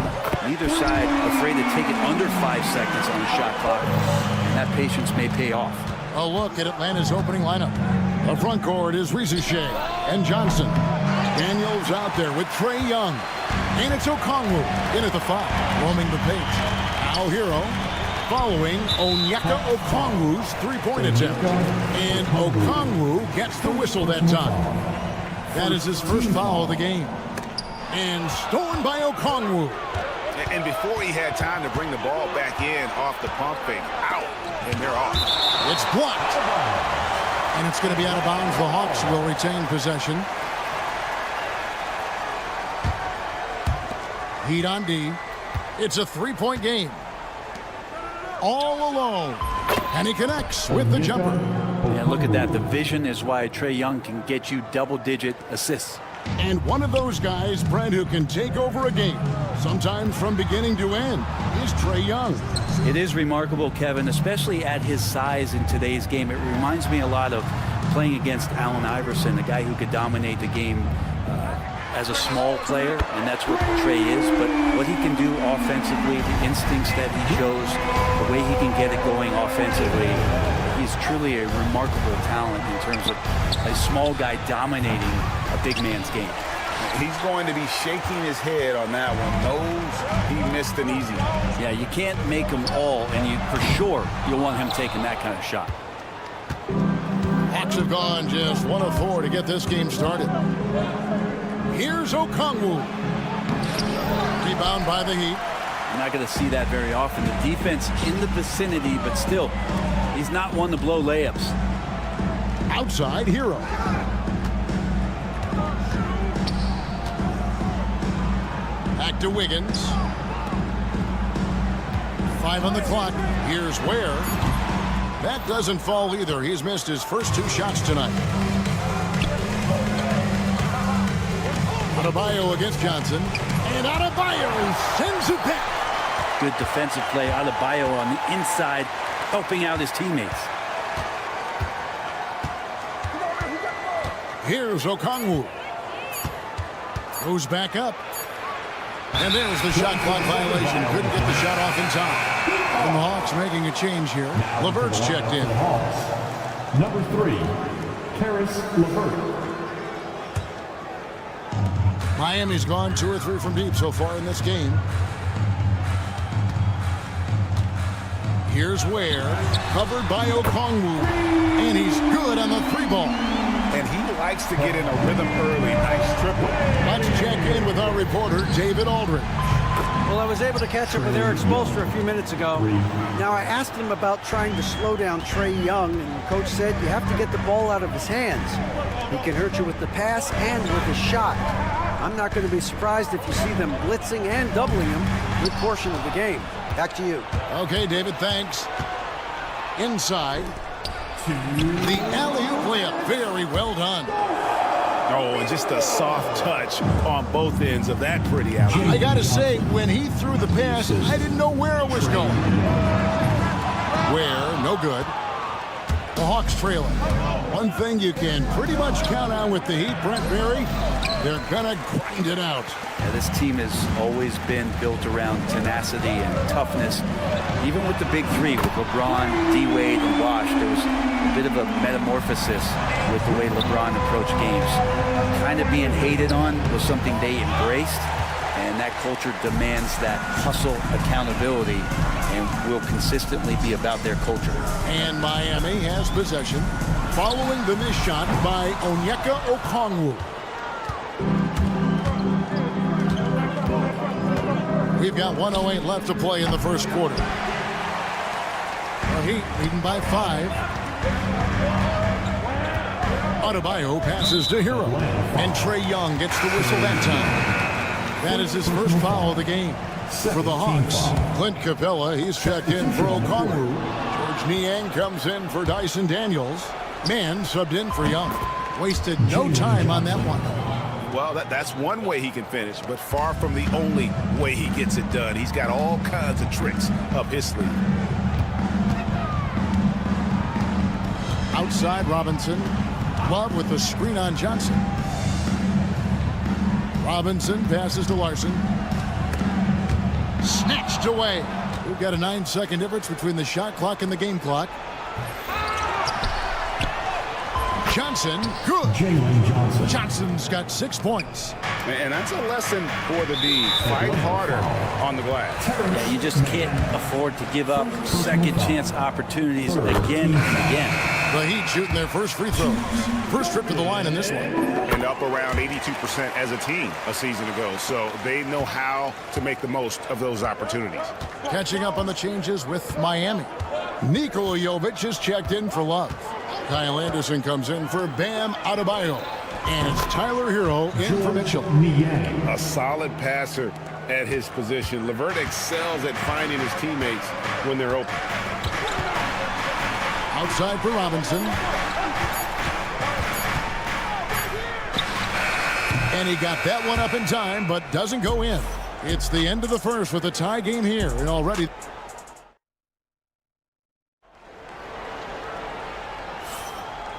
Neither side afraid to take it under 5 seconds on the shot clock. And that patience may pay off. A look at Atlanta's opening lineup. The front court is Rizushea and Johnson. Daniels out there with Trae Young. And it's Okongwu in at the 5, roaming the paint. Now Hero following Onyeka Okongwu's three-point attempt. And Okongwu gets the whistle that time. That is his first foul of the game. And stolen by Okongwu. And before he had time to bring the ball back in off the pump fake, out, and they're off. It's blocked. And it's going to be out of bounds. The Hawks will retain possession. Heat on D. It's a three-point game. All alone. And he connects with the jumper. And look at that. The vision is why Trae Young can get you double-digit assists. And one of those guys, Brent, who can take over a game, sometimes from beginning to end, is Trae Young. It is remarkable, Kevin, especially at his size in today's game. It reminds me a lot of playing against Allen Iverson, a guy who could dominate the game as a small player, and that's what Trae is. But what he can do offensively, the instincts that he shows, the way he can get it going offensively, he's truly a remarkable talent in terms of a small guy dominating a big man's game. He's going to be shaking his head on that one. Knows he missed an easy one. Yeah, you can't make them all, and for sure you'll want him taking that kind of shot. Hawks have gone just 1 of 4 to get this game started. Here's Okongwu. Rebound by the Heat. You're not going to see that very often. The defense in the vicinity, but still, he's not one to blow layups. Outside Hero. Back to Wiggins. 5 on the clock. Here's Ware. That doesn't fall either. He's missed his first 2 shots tonight. Adebayo against Johnson. And Adebayo sends it back. Good defensive play. Adebayo on the inside, helping out his teammates. Here's Okongwu. Goes back up. And there's the shot clock violation. Couldn't get the shot off in time. And the Hawks making a change here. LeVert's checked in. Number 3, Karis LeVert. Miami's gone 2 or 3 from deep so far in this game. Here's Ware, covered by Okongwu, and he's good on the 3 ball. And he likes to get in a rhythm early. Nice triple. Let's check in with our reporter, David Aldridge. Well, I was able to catch up with Eric Spoelstra a few minutes ago. Now, I asked him about trying to slow down Trae Young, and the coach said you have to get the ball out of his hands. He can hurt you with the pass and with his shot. I'm not going to be surprised if you see them blitzing and doubling him a good portion of the game. Back to you. Okay, David, thanks. Inside. The alley-oop layup. Very well done. Oh, and just a soft touch on both ends of that pretty alley. I got to say, when he threw the pass, I didn't know where it was going. Where, no good. The Hawks trailing. One thing you can pretty much count on with the Heat, Brent Berry, they're going to grind it out. Yeah, this team has always been built around tenacity and toughness. Even with the big 3, with LeBron, D-Wade, and Bosh, there was a bit of a metamorphosis with the way LeBron approached games. Kind of being hated on was something they embraced, and that culture demands that hustle accountability and will consistently be about their culture. And Miami has possession following the missed shot by Onyeka Okongwu. We've got 1:08 left to play in the first quarter. The Heat leading by 5. Adebayo passes to Hero. And Trae Young gets the whistle that time. That is his first foul of the game. For the Hawks, Clint Capella, he's checked in for Okongwu. George Niang comes in for Dyson Daniels. Mann subbed in for Young. Wasted no time on that one. Well, that's one way he can finish, but far from the only way he gets it done. He's got all kinds of tricks up his sleeve. Outside Robinson. Love with the screen on Johnson. Robinson passes to Larson. Snatched away. We've got a 9-second difference between the shot clock and the game clock. Johnson, good. Jalen Johnson. Johnson's got 6 points. And that's a lesson for the D. Fight harder on the glass. Yeah, you just can't afford to give up second chance opportunities again and again. The Heat shooting their first free throws. First trip to the line in this one. And up around 82% as a team a season ago. So they know how to make the most of those opportunities. Catching up on the changes with Miami. Nikola Jovic is checked in for Love. Kyle Anderson comes in for Bam Adebayo. And it's Tyler Hero in for Mitchell. A solid passer at his position. LeVert excels at finding his teammates when they're open. Outside for Robinson. And he got that one up in time, but doesn't go in. It's the end of the first with a tie game here, and already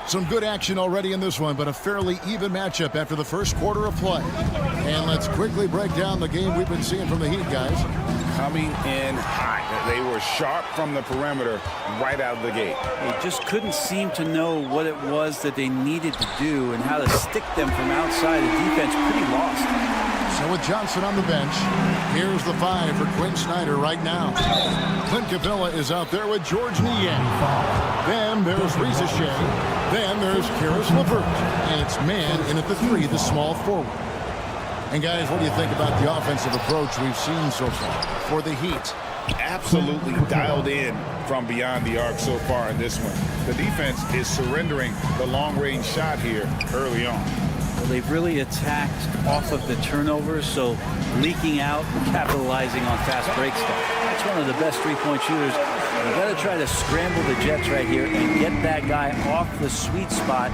some good action already in this one, but a fairly even matchup after the first quarter of play. And let's quickly break down the game we've been seeing from the Heat, guys. Coming in hot. They were sharp from the perimeter right out of the gate. They just couldn't seem to know what it was that they needed to do and how to stick them from outside. The defense pretty lost. So with Johnson on the bench, here's the 5 for Quinn Snyder right now. Clint Capella is out there with George Niang. Then there's Risa Shea. Then there's Karis LeVert. And it's man in at the 3, the small forward. And guys, what do you think about the offensive approach we've seen so far for the Heat? Absolutely dialed in from beyond the arc so far in this one. The defense is surrendering the long-range shot here early on. Well, they've really attacked off of the turnovers, so leaking out and capitalizing on fast break stuff. That's one of the best three-point shooters. You got to try to scramble the Jets right here and get that guy off the sweet spot.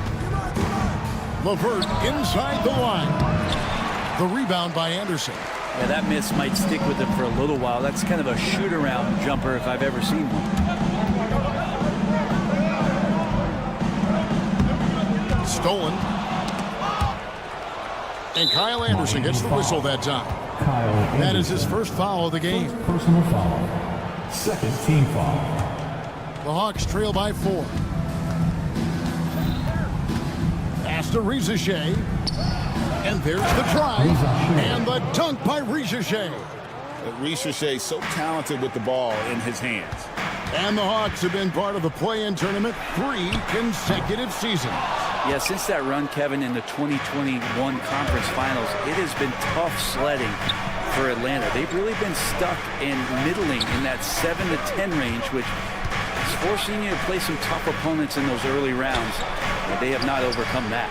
LeVert inside the line. The rebound by Anderson. Yeah, that miss might stick with him for a little while. That's kind of a shoot-around jumper if I've ever seen one. Stolen. And Kyle Anderson gets the whistle that time. That is his first foul of the game. Personal foul. Second team foul. The Hawks trail by 4. Pass to Risa Shea. And there's the drive. And the dunk by Risa Shea. Risa Shea so talented with the ball in his hands. And the Hawks have been part of the play-in tournament 3 consecutive seasons. Yeah, since that run, Kevin, in the 2021 conference finals, it has been tough sledding for Atlanta. They've really been stuck in middling in that 7 to 10 range, which is forcing you to play some tough opponents in those early rounds. They have not overcome that.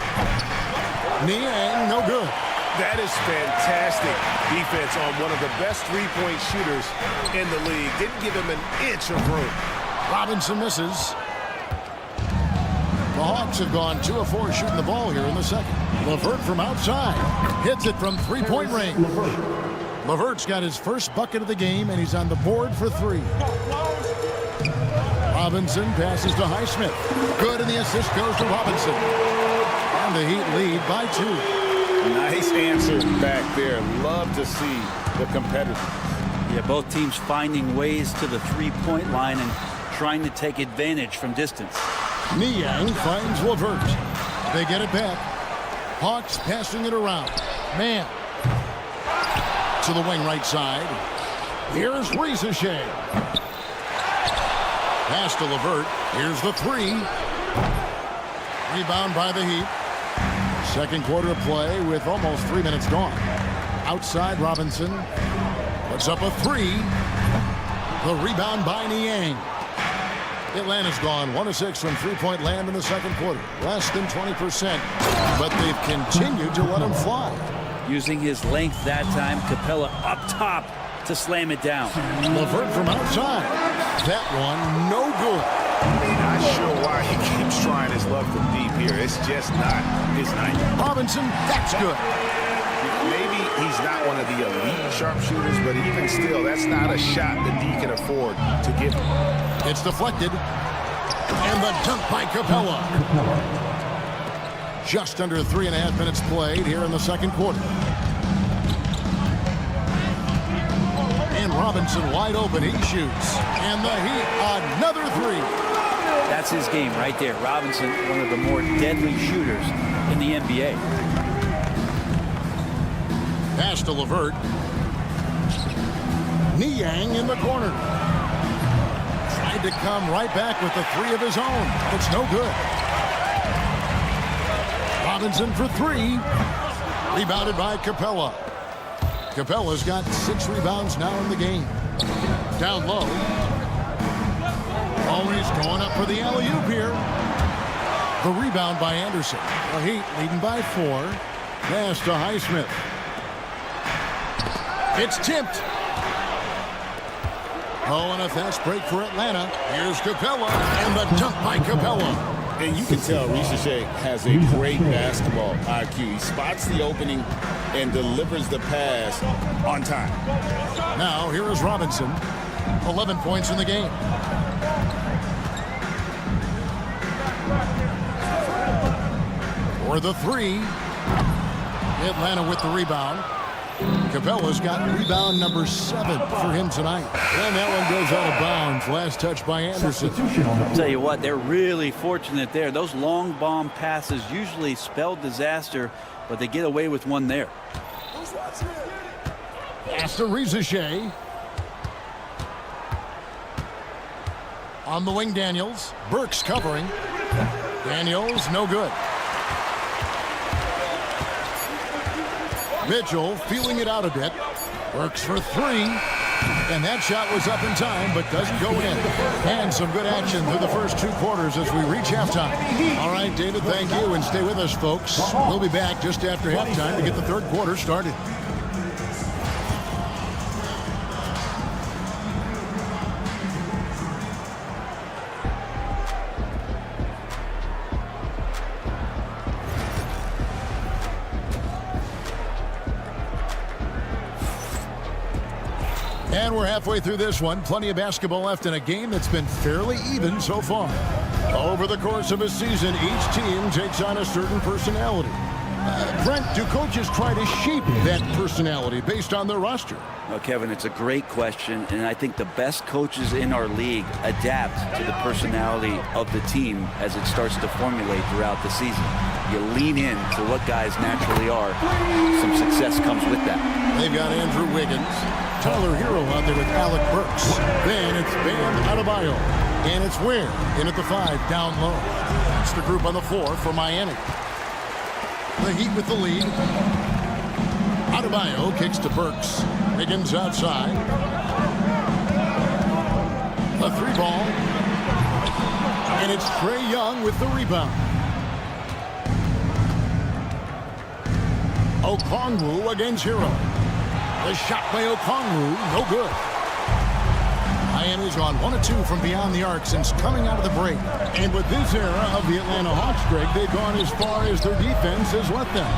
Niang, no good. That is fantastic defense on one of the best three-point shooters in the league. Didn't give him an inch of room. Robinson misses. The Hawks have gone 2 of 4 shooting the ball here in the second. LeVert from outside. Hits it from three-point range. LeVert's got his first bucket of the game, and he's on the board for 3. Robinson passes to Highsmith. Good, and the assist goes to Robinson. And the Heat lead by 2. Nice answer back there. Love to see the competitors. Yeah, both teams finding ways to the three-point line and trying to take advantage from distance. Niang finds LeVert. They get it back. Hawks passing it around. Man. To the wing right side. Here's Risa Shea. Pass to LeVert. Here's the 3. Rebound by the Heat. Second quarter of play with almost 3 minutes gone. Outside Robinson. Puts up a 3. The rebound by Niang. Atlanta's gone 1 of 6 from three-point land in the second quarter. Less than 20%. But they've continued to let him fly. Using his length that time, Capella up top to slam it down. LeVert from outside. That one no good. Not sure why he keeps trying his flood from deep here. It's just not his night. Robinson, that's good. Maybe he's not one of the elite sharpshooters, but even still, that's not a shot that he can afford to give him. It's deflected. And the dunk by Capella. Just under 3.5 minutes played here in the second quarter. And Robinson wide open. He shoots. And the Heat, another three. That's his game right there. Robinson, one of the more deadly shooters in the NBA. Pass to LeVert. Niang in the corner. Tried to come right back with the three of his own. It's no good. Robinson for three. Rebounded by Capella. Capella's got 6 rebounds now in the game. Down low. Always going up for the alley-oop here. The rebound by Anderson. The Heat leading by 4. Pass to Highsmith. It's tipped. Oh, and a fast break for Atlanta. Here's Capella, and the dunk by Capella. And you can tell Ricochet has a great basketball IQ. He spots the opening and delivers the pass on time. Now, here is Robinson. 11 points in the game. For the three. Atlanta with the rebound. Capella's got rebound number 7 for him tonight. And that one goes out of bounds. Last touch by Anderson. I'll tell you what, they're really fortunate there. Those long bomb passes usually spell disaster, but they get away with one there. Pass to Ricochet. On the wing, Daniels. Burks covering. Daniels, no good. Mitchell feeling it out a bit. Works for 3. And that shot was up in time, but doesn't go in. And some good action through the first 2 quarters as we reach halftime. All right, David, thank you. And stay with us, folks. We'll be back just after halftime to get the third quarter started. And we're halfway through this one. Plenty of basketball left in a game that's been fairly even so far. Over the course of a season, each team takes on a certain personality. Brent, do coaches try to shape that personality based on their roster? Well, Kevin, it's a great question, and I think the best coaches in our league adapt to the personality of the team as it starts to formulate throughout the season. You lean in to what guys naturally are. Some success comes with that. They've got Andrew Wiggins, Tyler Hero out there with Alec Burks. Then it's Bam Adebayo. And it's Ware in at the 5, down low. That's the group on the 4 for Miami. The Heat with the lead. Adebayo kicks to Burks. Wiggins outside. A 3-ball. And it's Trae Young with the rebound. Okongwu against Hero. The shot by Okongwu, no good. Miami's gone 1 of 2 from beyond the arc since coming out of the break. And with this era of the Atlanta Hawks, Greg, they've gone as far as their defense has let them.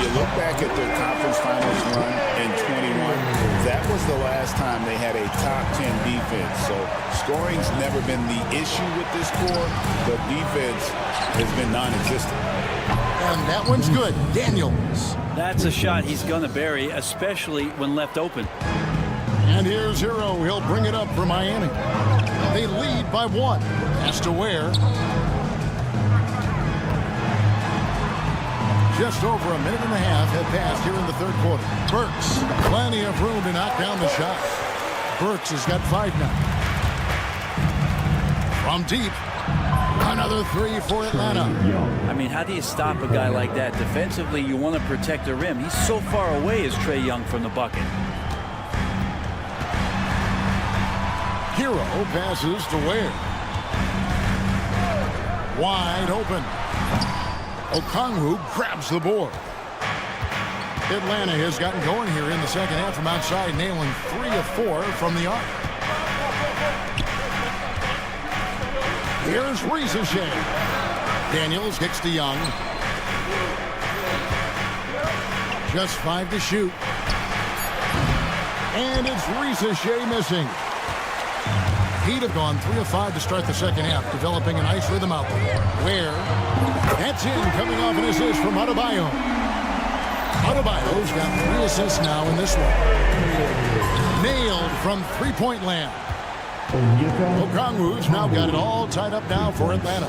You look back at their conference finals run in 21. That was the last time they had a top 10 defense. So scoring's never been the issue with this core, but defense has been non-existent. And that one's good. Daniels. That's a shot he's going to bury, especially when left open. And here's Hero. He'll bring it up for Miami. They lead by 1. Pass to Ware. Just over a minute and a half have passed here in the third quarter. Burks, plenty of room to knock down the shot. Burks has got 5 now. From deep, another 3 for Atlanta. I mean, how do you stop a guy like that? Defensively, you want to protect the rim. He's so far away as Trae Young from the bucket. Hero passes to Ware. Wide open. Okongwu grabs the board. Atlanta has gotten going here in the second half from outside, nailing 3 of 4 from the arc. Here's Ricochet. Daniels kicks to Young. Just 5 to shoot. And it's Ricochet missing. He'd have gone 3 of 5 to start the second half, developing a nice rhythm out there. Where? That's in, coming off an assist from Adebayo. Adebayo's got 3 assists now in this one. Nailed from three-point land. Okongwu's now got it all tied up now for Atlanta.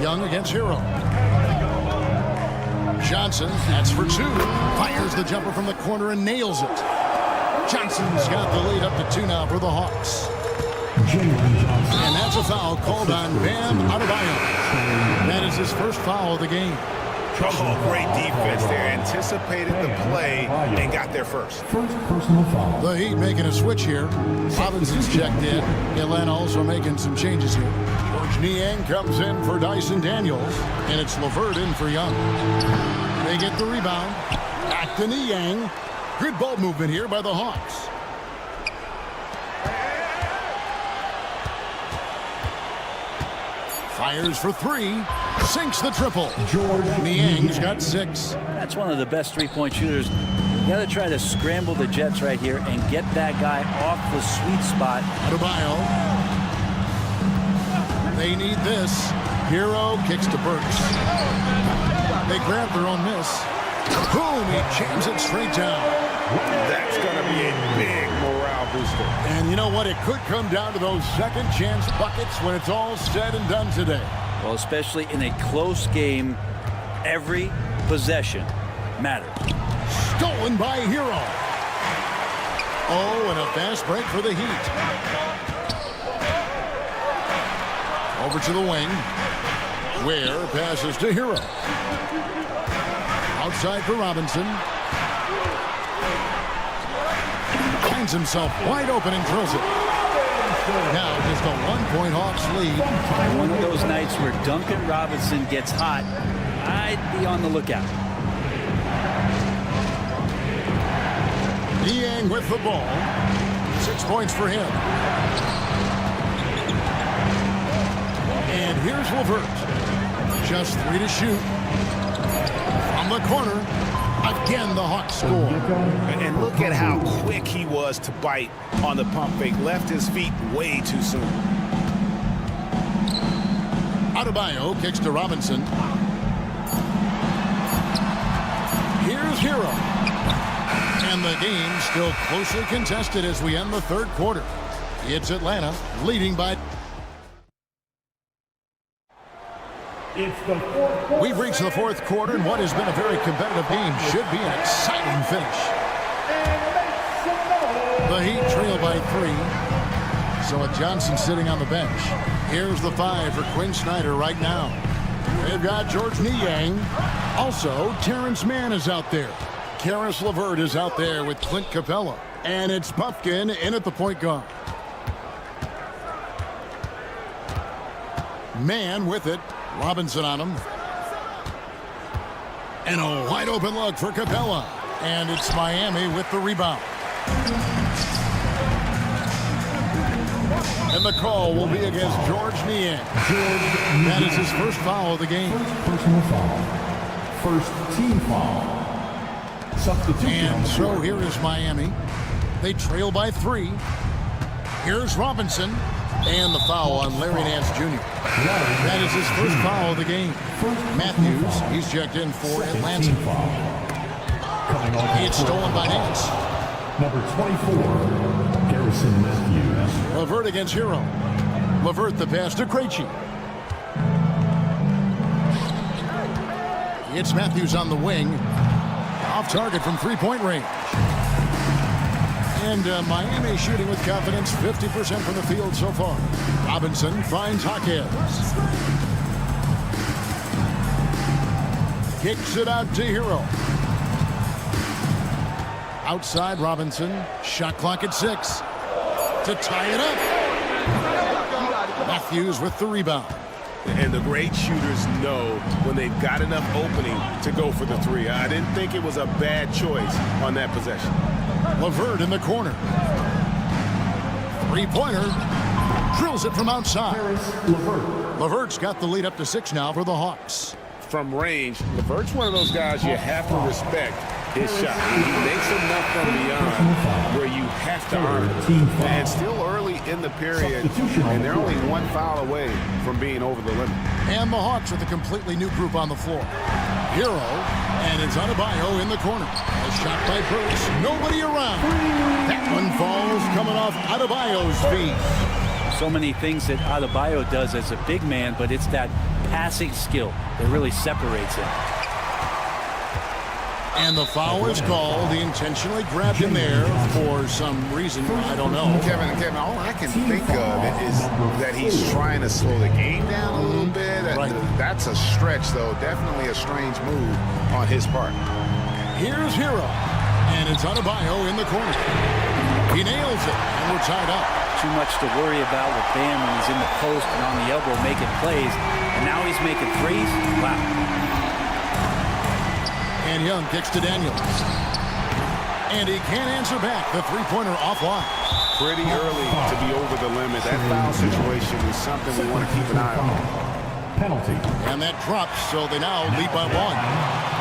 Young against Hero. Johnson, that's for 2. Fires the jumper from the corner and nails it. Johnson's got the lead up to 2 now for the Hawks. And that's a foul called on Bam Adebayo. That is his first foul of the game. Oh, great defense there. Anticipated the play and got there first. The Heat making a switch here. Robinson's checked in. Atlanta also making some changes here. George Niang comes in for Dyson Daniels. And it's LeVert in for Young. They get the rebound. Back to Niang. Good ball movement here by the Hawks. Fires for 3. Sinks the triple. Niang's got 6. That's one of the best three-point shooters. You got to try to scramble the Jets right here and get that guy off the sweet spot. Adebayo. They need this. Hero kicks to Burks. They grab their own miss. Boom! He jams it straight down. That's going to be a big morale booster. And you know what? It could come down to those second chance buckets when it's all said and done today. Well, especially in a close game, every possession matters. Stolen by Hero. Oh, and a fast break for the Heat. Over to the wing. Ware passes to Hero. Outside for Robinson. Finds himself wide open and drills it. Now just a 1-point Hawks lead. One of those nights where Duncan Robinson gets hot, I'd be on the lookout. Niang with the ball. 6 points for him. And here's LeVert. Just 3 to shoot. From the corner. Again, the Hawks score. And look at how quick he was to bite on the pump fake. Left his feet way too soon. Adebayo kicks to Robinson. Here's Hero. And the game still closely contested as we end the third quarter. It's Atlanta leading by... We've reached the fourth quarter, and what has been a very competitive game should be an exciting finish. The Heat trail by 3. So with Johnson sitting on the bench, here's the 5 for Quinn Snyder right now. They've got George Niang. Also, Terrence Mann is out there. Karis LeVert is out there with Clint Capella. And it's Pumpkin in at the point guard. Mann with it. Robinson on him. And a wide open look for Capella. And it's Miami with the rebound. And the call will be against George Niang. That is his first foul of the game. Personal foul. First team foul. Substitution. And so here is Miami. They trail by 3. Here's Robinson. And the foul on Larry Nance Jr. That is his first foul of the game. Matthews, he's checked in for Atlanta. It's stolen by Nance. Number 24, Garrison Matthews. LeVert against Hero. LeVert the pass to Krejci. It's Matthews on the wing. Off target from three-point range. And Miami shooting with confidence, 50% from the field so far. Robinson finds Jaquez. Kicks it out to Hero. Outside Robinson. Shot clock at 6. To tie it up. Matthews with the rebound. And the great shooters know when they've got enough opening to go for the 3. I didn't think it was a bad choice on that possession. LeVert in the corner. Three-pointer. Drills it from outside. LeVert's got the lead up to 6 now for the Hawks. From range, LeVert's one of those guys you have to respect his shot. He makes enough from beyond where you have to earn it. And still early in the period, and they're only 1 foul away from being over the limit. And the Hawks with a completely new group on the floor. Hero, and it's Adebayo in the corner. A shot by Burks. Nobody around. That one falls coming off Adebayo's feet. So many things that Adebayo does as a big man, but it's that passing skill that really separates him. And the foul is called. He intentionally grabbed him there for some reason. I don't know. Kevin, all I can think of is that he's trying to slow the game down a little bit. That's a stretch, though. Definitely a strange move on his part. Here's Hero. And it's Adebayo in the corner. He nails it, and we're tied up. Too much to worry about with Bam when he's in the post and on the elbow making plays. And now he's making threes. Wow. And Young kicks to Daniels. And he can't answer back. The three-pointer offline. Pretty early to be over the limit. That foul situation is something we want to keep an eye on. Penalty. And that drops, so they now lead by 1.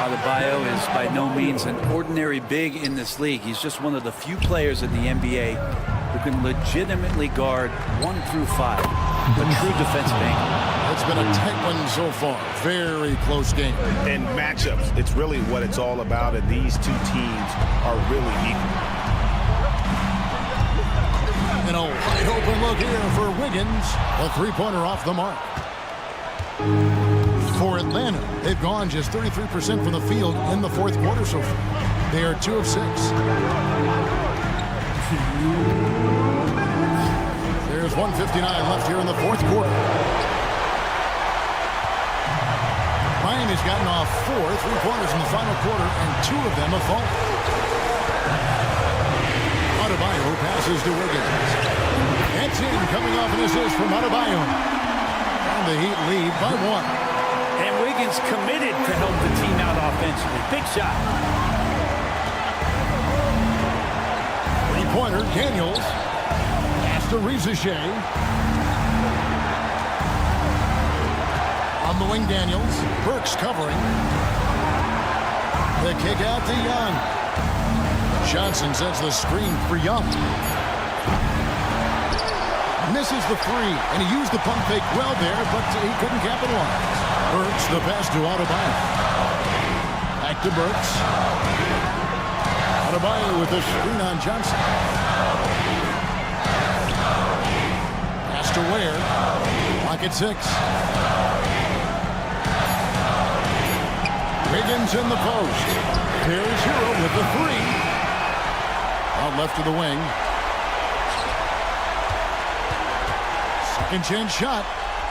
Adebayo is by no means an ordinary big in this league. He's just one of the few players in the NBA who can legitimately guard 1 through 5. A true defensive anchor. It's been a tight one so far. Very close game. And matchups, it's really what it's all about, and these two teams are really equal. And a wide open look here for Wiggins. A three-pointer off the mark. For Atlanta, they've gone just 33% from the field in the fourth quarter so far. They are 2 of 6. There's 1:59 left here in the fourth quarter. Miami's gotten off 4 three-pointers in the final quarter, and 2 of them have fallen. Adebayo passes to Wiggins. That's in, coming off an assist from Adebayo. And the Heat lead by 1. And Wiggins committed to help the team out offensively. Big shot. Three-pointer, Daniels. Pass to Rizichet. On the wing, Daniels. Burks covering. The kick out to Young. Johnson sets the screen for Young. Misses the three, and he used the pump fake well there, but he couldn't capitalize. Burks, the pass to Adebayo. Back to Burks. Adebayo with the screen on Johnson. Pass to Ware. Clock at 6. Wiggins in the post. There's Hero with the 3. Out left to the wing. Second chance shot.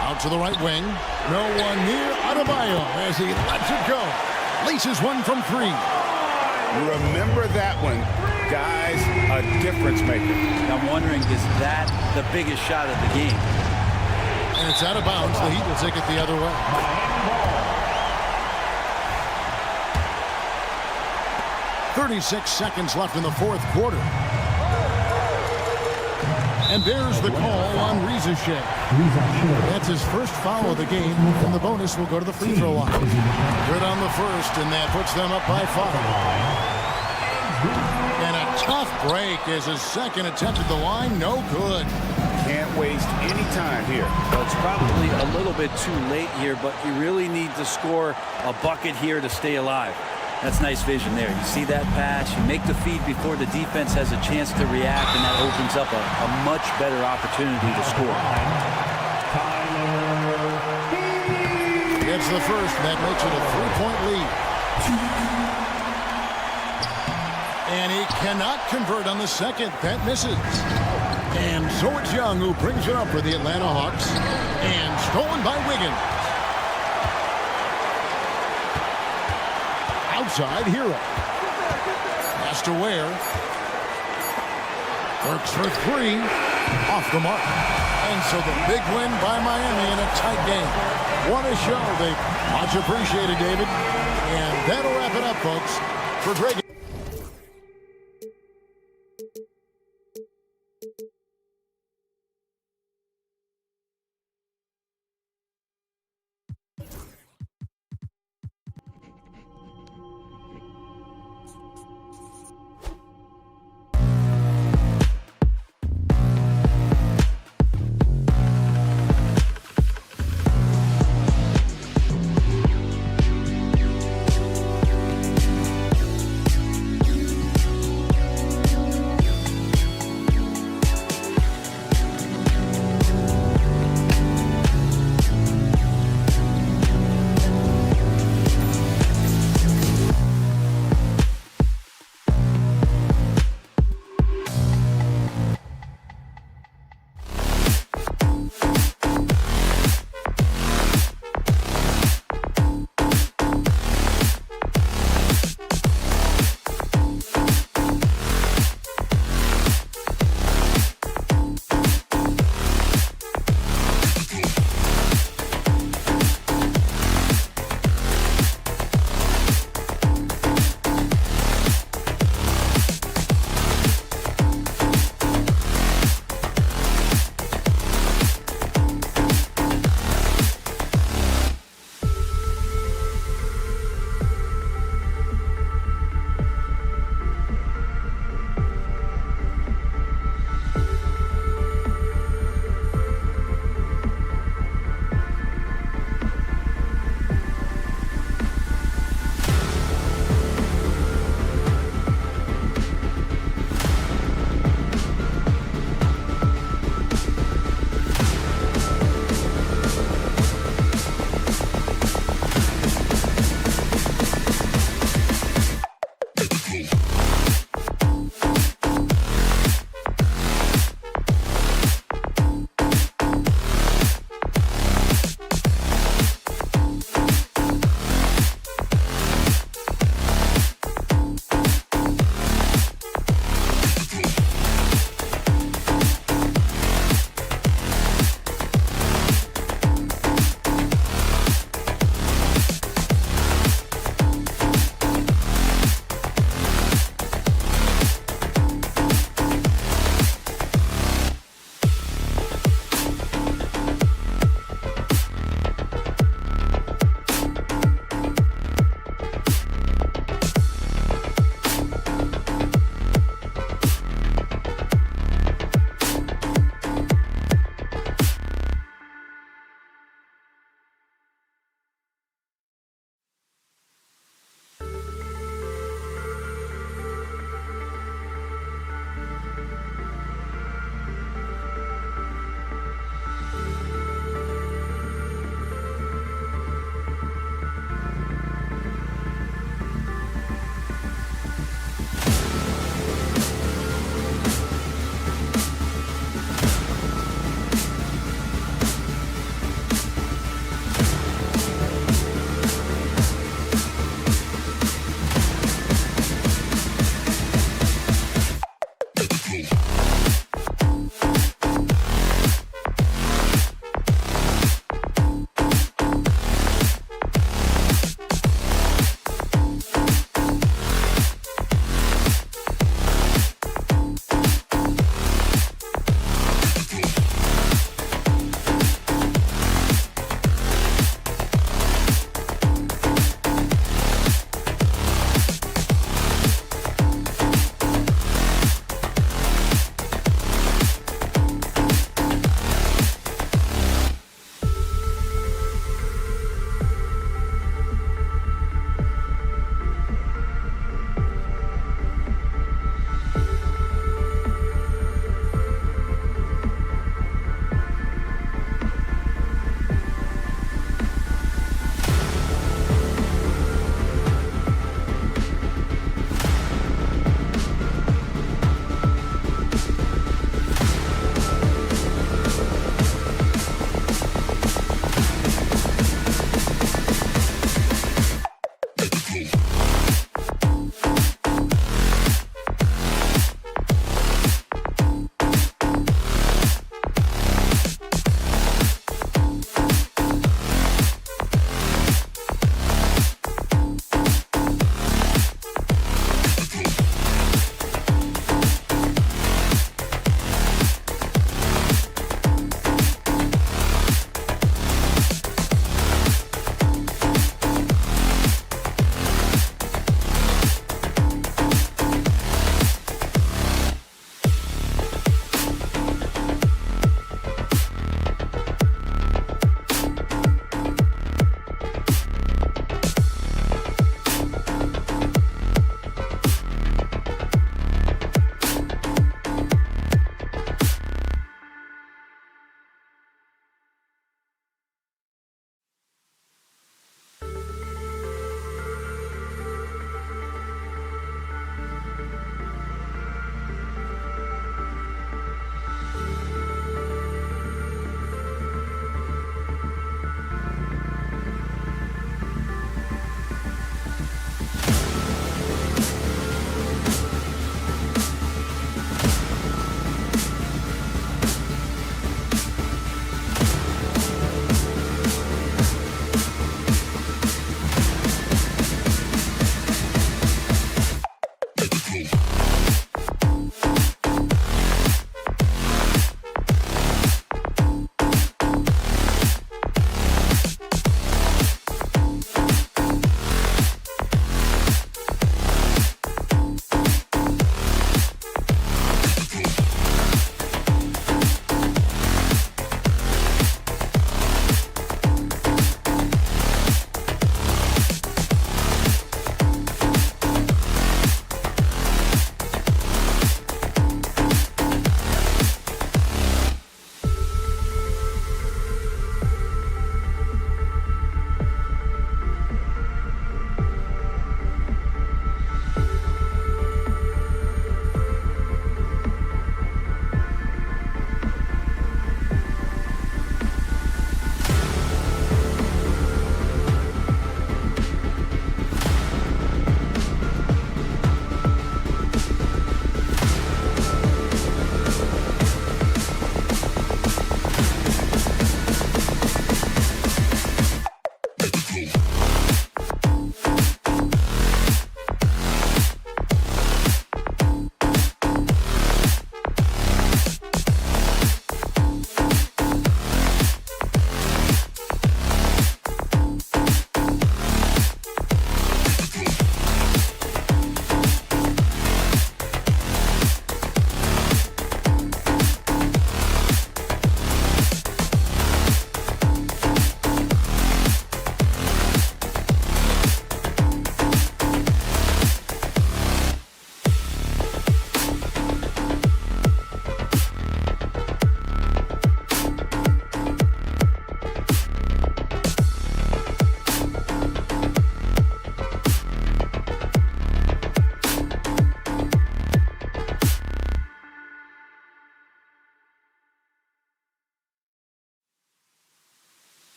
Out to the right wing. No one near Adebayo as he lets it go. Laces one from 3. Remember that one, guys, a difference maker. I'm wondering, is that the biggest shot of the game? And it's out of bounds. The Heat will take it the other way. 36 seconds left in the fourth quarter. And there's the call on Rizichet. That's his first foul of the game, and the bonus will go to the free throw line. Good on the first, and that puts them up by 5. And a tough break as his second attempt at the line, no good. Can't waste any time here. Well, it's probably a little bit too late here, but you really need to score a bucket here to stay alive. That's nice vision there. You see that pass, you make the feed before the defense has a chance to react, and that opens up a much better opportunity to score. Gets the first, and that makes it a 3-point lead. And he cannot convert on the second. That misses. And so it's Young who brings it up for the Atlanta Hawks. And stolen by Wiggins. Outside, Hero. Pass to Ware. Works for 3. Off the mark. And so the big win by Miami in a tight game. What a show. They much appreciated, David. And that'll wrap it up, folks. For Greg.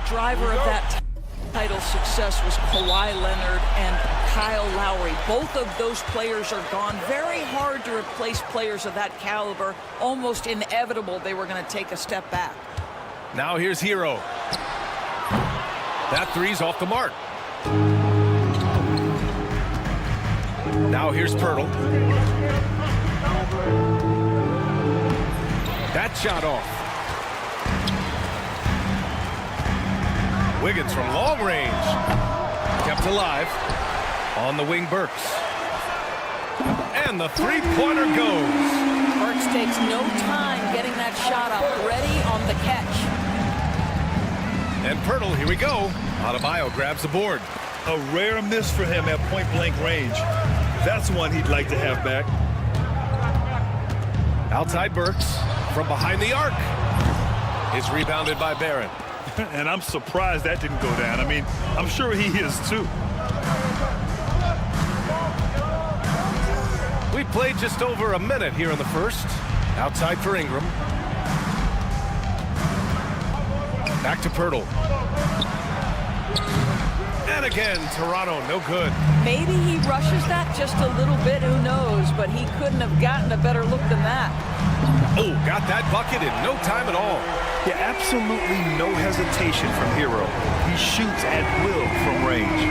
driver of that title success was Kawhi Leonard and Kyle Lowry. Both of those players are gone. Very hard to replace players of that caliber. Almost inevitable they were going to take a step back. Now here's Hero. That three's off the mark. Now here's Pirtle. That shot off. Wiggins from long range. Kept alive. On the wing, Burks. And the three-pointer goes. Burks takes no time getting that shot up. Ready on the catch. And Pirtle, here we go. Adebayo grabs the board. A rare miss for him at point-blank range. That's one he'd like to have back. Outside Burks from behind the arc. It's rebounded by Barrett. And I'm surprised that didn't go down. I mean, I'm sure he is too. We played just over a minute here in the first. Outside for Ingram. Back to Pirtle. And again, Toronto, no good. Maybe he rushes that just a little bit, who knows, but he couldn't have gotten a better look than that. Oh, got that bucket in no time at all. Yeah, absolutely no hesitation from Hero. He shoots at will from range.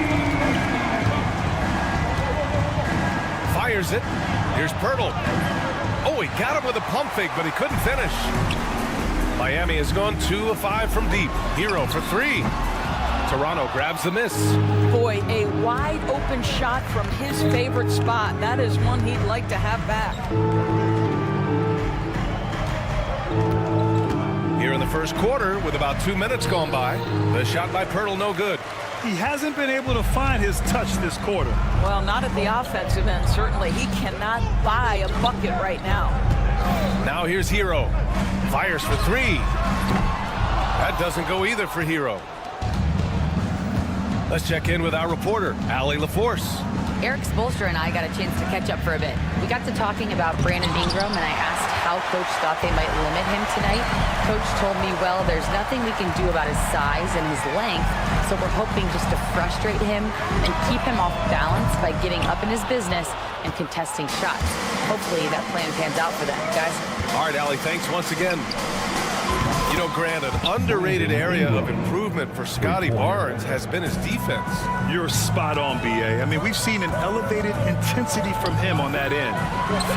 Fires it. Here's Pirtle. Oh, he got him with a pump fake, but he couldn't finish. Miami has gone 2 of 5 from deep. Hero for 3. Toronto grabs the miss. Boy, a wide open shot from his favorite spot. That is one he'd like to have back. Here in the first quarter, with about 2 minutes gone by, the shot by Pirtle no good. He hasn't been able to find his touch this quarter. Well, not at the offensive end, certainly. He cannot buy a bucket right now. Now here's Hero. Fires for 3. That doesn't go either for Hero. Let's check in with our reporter, Allie LaForce. Eric Spoelstra and I got a chance to catch up for a bit. We got to talking about Brandon Ingram, and I asked how Coach thought they might limit him tonight. Coach told me, well, there's nothing we can do about his size and his length, so we're hoping just to frustrate him and keep him off balance by getting up in his business and contesting shots. Hopefully that plan pans out for them, guys. All right, Allie, thanks once again. You know, Grant, an underrated area of improvement for Scotty Barnes has been his defense. You're spot on, B.A. I mean, we've seen an elevated intensity from him on that end.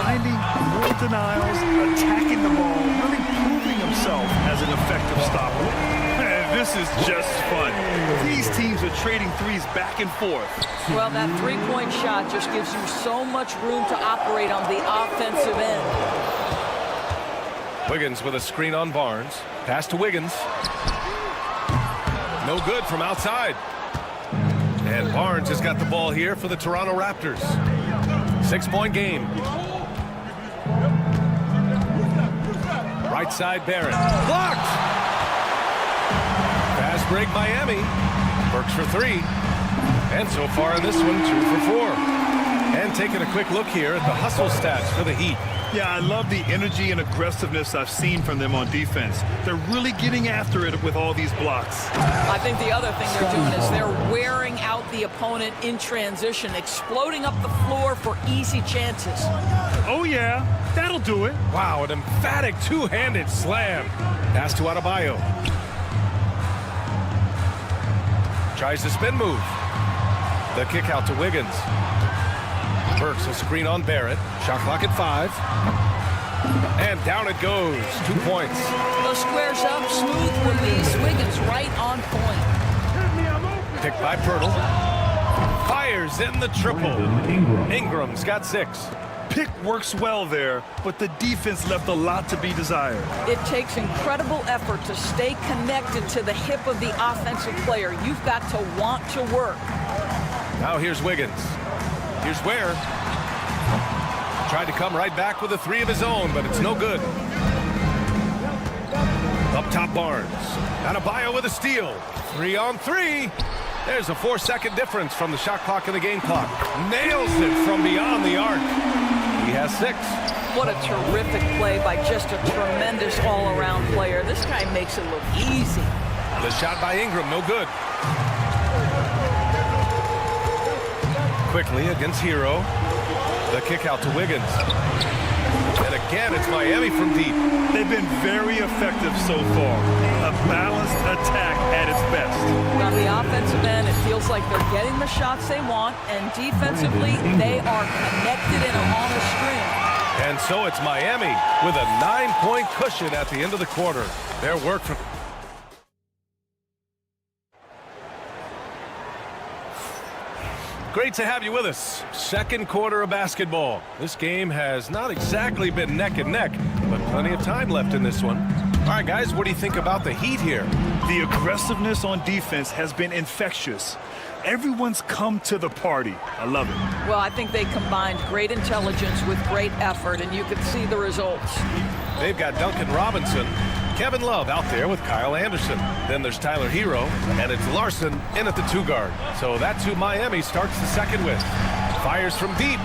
Finding more denials, attacking the ball, really proving himself as an effective stopper. Man, this is just fun. These teams are trading threes back and forth. Well, that three-point shot just gives you so much room to operate on the offensive end. Wiggins with a screen on Barnes. Pass to Wiggins. No good from outside. And Barnes has got the ball here for the Toronto Raptors. 6-point game. Right side, Barrett. Blocked! Fast break, Miami. Burks for 3. And so far in this one, 2 for 4. And taking a quick look here at the hustle stats for the Heat. Yeah, I love the energy and aggressiveness I've seen from them on defense. They're really getting after it with all these blocks. I think the other thing they're doing is they're wearing out the opponent in transition, exploding up the floor for easy chances. Oh, yeah, that'll do it. Wow, an emphatic two-handed slam. Pass to Adebayo. Tries the spin move. The kick out to Wiggins. Burks a screen on Barrett. Shot clock at 5. And down it goes. 2 points. Those squares up, smooth release. Wiggins right on point. Picked by Pirtle. Fires in the triple. Ingram's got 6. Pick works well there, but the defense left a lot to be desired. It takes incredible effort to stay connected to the hip of the offensive player. You've got to want to work. Now here's Wiggins. Here's Ware. Tried to come right back with a 3 of his own, but it's no good. Up top, Barnes. Adebayo with a steal. 3 on 3. There's a 4-second difference from the shot clock and the game clock. Nails it from beyond the arc. He has 6. What a terrific play by just a tremendous all-around player. This guy makes it look easy. The shot by Ingram, no good. Quickly against Hero. The kick out to Wiggins. And again, it's Miami from deep. They've been very effective so far. A balanced attack at its best. On the offensive end, it feels like they're getting the shots they want, and defensively, they are connected and on a string. And so it's Miami with a 9-point cushion at the end of the quarter. Their work from... Great to have you with us. Second quarter of basketball. This game has not exactly been neck and neck, but plenty of time left in this one. All right, guys, what do you think about the Heat here? The aggressiveness on defense has been infectious. Everyone's come to the party. I love it. Well, I think they combined great intelligence with great effort, and you can see the results. They've got Duncan Robinson, Kevin Love out there with Kyle Anderson. Then there's Tyler Hero, and it's Larson in at the 2 guard. So that's who Miami starts the second with. Fires from deep.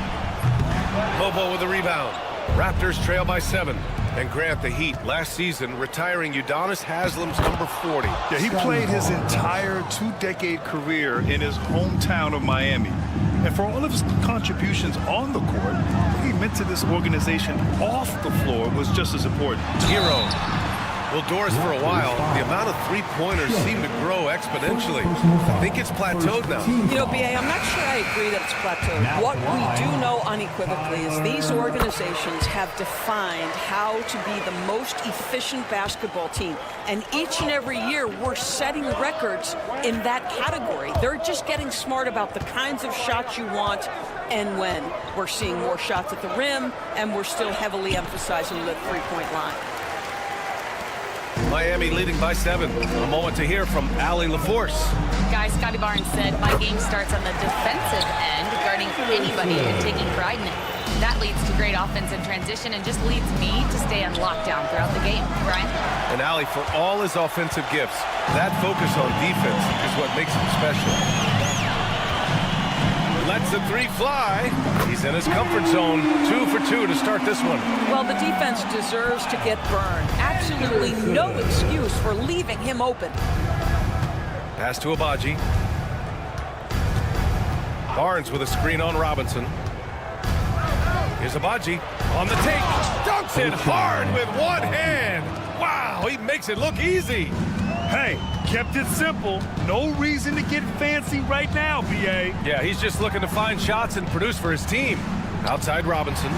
Bobo with the rebound. Raptors trail by 7. And Grant, the Heat, last season retiring Udonis Haslam's number 40. Yeah, he played his entire 2-decade career in his hometown of Miami. And for all of his contributions on the court, what he meant to this organization off the floor was just as important. Hero. Well, Doris, for a while, the amount of three-pointers seem to grow exponentially. I think it's plateaued now. You know, B.A., I'm not sure I agree that it's plateaued. What we do know unequivocally is these organizations have defined how to be the most efficient basketball team. And each and every year, we're setting records in that category. They're just getting smart about the kinds of shots you want and when. We're seeing more shots at the rim, and we're still heavily emphasizing the three-point line. Miami leading by 7. A moment to hear from Allie LaForce. Guys, Scotty Barnes said, my game starts on the defensive end, guarding anybody and taking pride in it. That leads to great offense in transition and just leads me to stay on lockdown throughout the game. Brian? And Allie, for all his offensive gifts, that focus on defense is what makes him special. Lets the 3 fly. He's in his comfort zone. 2 for 2 to start this one. Well, the defense deserves to get burned. Absolutely no excuse for leaving him open. Pass to Abaji. Barnes with a screen on Robinson. Here's Abaji on the take. Dunks it hard with one hand. Wow, he makes it look easy. Hey, kept it simple. No reason to get fancy right now, B.A. Yeah, he's just looking to find shots and produce for his team. Outside Robinson.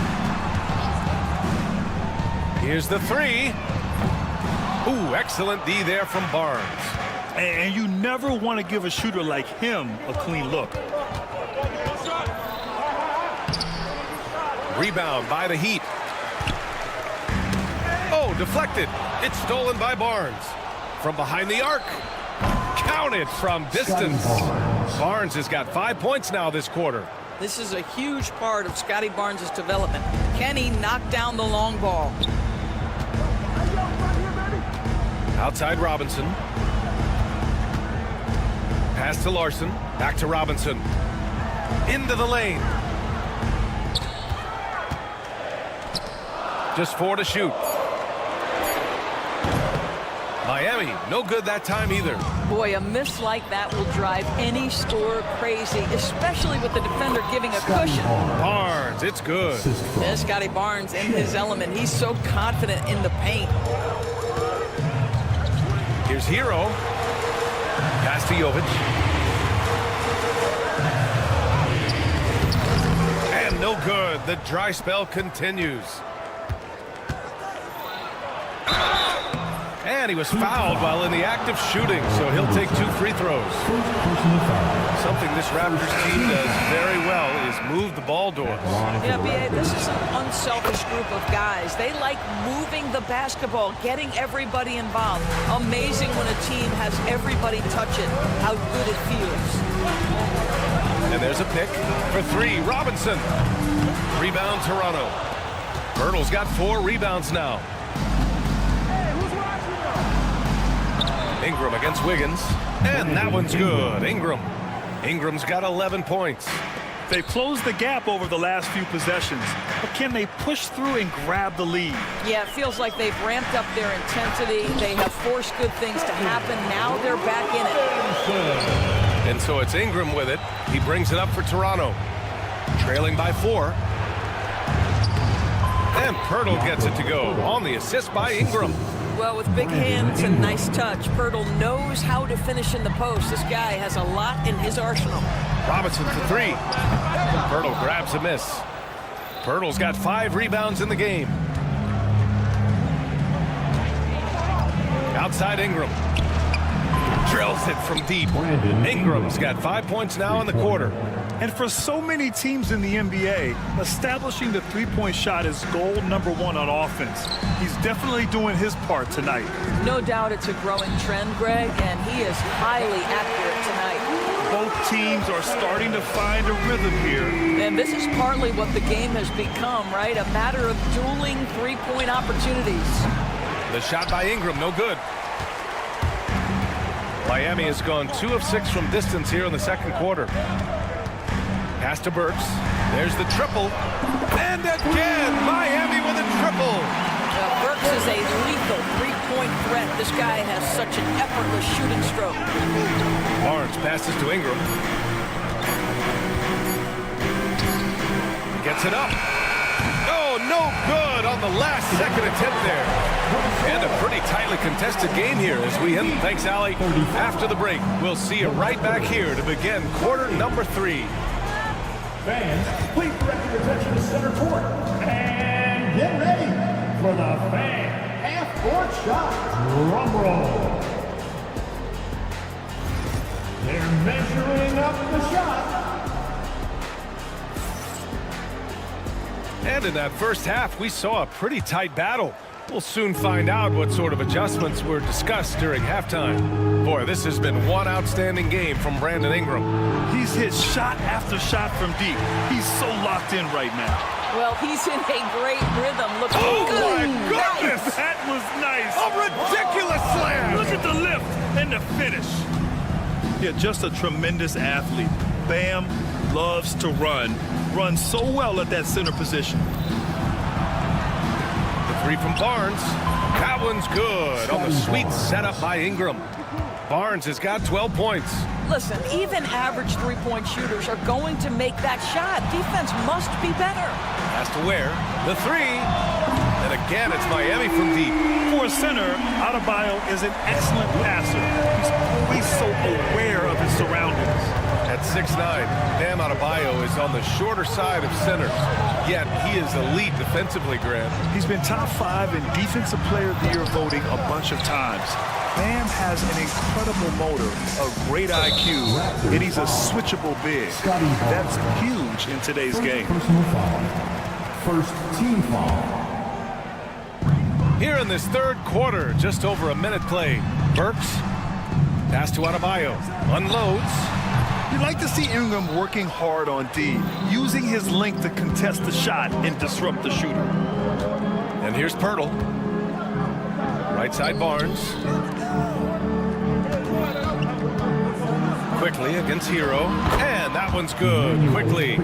Here's the 3. Ooh, excellent D there from Barnes. And you never want to give a shooter like him a clean look. Rebound by the Heat. Oh, deflected. It's stolen by Barnes. From behind the arc. Counted from distance. Barnes has got 5 points now this quarter. This is a huge part of Scotty Barnes' development. Can he knock down the long ball? Outside Robinson. Pass to Larson. Back to Robinson. Into the lane. Just 4 to shoot. Miami, no good that time either. Boy, a miss like that will drive any scorer crazy, especially with the defender giving a cushion. Barnes, it's good. There's Scotty Barnes in his element. He's so confident in the paint. Here's Hero. Pass to Jovic. And no good. The dry spell continues. And he was fouled while in the act of shooting, so he'll take 2 free throws. Something this Raptors team does very well is move the ball doors. Yeah, B.A., this is an unselfish group of guys. They like moving the basketball, getting everybody involved. Amazing when a team has everybody touch it, how good it feels. And there's a pick for 3. Robinson. Rebound Toronto. Birtle's got 4 rebounds now. Ingram against Wiggins. And that one's good. Ingram's got 11 points. They've closed the gap over the last few possessions, but can they push through and grab the lead? Yeah, it feels like they've ramped up their intensity. They have forced good things to happen. Now they're back in it. And so it's Ingram with it. He brings it up for Toronto. Trailing by 4. And Pirtle gets it to go on the assist by Ingram. Well, with big hands and nice touch, Pirtle knows how to finish in the post. This guy has a lot in his arsenal. Robinson for 3. Pirtle grabs a miss. Pirtle's got 5 rebounds in the game. Outside Ingram. Drills it from deep. Ingram's got 5 points now in the quarter. And for so many teams in the NBA, establishing the three-point shot is goal number 1 on offense. He's definitely doing his part tonight. No doubt it's a growing trend, Greg, and he is highly accurate tonight. Both teams are starting to find a rhythm here. And this is partly what the game has become, right? A matter of dueling three-point opportunities. The shot by Ingram, no good. Miami has gone 2 of 6 from distance here in the second quarter. Pass to Burks. There's the triple. And again, Miami with a triple. Burks is a lethal three-point threat. This guy has such an effortless shooting stroke. Barnes passes to Ingram. Gets it up. Oh, no good on the last second attempt there. And a pretty tightly contested game here as we end. Thanks, Allie. After the break, we'll see you right back here to begin quarter number 3. Fans, please direct your attention to center court. And get ready for the fan half-court shot. Drum roll. They're measuring up the shot. And in that first half, we saw a pretty tight battle. We'll soon find out what sort of adjustments were discussed during halftime. Boy, this has been one outstanding game from Brandon Ingram. He's hit shot after shot from deep. He's so locked in right now. Well, he's in a great rhythm. Look, Oh, good. my goodness! That was nice. A ridiculous slam! Look at the lift and the finish. Yeah, just a tremendous athlete. Bam loves to run. Runs so well at that center position. The 3 from Barnes. That one's good on the sweet setup by Ingram. Barnes has got 12 points. Listen, even average three-point shooters are going to make that shot. Defense must be better. Has to wear the 3. And again, it's Miami from deep. For a center, Adebayo is an excellent passer. He's always so aware of his surroundings. At 6'9", Bam Adebayo is on the shorter side of centers. Yet he is elite defensively, Grant. He's been top 5 in Defensive Player of the Year voting a bunch of times. Bam has an incredible motor, a great IQ, and he's a switchable big. That's huge in today's game. Personal foul. First team foul. Here in this third quarter, just over a minute play. Burks, pass to Adebayo, unloads. You'd like to see Ingram working hard on D, using his length to contest the shot and disrupt the shooter. And here's Pirtle. Right side Barnes. Quickly against Hero. And that one's good. Quickly.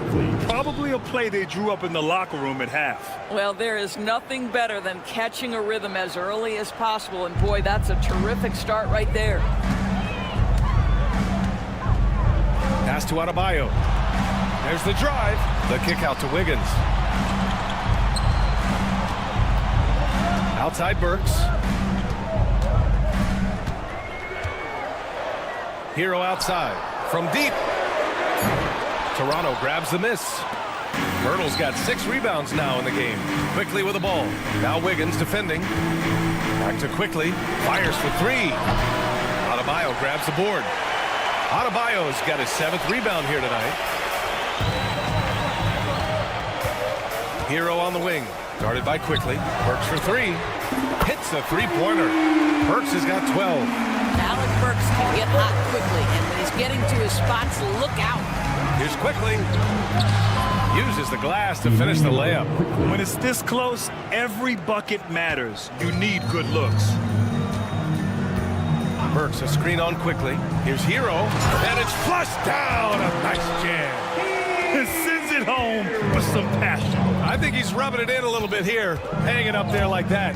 Probably a play they drew up in the locker room at half. Well, there is nothing better than catching a rhythm as early as possible. And boy, that's a terrific start right there. Pass to Adebayo. There's the drive. The kick out to Wiggins. Outside Burks. Hero outside. From deep. Toronto grabs the miss. Pirtle's got 6 rebounds now in the game. Quickly with the ball. Now Wiggins defending. Back to Quickly. Fires for 3. Adebayo grabs the board. Adebayo's got his 7th rebound here tonight. Hero on the wing. Guarded by Quickly. Burks for 3. Hits the 3-pointer. Burks has got 12. Alec Burks can get hot quickly, and when he's getting to his spots, look out. Here's Quickly. Uses the glass to finish the layup. When it's this close, every bucket matters. You need good looks. Burks a screen on Quickly. Here's Hero. And it's flushed down. A nice jam. and sends it home with some passion. I think he's rubbing it in a little bit here, hanging up there like that.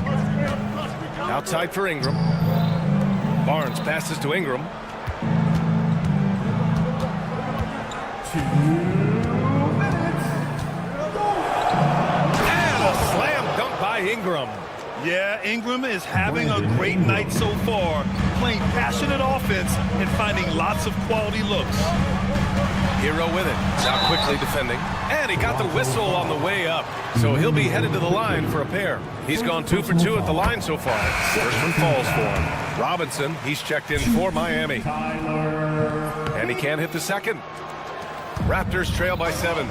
Outside for Ingram. Barnes passes to Ingram. And a slam dunk by Ingram. Yeah, Ingram is having a great night so far, playing passionate offense and finding lots of quality looks. Hero with it. Now quickly defending. And he got the whistle on the way up. So he'll be headed to the line for a pair. He's gone 2 for 2 at the line so far. First one falls for him. Robinson, he's checked in for Miami. And he can't hit the second. Raptors trail by 7.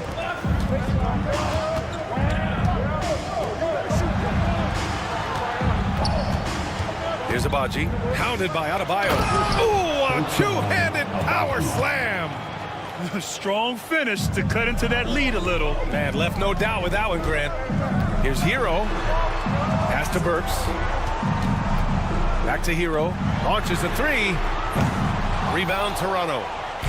Here's Abaji, hounded by Adebayo. Ooh, a two-handed power slam. A strong finish to cut into that lead a little. Man, left no doubt with that one, Grant. Here's Hero. Pass to Burks. Back to Hero. Launches a 3. Rebound Toronto.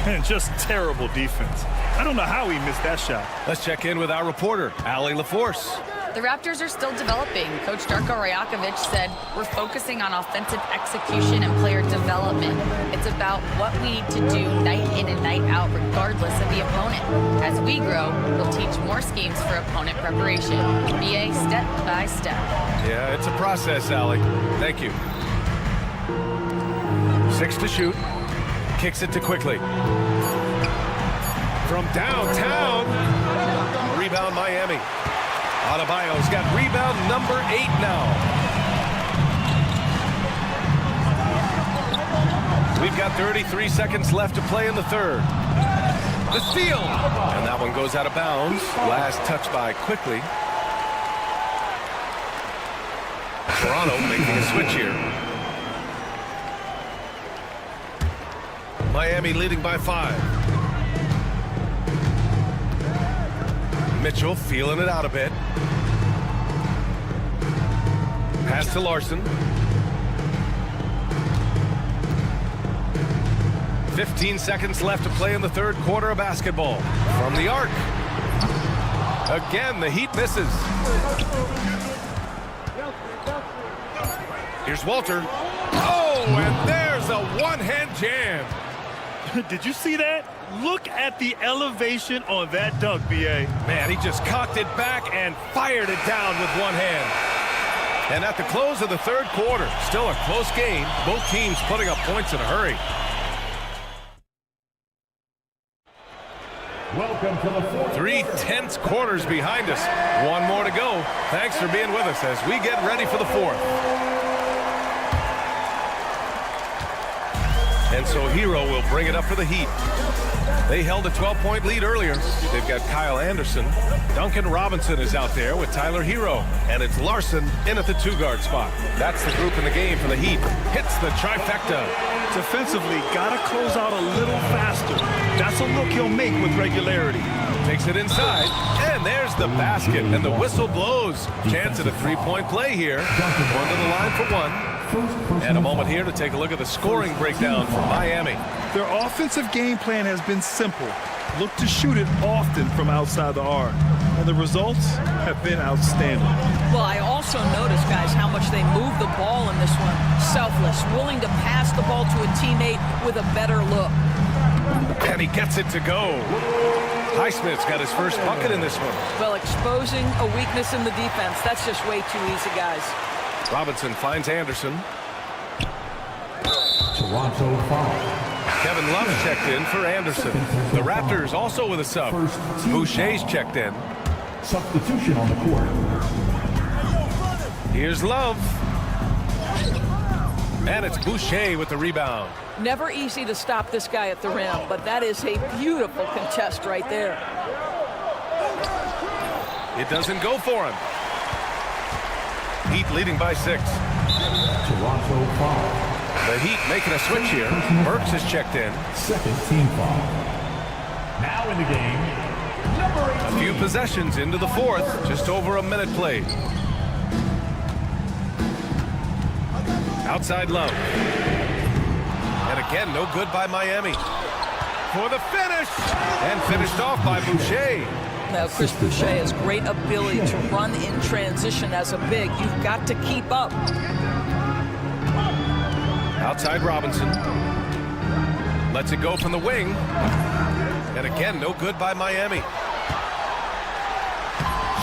And just terrible defense. I don't know how he missed that shot. Let's check in with our reporter, Allie LaForce. The Raptors are still developing. Coach Darko Rajakovic said, we're focusing on offensive execution and player development. It's about what we need to do night in and night out, regardless of the opponent. As we grow, we'll teach more schemes for opponent preparation. BA step by step. Yeah, it's a process, Allie. Thank you. 6 to shoot. Kicks it to Quickly. From downtown. Rebound Miami. Adebayo's got rebound number 8 now. We've got 33 seconds left to play in the third. The steal! And that one goes out of bounds. Last touch by Quickly. Toronto making a switch here. Miami leading by 5. Mitchell feeling it out a bit. Pass to Larson. 15 seconds left to play in the third quarter of basketball. From the arc. Again, the Heat misses. Here's Walter. Oh, and there's a one-hand jam. Did you see that? Look at the elevation on that dunk, B.A. Man, he just cocked it back and fired it down with one hand. And at the close of the third quarter, still a close game. Both teams putting up points in a hurry. Welcome to the fourth. 3 tense quarters behind us. One more to go. Thanks for being with us as we get ready for the fourth. And so Hero will bring it up for the Heat. They held a 12-point lead earlier. They've got Kyle Anderson. Duncan Robinson is out there with Tyler Hero. And it's Larson in at the 2-guard spot. That's the group in the game for the Heat. Hits the trifecta. Defensively, gotta close out a little faster. That's a look he'll make with regularity. Takes it inside, and there's the basket, and the whistle blows. Chance at a 3-point play here. Going to the line for 1. And a moment here to take a look at the scoring breakdown for Miami. Their offensive game plan has been simple. Look to shoot it often from outside the arc. And the results have been outstanding. Well, I also noticed, guys, how much they move the ball in this one. Selfless, willing to pass the ball to a teammate with a better look. And he gets it to go. Highsmith's got his first bucket in this one. Well, exposing a weakness in the defense, that's just way too easy, guys. Robinson finds Anderson. Toronto foul. Kevin Love checked in for Anderson. The Raptors also with a sub. Boucher's checked in. Substitution on the court. Here's Love. And it's Boucher with the rebound. Never easy to stop this guy at the rim, but that is a beautiful contest right there. It doesn't go for him. Heat leading by 6. Toronto foul. The Heat making a switch here. Burks is checked in. Second team foul. Now in the game, number 18. A few possessions into the fourth. Just over a minute played. Outside Love. And again, no good by Miami. for the finish. And finished off by Boucher. Now, Chris Boucher has great ability to run in transition as a big. You've got to keep up. Outside Robinson. Lets it go from the wing. And again, no good by Miami.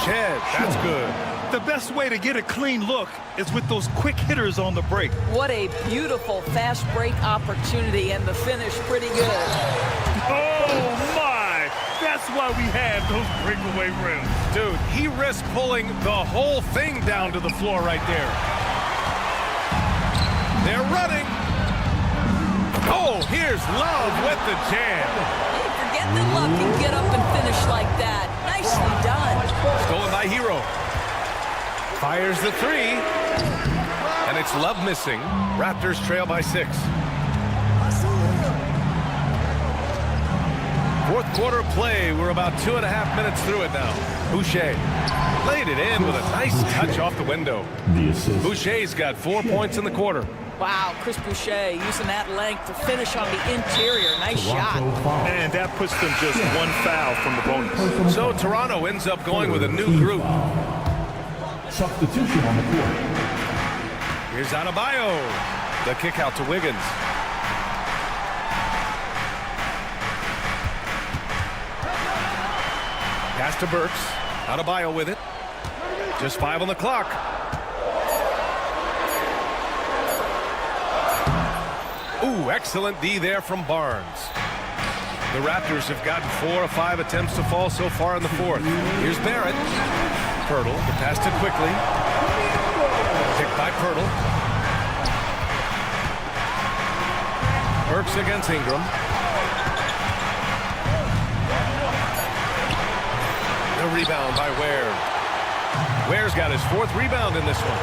Shed, that's good. The best way to get a clean look is with those quick hitters on the break. What a beautiful fast break opportunity, and the finish pretty good. Oh, my! That's why we have those breakaway rims. Dude, he risked pulling the whole thing down to the floor right there. They're running. Oh, here's Love with the jam. Hey, forget that Love can get up and finish like that. Nicely done. Stolen by Hero. Fires the three. And it's Love missing. Raptors trail by 6. Fourth quarter of play. We're about 2.5 minutes through it now. Boucher laid it in with a nice touch off the window. Boucher's got 4 points in the quarter. Wow, Chris Boucher using that length to finish on the interior. Nice shot. Man, that puts them just one foul from the bonus. So Toronto ends up going with a new group. Substitution on the court. Here's Adebayo. The kick out to Wiggins. Pass to Burks. Adebayo with it. Just 5 on the clock. Ooh, excellent D there from Barnes. The Raptors have gotten 4 of 5 attempts to fall so far in the fourth. Here's Barrett. Pirtle, the pass to Quickly. Picked by Pirtle. Burks against Ingram. The rebound by Ware. Ware's got his 4th rebound in this one.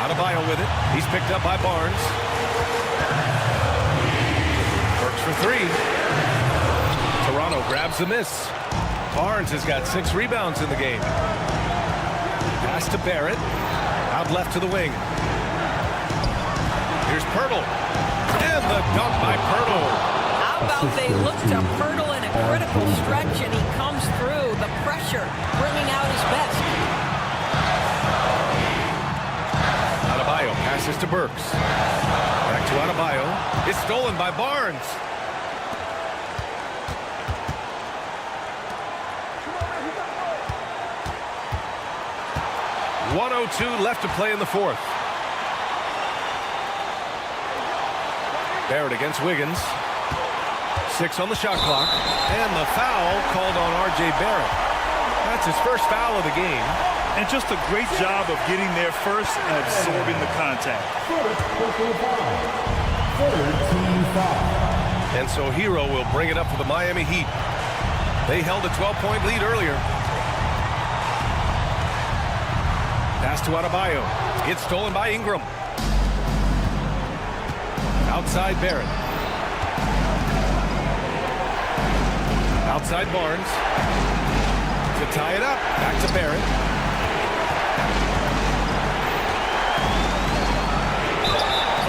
Adebayo with it. He's picked up by Barnes. Burks for 3. Toronto grabs the miss. Barnes has got 6 rebounds in the game. Pass to Barrett. Out left to the wing. Here's Pirtle. And the dunk by Pirtle. How about they look to Pirtle in a critical stretch, and he comes through. The pressure bringing out his best. Adebayo passes to Burks. Back to Adebayo. It's stolen by Barnes. .102 left to play in the fourth. Barrett against Wiggins. 6 on the shot clock. And the foul called on R.J. Barrett. That's his first foul of the game. And just a great job of getting there first and absorbing the contact. And so Hero will bring it up for the Miami Heat. They held a 12-point lead earlier. Pass to Adebayo. It's stolen by Ingram. Outside Barrett. Outside Barnes. To tie it up. Back to Barrett.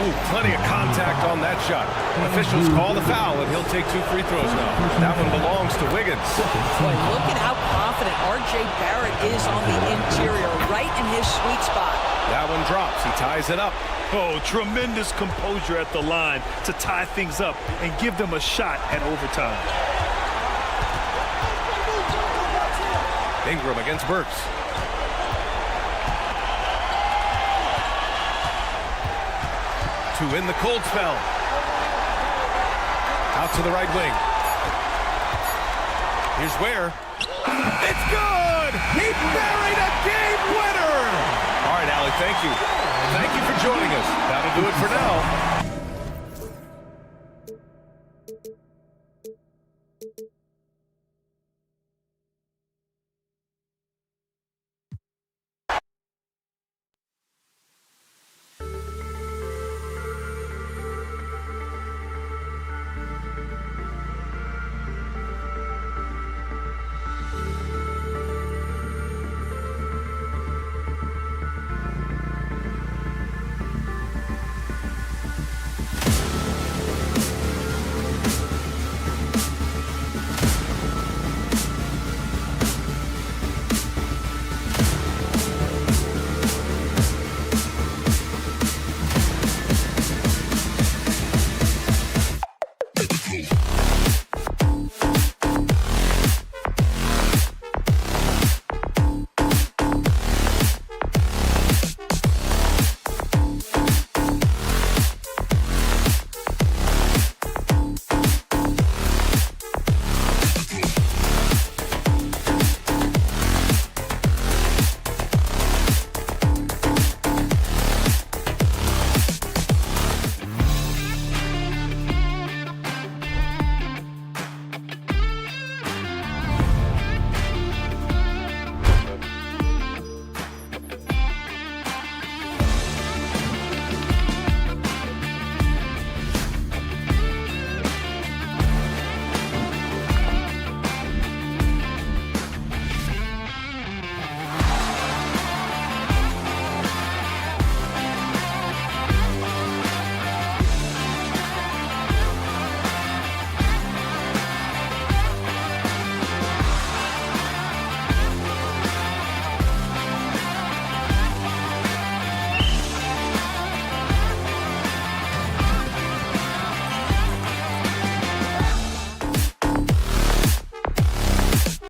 Ooh, plenty of contact on that shot. Officials call the foul, and he'll take 2 free throws now. That one belongs to Wiggins. Boy, look at how confident R.J. Barrett is on the interior, right in his sweet spot. That one drops. He ties it up. Oh, tremendous composure at the line to tie things up and give them a shot at overtime. Ingram against Burks. To win the cold spell. Out to the right wing. Here's Ware. It's good! He buried a game winner! All right, Allie, thank you. Thank you for joining us. That'll do it for now.